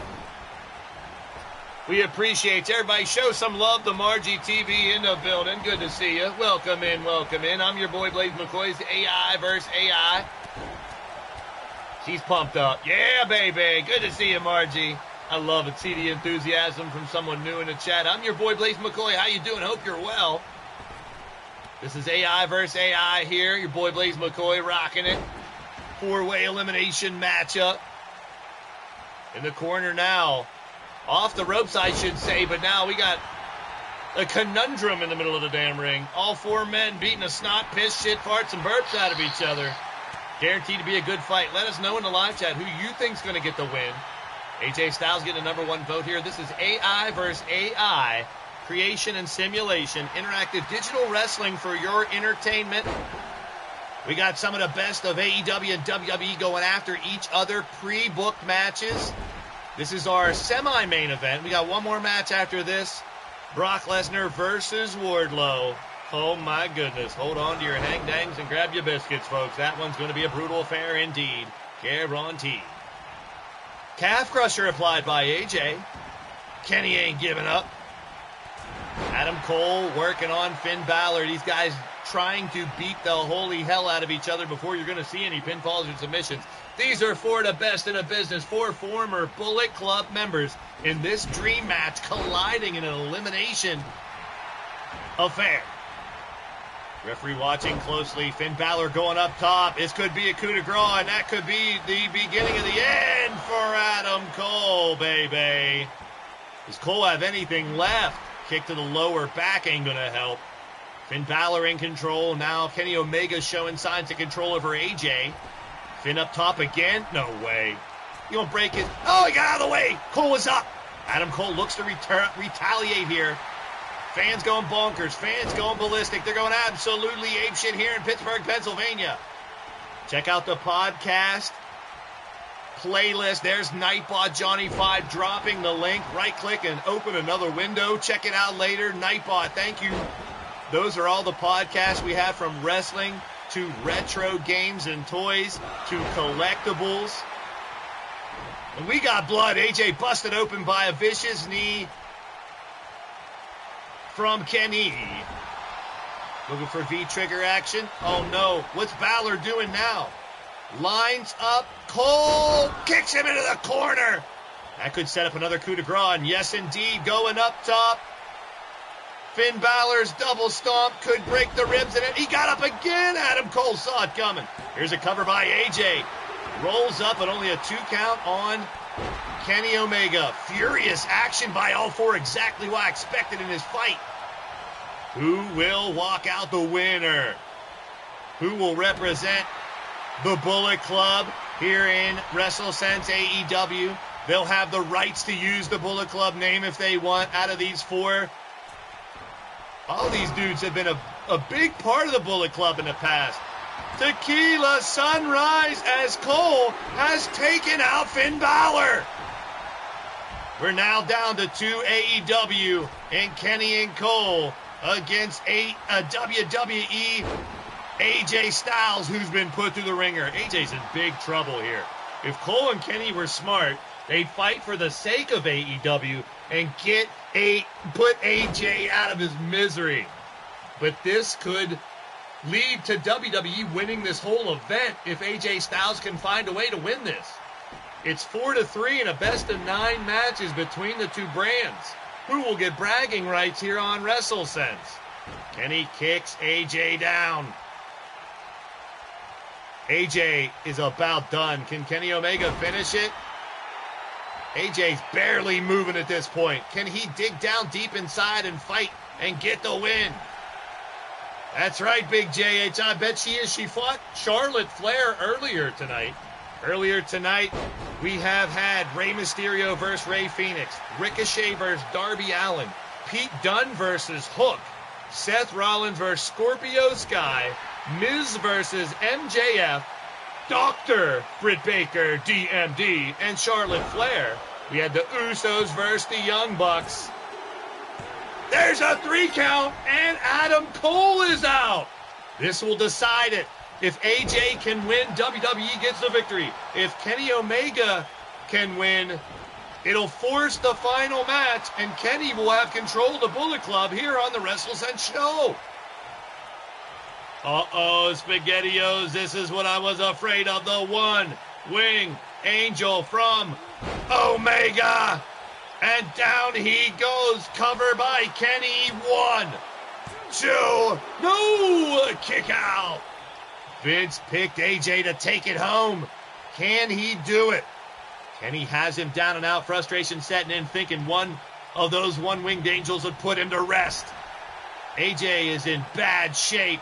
We appreciate you. Everybody show some love to Margie TV in the building. Good to see you. Welcome in, welcome in. I'm your boy, Blaise McCoy. It's AI versus AI. She's pumped up. Yeah, baby. Good to see you, Margie. I love it. See the enthusiasm from someone new in the chat. I'm your boy, Blaise McCoy. How you doing? Hope you're well. This is AI versus AI here. Your boy, Blaise McCoy, rocking it. Four-way elimination matchup. In the corner now. Off the ropes, I should say, but now we got a conundrum in the middle of the damn ring. All four men beating a snot, piss, shit, farts, and burps out of each other. Guaranteed to be a good fight. Let us know in the live chat who you think's going to get the win. AJ Styles getting a number one vote here. This is AI versus AI. Creation and simulation. Interactive digital wrestling for your entertainment. We got some of the best of AEW and WWE going after each other. Pre-booked matches. This is our semi-main event. We got one more match after this. Brock Lesnar versus Wardlow. Oh, my goodness. Hold on to your hang-dangs and grab your biscuits, folks. That one's going to be a brutal affair indeed. Guaranteed. Calf crusher applied by AJ. Kenny ain't giving up. Adam Cole working on Finn Balor. These guys trying to beat the holy hell out of each other before you're going to see any pinfalls or submissions. These are for the best in the business, four former Bullet Club members in this dream match colliding in an elimination affair. Referee watching closely. Finn Balor going up top. This could be a coup de grace, and that could be the beginning of the end for Adam Cole, baby. Does Cole have anything left? Kick to the lower back ain't going to help. Finn Balor in control. Now Kenny Omega showing signs of control over AJ. Finn up top again. No way. You don't break it. Oh, he got out of the way. Cole was up. Adam Cole looks to retaliate here. Fans going bonkers. Fans going ballistic. They're going absolutely apeshit here in Pittsburgh, Pennsylvania. Check out the podcast playlist. There's Nightbot Johnny 5 dropping the link. Right click and open another window. Check it out later. Nightbot, thank you. Those are all the podcasts we have, from wrestling to retro games and toys to collectibles. And we got blood. AJ busted open by a vicious knee from Kenny. Looking for V-trigger action. Oh no, what's Balor doing now? Lines up. Cole kicks him into the corner. That could set up another coup de grace. And yes, indeed, going up top. Finn Balor's double stomp could break the ribs, and he got up again. Adam Cole saw it coming. Here's a cover by AJ. Rolls up, but only a 2 count on Kenny Omega. Furious action by all four, exactly what I expected in his fight. Who will walk out the winner? Who will represent the Bullet Club here in WrestleSense AEW? They'll have the rights to use the Bullet Club name if they want. Out of these four, all these dudes have been a big part of the Bullet Club in the past. Tequila Sunrise as Cole has taken out Finn Balor. We're now down to 2 AEW and Kenny and Cole against a WWE AJ Styles, who's been put through the ringer. AJ's in big trouble here. If Cole and Kenny were smart, they'd fight for the sake of AEW and put AJ out of his misery. But this could lead to WWE winning this whole event if AJ Styles can find a way to win this. It's 4-3 in a best-of-9 matches between the two brands. Who will get bragging rights here on WrestleSense? Kenny kicks AJ down. AJ is about done. Can Kenny Omega finish it? AJ's barely moving at this point. Can he dig down deep inside and fight and get the win? That's right, Big JH. I bet she is. She fought Charlotte Flair earlier tonight. Earlier tonight, we have had Rey Mysterio versus Rey Phoenix, Ricochet versus Darby Allin, Pete Dunne versus Hook, Seth Rollins versus Scorpio Sky, Miz versus MJF, Dr. Britt Baker, DMD, and Charlotte Flair. We had the Usos versus the Young Bucks. There's a 3 count, and Adam Cole is out. This will decide it. If AJ can win, WWE gets the victory. If Kenny Omega can win, it'll force the final match, and Kenny will have control of the Bullet Club here on the WrestleSense show. Uh-oh, SpaghettiOs, this is what I was afraid of. The one-wing angel from Omega. And down he goes, cover by Kenny. 1, 2, no, kick out. Vince picked AJ to take it home. Can he do it? Kenny has him down and out, frustration setting in, thinking one of those one-winged angels would put him to rest. AJ is in bad shape.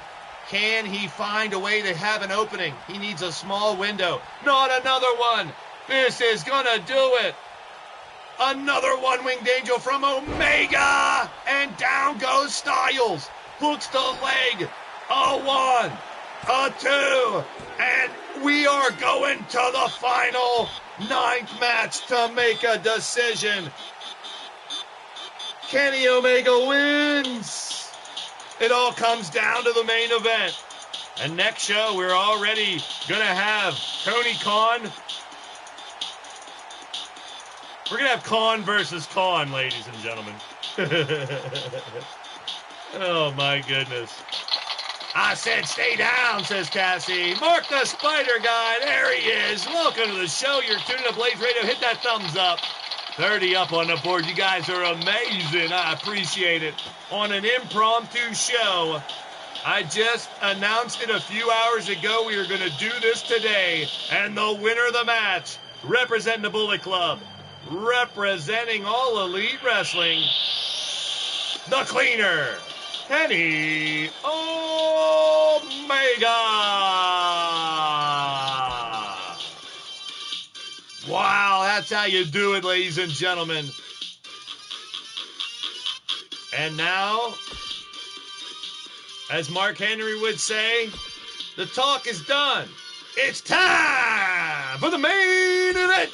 Can he find a way to have an opening? He needs a small window. Not another one. This is gonna do it. Another one-winged angel from Omega. And down goes Styles. Hooks the leg. A 1, a 2. And we are going to the final 9th match to make a decision. Kenny Omega wins. It all comes down to the main event. And next show, we're already going to have Tony Khan. We're going to have Khan versus Khan, ladies and gentlemen. Oh, my goodness. I said stay down, says Cassie. Mark the Spider Guy, there he is. Welcome to the show. You're tuning to Blaised Radio. Hit that thumbs up. 30 up on the board. You guys are amazing. I appreciate it. On an impromptu show, I just announced it a few hours ago. We are going to do this today. And the winner of the match, representing the Bullet Club, representing all Elite Wrestling, the Cleaner, Kenny Omega. Wow, that's how you do it, ladies and gentlemen. And now, as Mark Henry would say, the talk is done. It's time for the main event.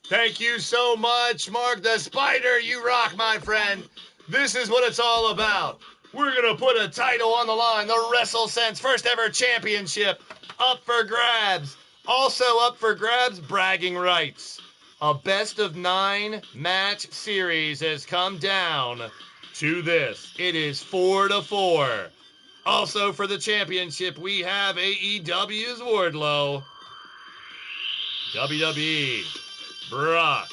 Thank you so much, Mark the Spider. You rock, my friend. This is what it's all about. We're going to put a title on the line. The WrestleSense first ever championship up for grabs. Also up for grabs, bragging rights. A best of 9 match series has come down to this. It is 4-4. Also for the championship, we have AEW's Wardlow. WWE. Brock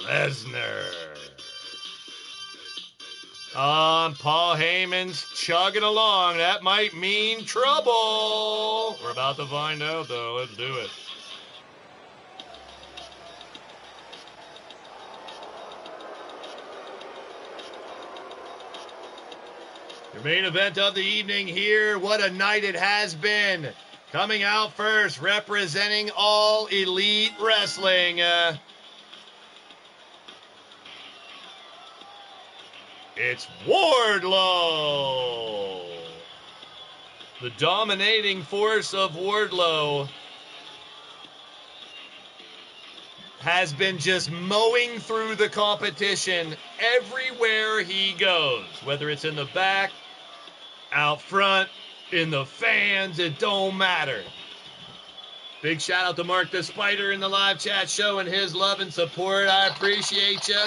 Lesnar. Paul Heyman's chugging along. That might mean trouble. We're about to find out, though. Let's do it. Your main event of the evening here. What a night it has been. Coming out first, representing all Elite Wrestling. It's Wardlow. The dominating force of Wardlow has been just mowing through the competition everywhere he goes. Whether it's in the back, out front, in the fans, it don't matter. Big shout out to Mark the Spider in the live chat showing his love and support. I appreciate you.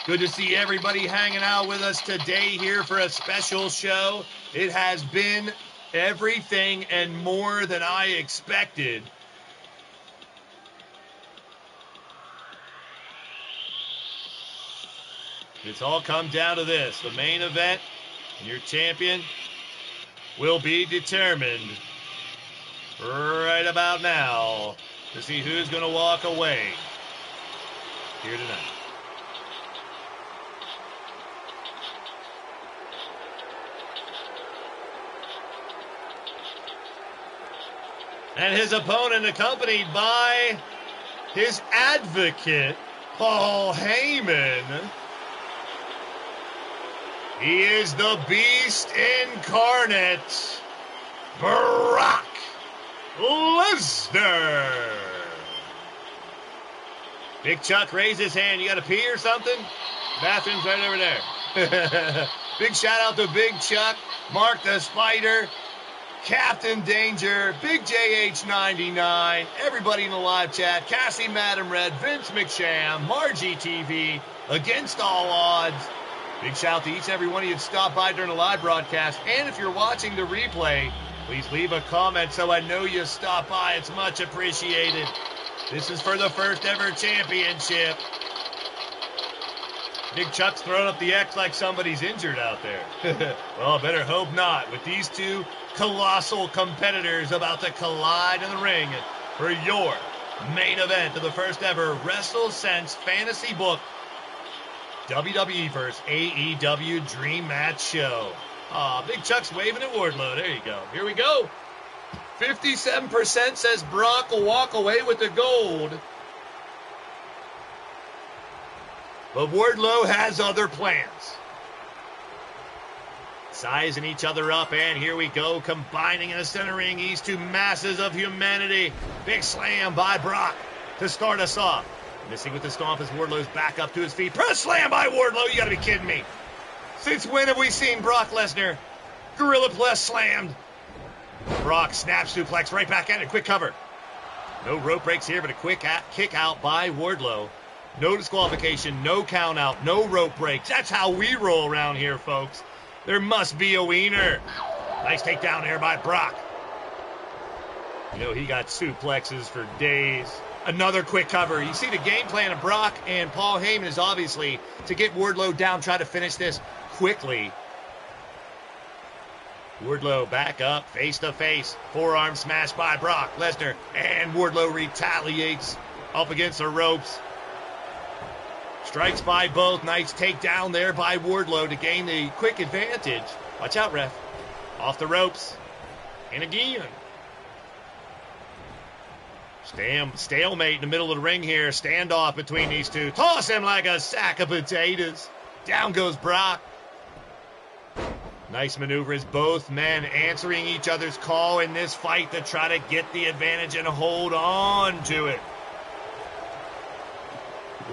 Good to see everybody hanging out with us today here for a special show. It has been everything and more than I expected. It's all come down to this. The main event and your champion will be determined right about now to see who's going to walk away here tonight. And his opponent, accompanied by his advocate, Paul Heyman. He is the Beast Incarnate, Brock Lesnar. Big Chuck raised his hand. You got to pee or something? Bathroom's right over there. Big shout out to Big Chuck, Mark the Spider, Captain Danger, Big JH99, everybody in the live chat, Cassie Madam Red, Vince McSham, Margie TV, Against All Odds. Big shout out to each and every one of you that stopped by during the live broadcast. And if you're watching the replay, please leave a comment so I know you stopped by. It's much appreciated. This is for the first ever championship. Big Chuck's throwing up the X like somebody's injured out there. Well, I better hope not. With these two colossal competitors about to collide in the ring for your main event of the first ever WrestleSense fantasy book WWE vs. AEW Dream Match Show. Big Chuck's waving at Wardlow. There you go. Here we go. 57% says Brock will walk away with the gold. But Wardlow has other plans. Sizing each other up, and here we go, combining in the center ring, these two masses of humanity. Big slam by Brock to start us off. Missing with the stomp as Wardlow's back up to his feet. Press slam by Wardlow, you gotta be kidding me. Since when have we seen Brock Lesnar Gorilla Press slammed? Brock snap suplex right back at it, quick cover. No rope breaks here, but a quick kick out by Wardlow. No disqualification, no count out, no rope breaks. That's how we roll around here, folks. There must be a wiener. Nice takedown there by Brock. You know, he got suplexes for days. Another quick cover. You see the game plan of Brock and Paul Heyman is obviously to get Wardlow down, try to finish this quickly. Wardlow back up, face to face. Forearm smash by Brock Lesnar. And Wardlow retaliates up against the ropes. Strikes by both. Nice takedown there by Wardlow to gain the quick advantage. Watch out, ref. Off the ropes. And again. Stalemate in the middle of the ring here. Standoff between these two. Toss him like a sack of potatoes. Down goes Brock. Nice maneuver as both men answering each other's call in this fight to try to get the advantage and hold on to it.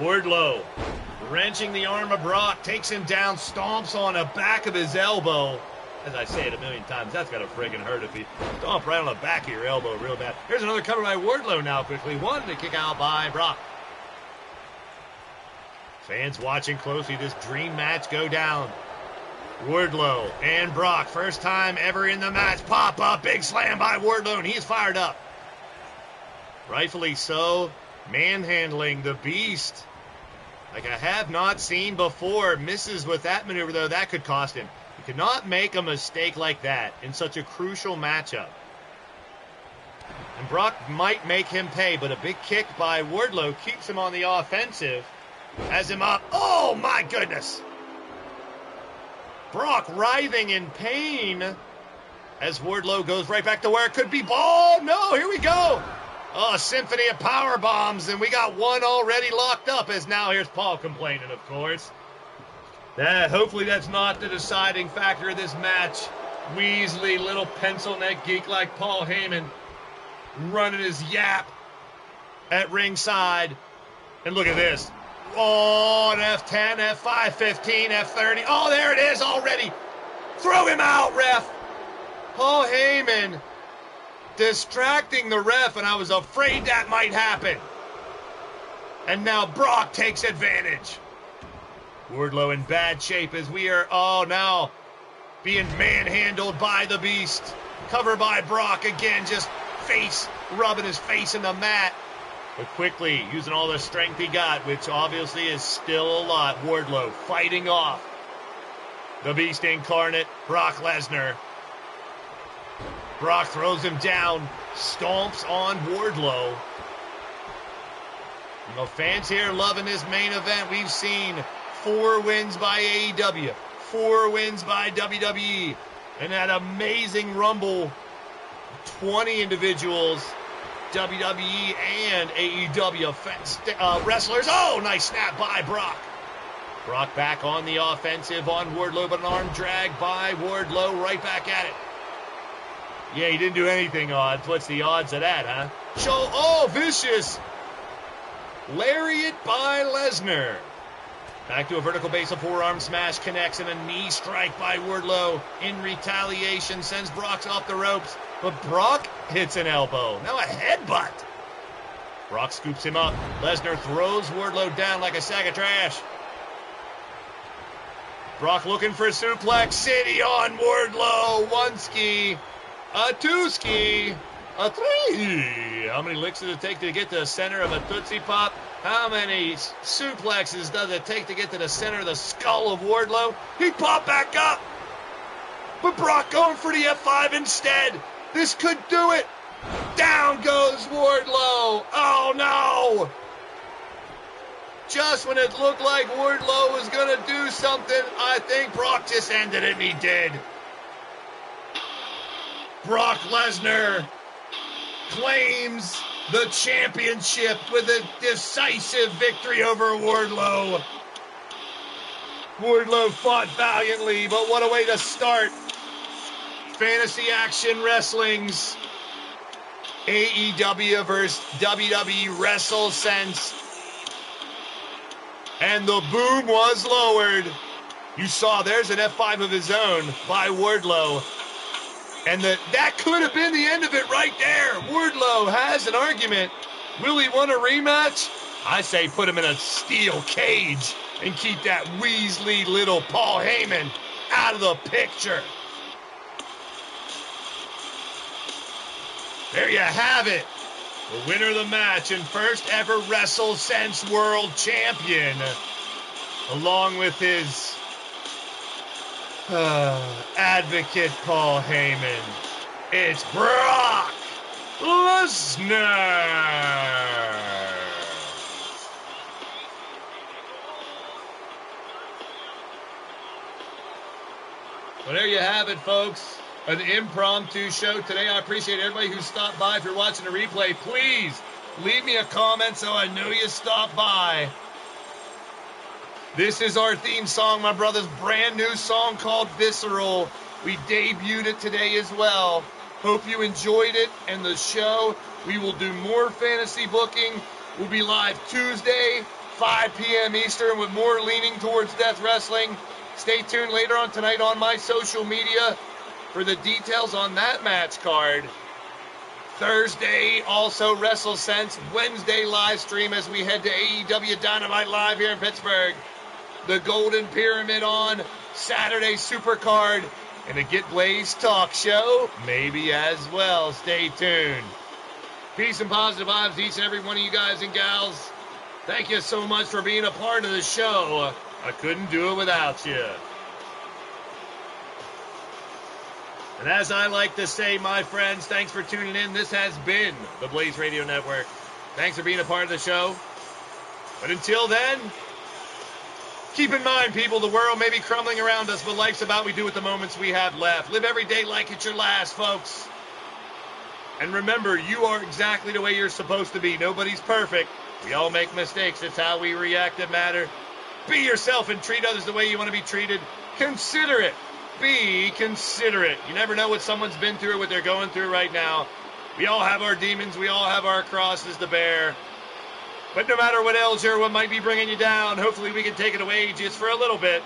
Wardlow wrenching the arm of Brock, takes him down, stomps on the back of his elbow. As I say it a million times, that's got to friggin' hurt if you stomp right on the back of your elbow real bad. Here's another cover by Wardlow now quickly. One to kick out by Brock. Fans watching closely this dream match go down. Wardlow and Brock, first time ever in the match. Pop up, big slam by Wardlow, and he's fired up. Rightfully so. Manhandling the Beast like I have not seen before. Misses with that maneuver, though. That could cost him. You could not make a mistake like that in such a crucial matchup. And Brock might make him pay, but a big kick by Wardlow keeps him on the offensive. Has him up. Oh, my goodness. Brock writhing in pain as Wardlow goes right back to where it could be. Ball. No, here we go. Oh, a symphony of power bombs, and we got one already locked up, as now here's Paul complaining, of course. Hopefully that's not the deciding factor of this match. Weasley, little pencil neck geek like Paul Heyman, running his yap at ringside. And look at this. Oh, an F10, F5, 15, F30. Oh, there it is already. Throw him out, ref. Paul Heyman distracting the ref, and I was afraid that might happen. And now Brock takes advantage. Wardlow in bad shape as we are now being manhandled by the Beast. Cover by Brock again, just rubbing his face in the mat. But quickly, using all the strength he got, which obviously is still a lot. Wardlow fighting off the Beast incarnate, Brock Lesnar. Brock throws him down, stomps on Wardlow. You know, fans here loving this main event. We've seen 4 wins by AEW, 4 wins by WWE, and that amazing Rumble, 20 individuals, WWE and AEW wrestlers. Oh, nice snap by Brock. Brock back on the offensive on Wardlow, but an arm drag by Wardlow right back at it. Yeah, he didn't do anything odds. What's the odds of that, huh? Vicious lariat by Lesnar. Back to a vertical base of forearm smash, connects, and a knee strike by Wardlow in retaliation, sends Brock off the ropes, but Brock hits an elbow. Now a headbutt. Brock scoops him up. Lesnar throws Wardlow down like a sack of trash. Brock looking for a suplex city on Wardlow. 1 ski. A 2 ski, a 3. How many licks does it take to get to the center of a Tootsie Pop? How many suplexes does it take to get to the center of the skull of Wardlow? He popped back up. but Brock going for the F5 instead. This could do it. Down goes Wardlow. Oh no! Just when it looked like Wardlow was going to do something, I think Brock just ended it, and he did. Brock Lesnar claims the championship with a decisive victory over Wardlow. Wardlow fought valiantly, but what a way to start. Fantasy Action Wrestling's AEW versus WWE WrestleSense. And the boom was lowered. You saw there's an F5 of his own by Wardlow. And that could have been the end of it right there. Wardlow has an argument. Will he want a rematch? I say put him in a steel cage and keep that Weasley little Paul Heyman out of the picture. There you have it. The winner of the match and first ever WrestleSense World Champion, along with his advocate Paul Heyman. It's Brock Lesnar. Well, there you have it, folks. An impromptu show today. I appreciate everybody who stopped by. If you're watching the replay, please leave me a comment so I know you stopped by. This is our theme song, my brother's brand new song called Visceral. We debuted it today as well. Hope you enjoyed it and the show. We will do more fantasy booking. We'll be live Tuesday, 5 p.m. Eastern, with more leaning towards Death Wrestling. Stay tuned later on tonight on my social media for the details on that match card. Thursday, also WrestleSense. Wednesday, live stream as we head to AEW Dynamite Live here in Pittsburgh. The Golden Pyramid on Saturday, Supercard. And a Get Blazed talk show, maybe as well. Stay tuned. Peace and positive vibes to each and every one of you guys and gals. Thank you so much for being a part of the show. I couldn't do it without you. And as I like to say, my friends, thanks for tuning in. This has been the Blaised Radio Network. Thanks for being a part of the show. But until then, keep in mind, people, the world may be crumbling around us, but life's about we do with the moments we have left. Live every day like it's your last, folks. And remember, you are exactly the way you're supposed to be. Nobody's perfect. We all make mistakes. It's how we react that matter. Be yourself and treat others the way you want to be treated. Consider it. Be considerate. You never know what someone's been through or what they're going through right now. We all have our demons. We all have our crosses to bear. But no matter what ails you or what might be bringing you down, hopefully we can take it away just for a little bit.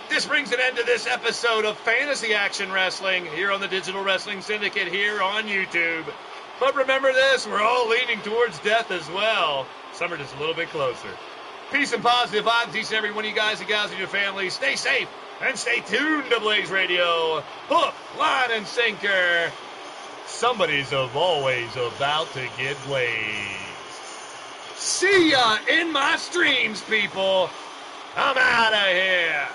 This brings an end to this episode of Fantasy Action Wrestling here on the Digital Wrestling Syndicate here on YouTube. But remember this, we're all leaning towards death as well. Some are just a little bit closer. Peace and positive vibes to each and every one of you guys and gals and your families. Stay safe. And stay tuned to Blaised Radio. Hook, line, and sinker. Somebody's always about to get blazed. See ya in my streams, people. I'm out of here.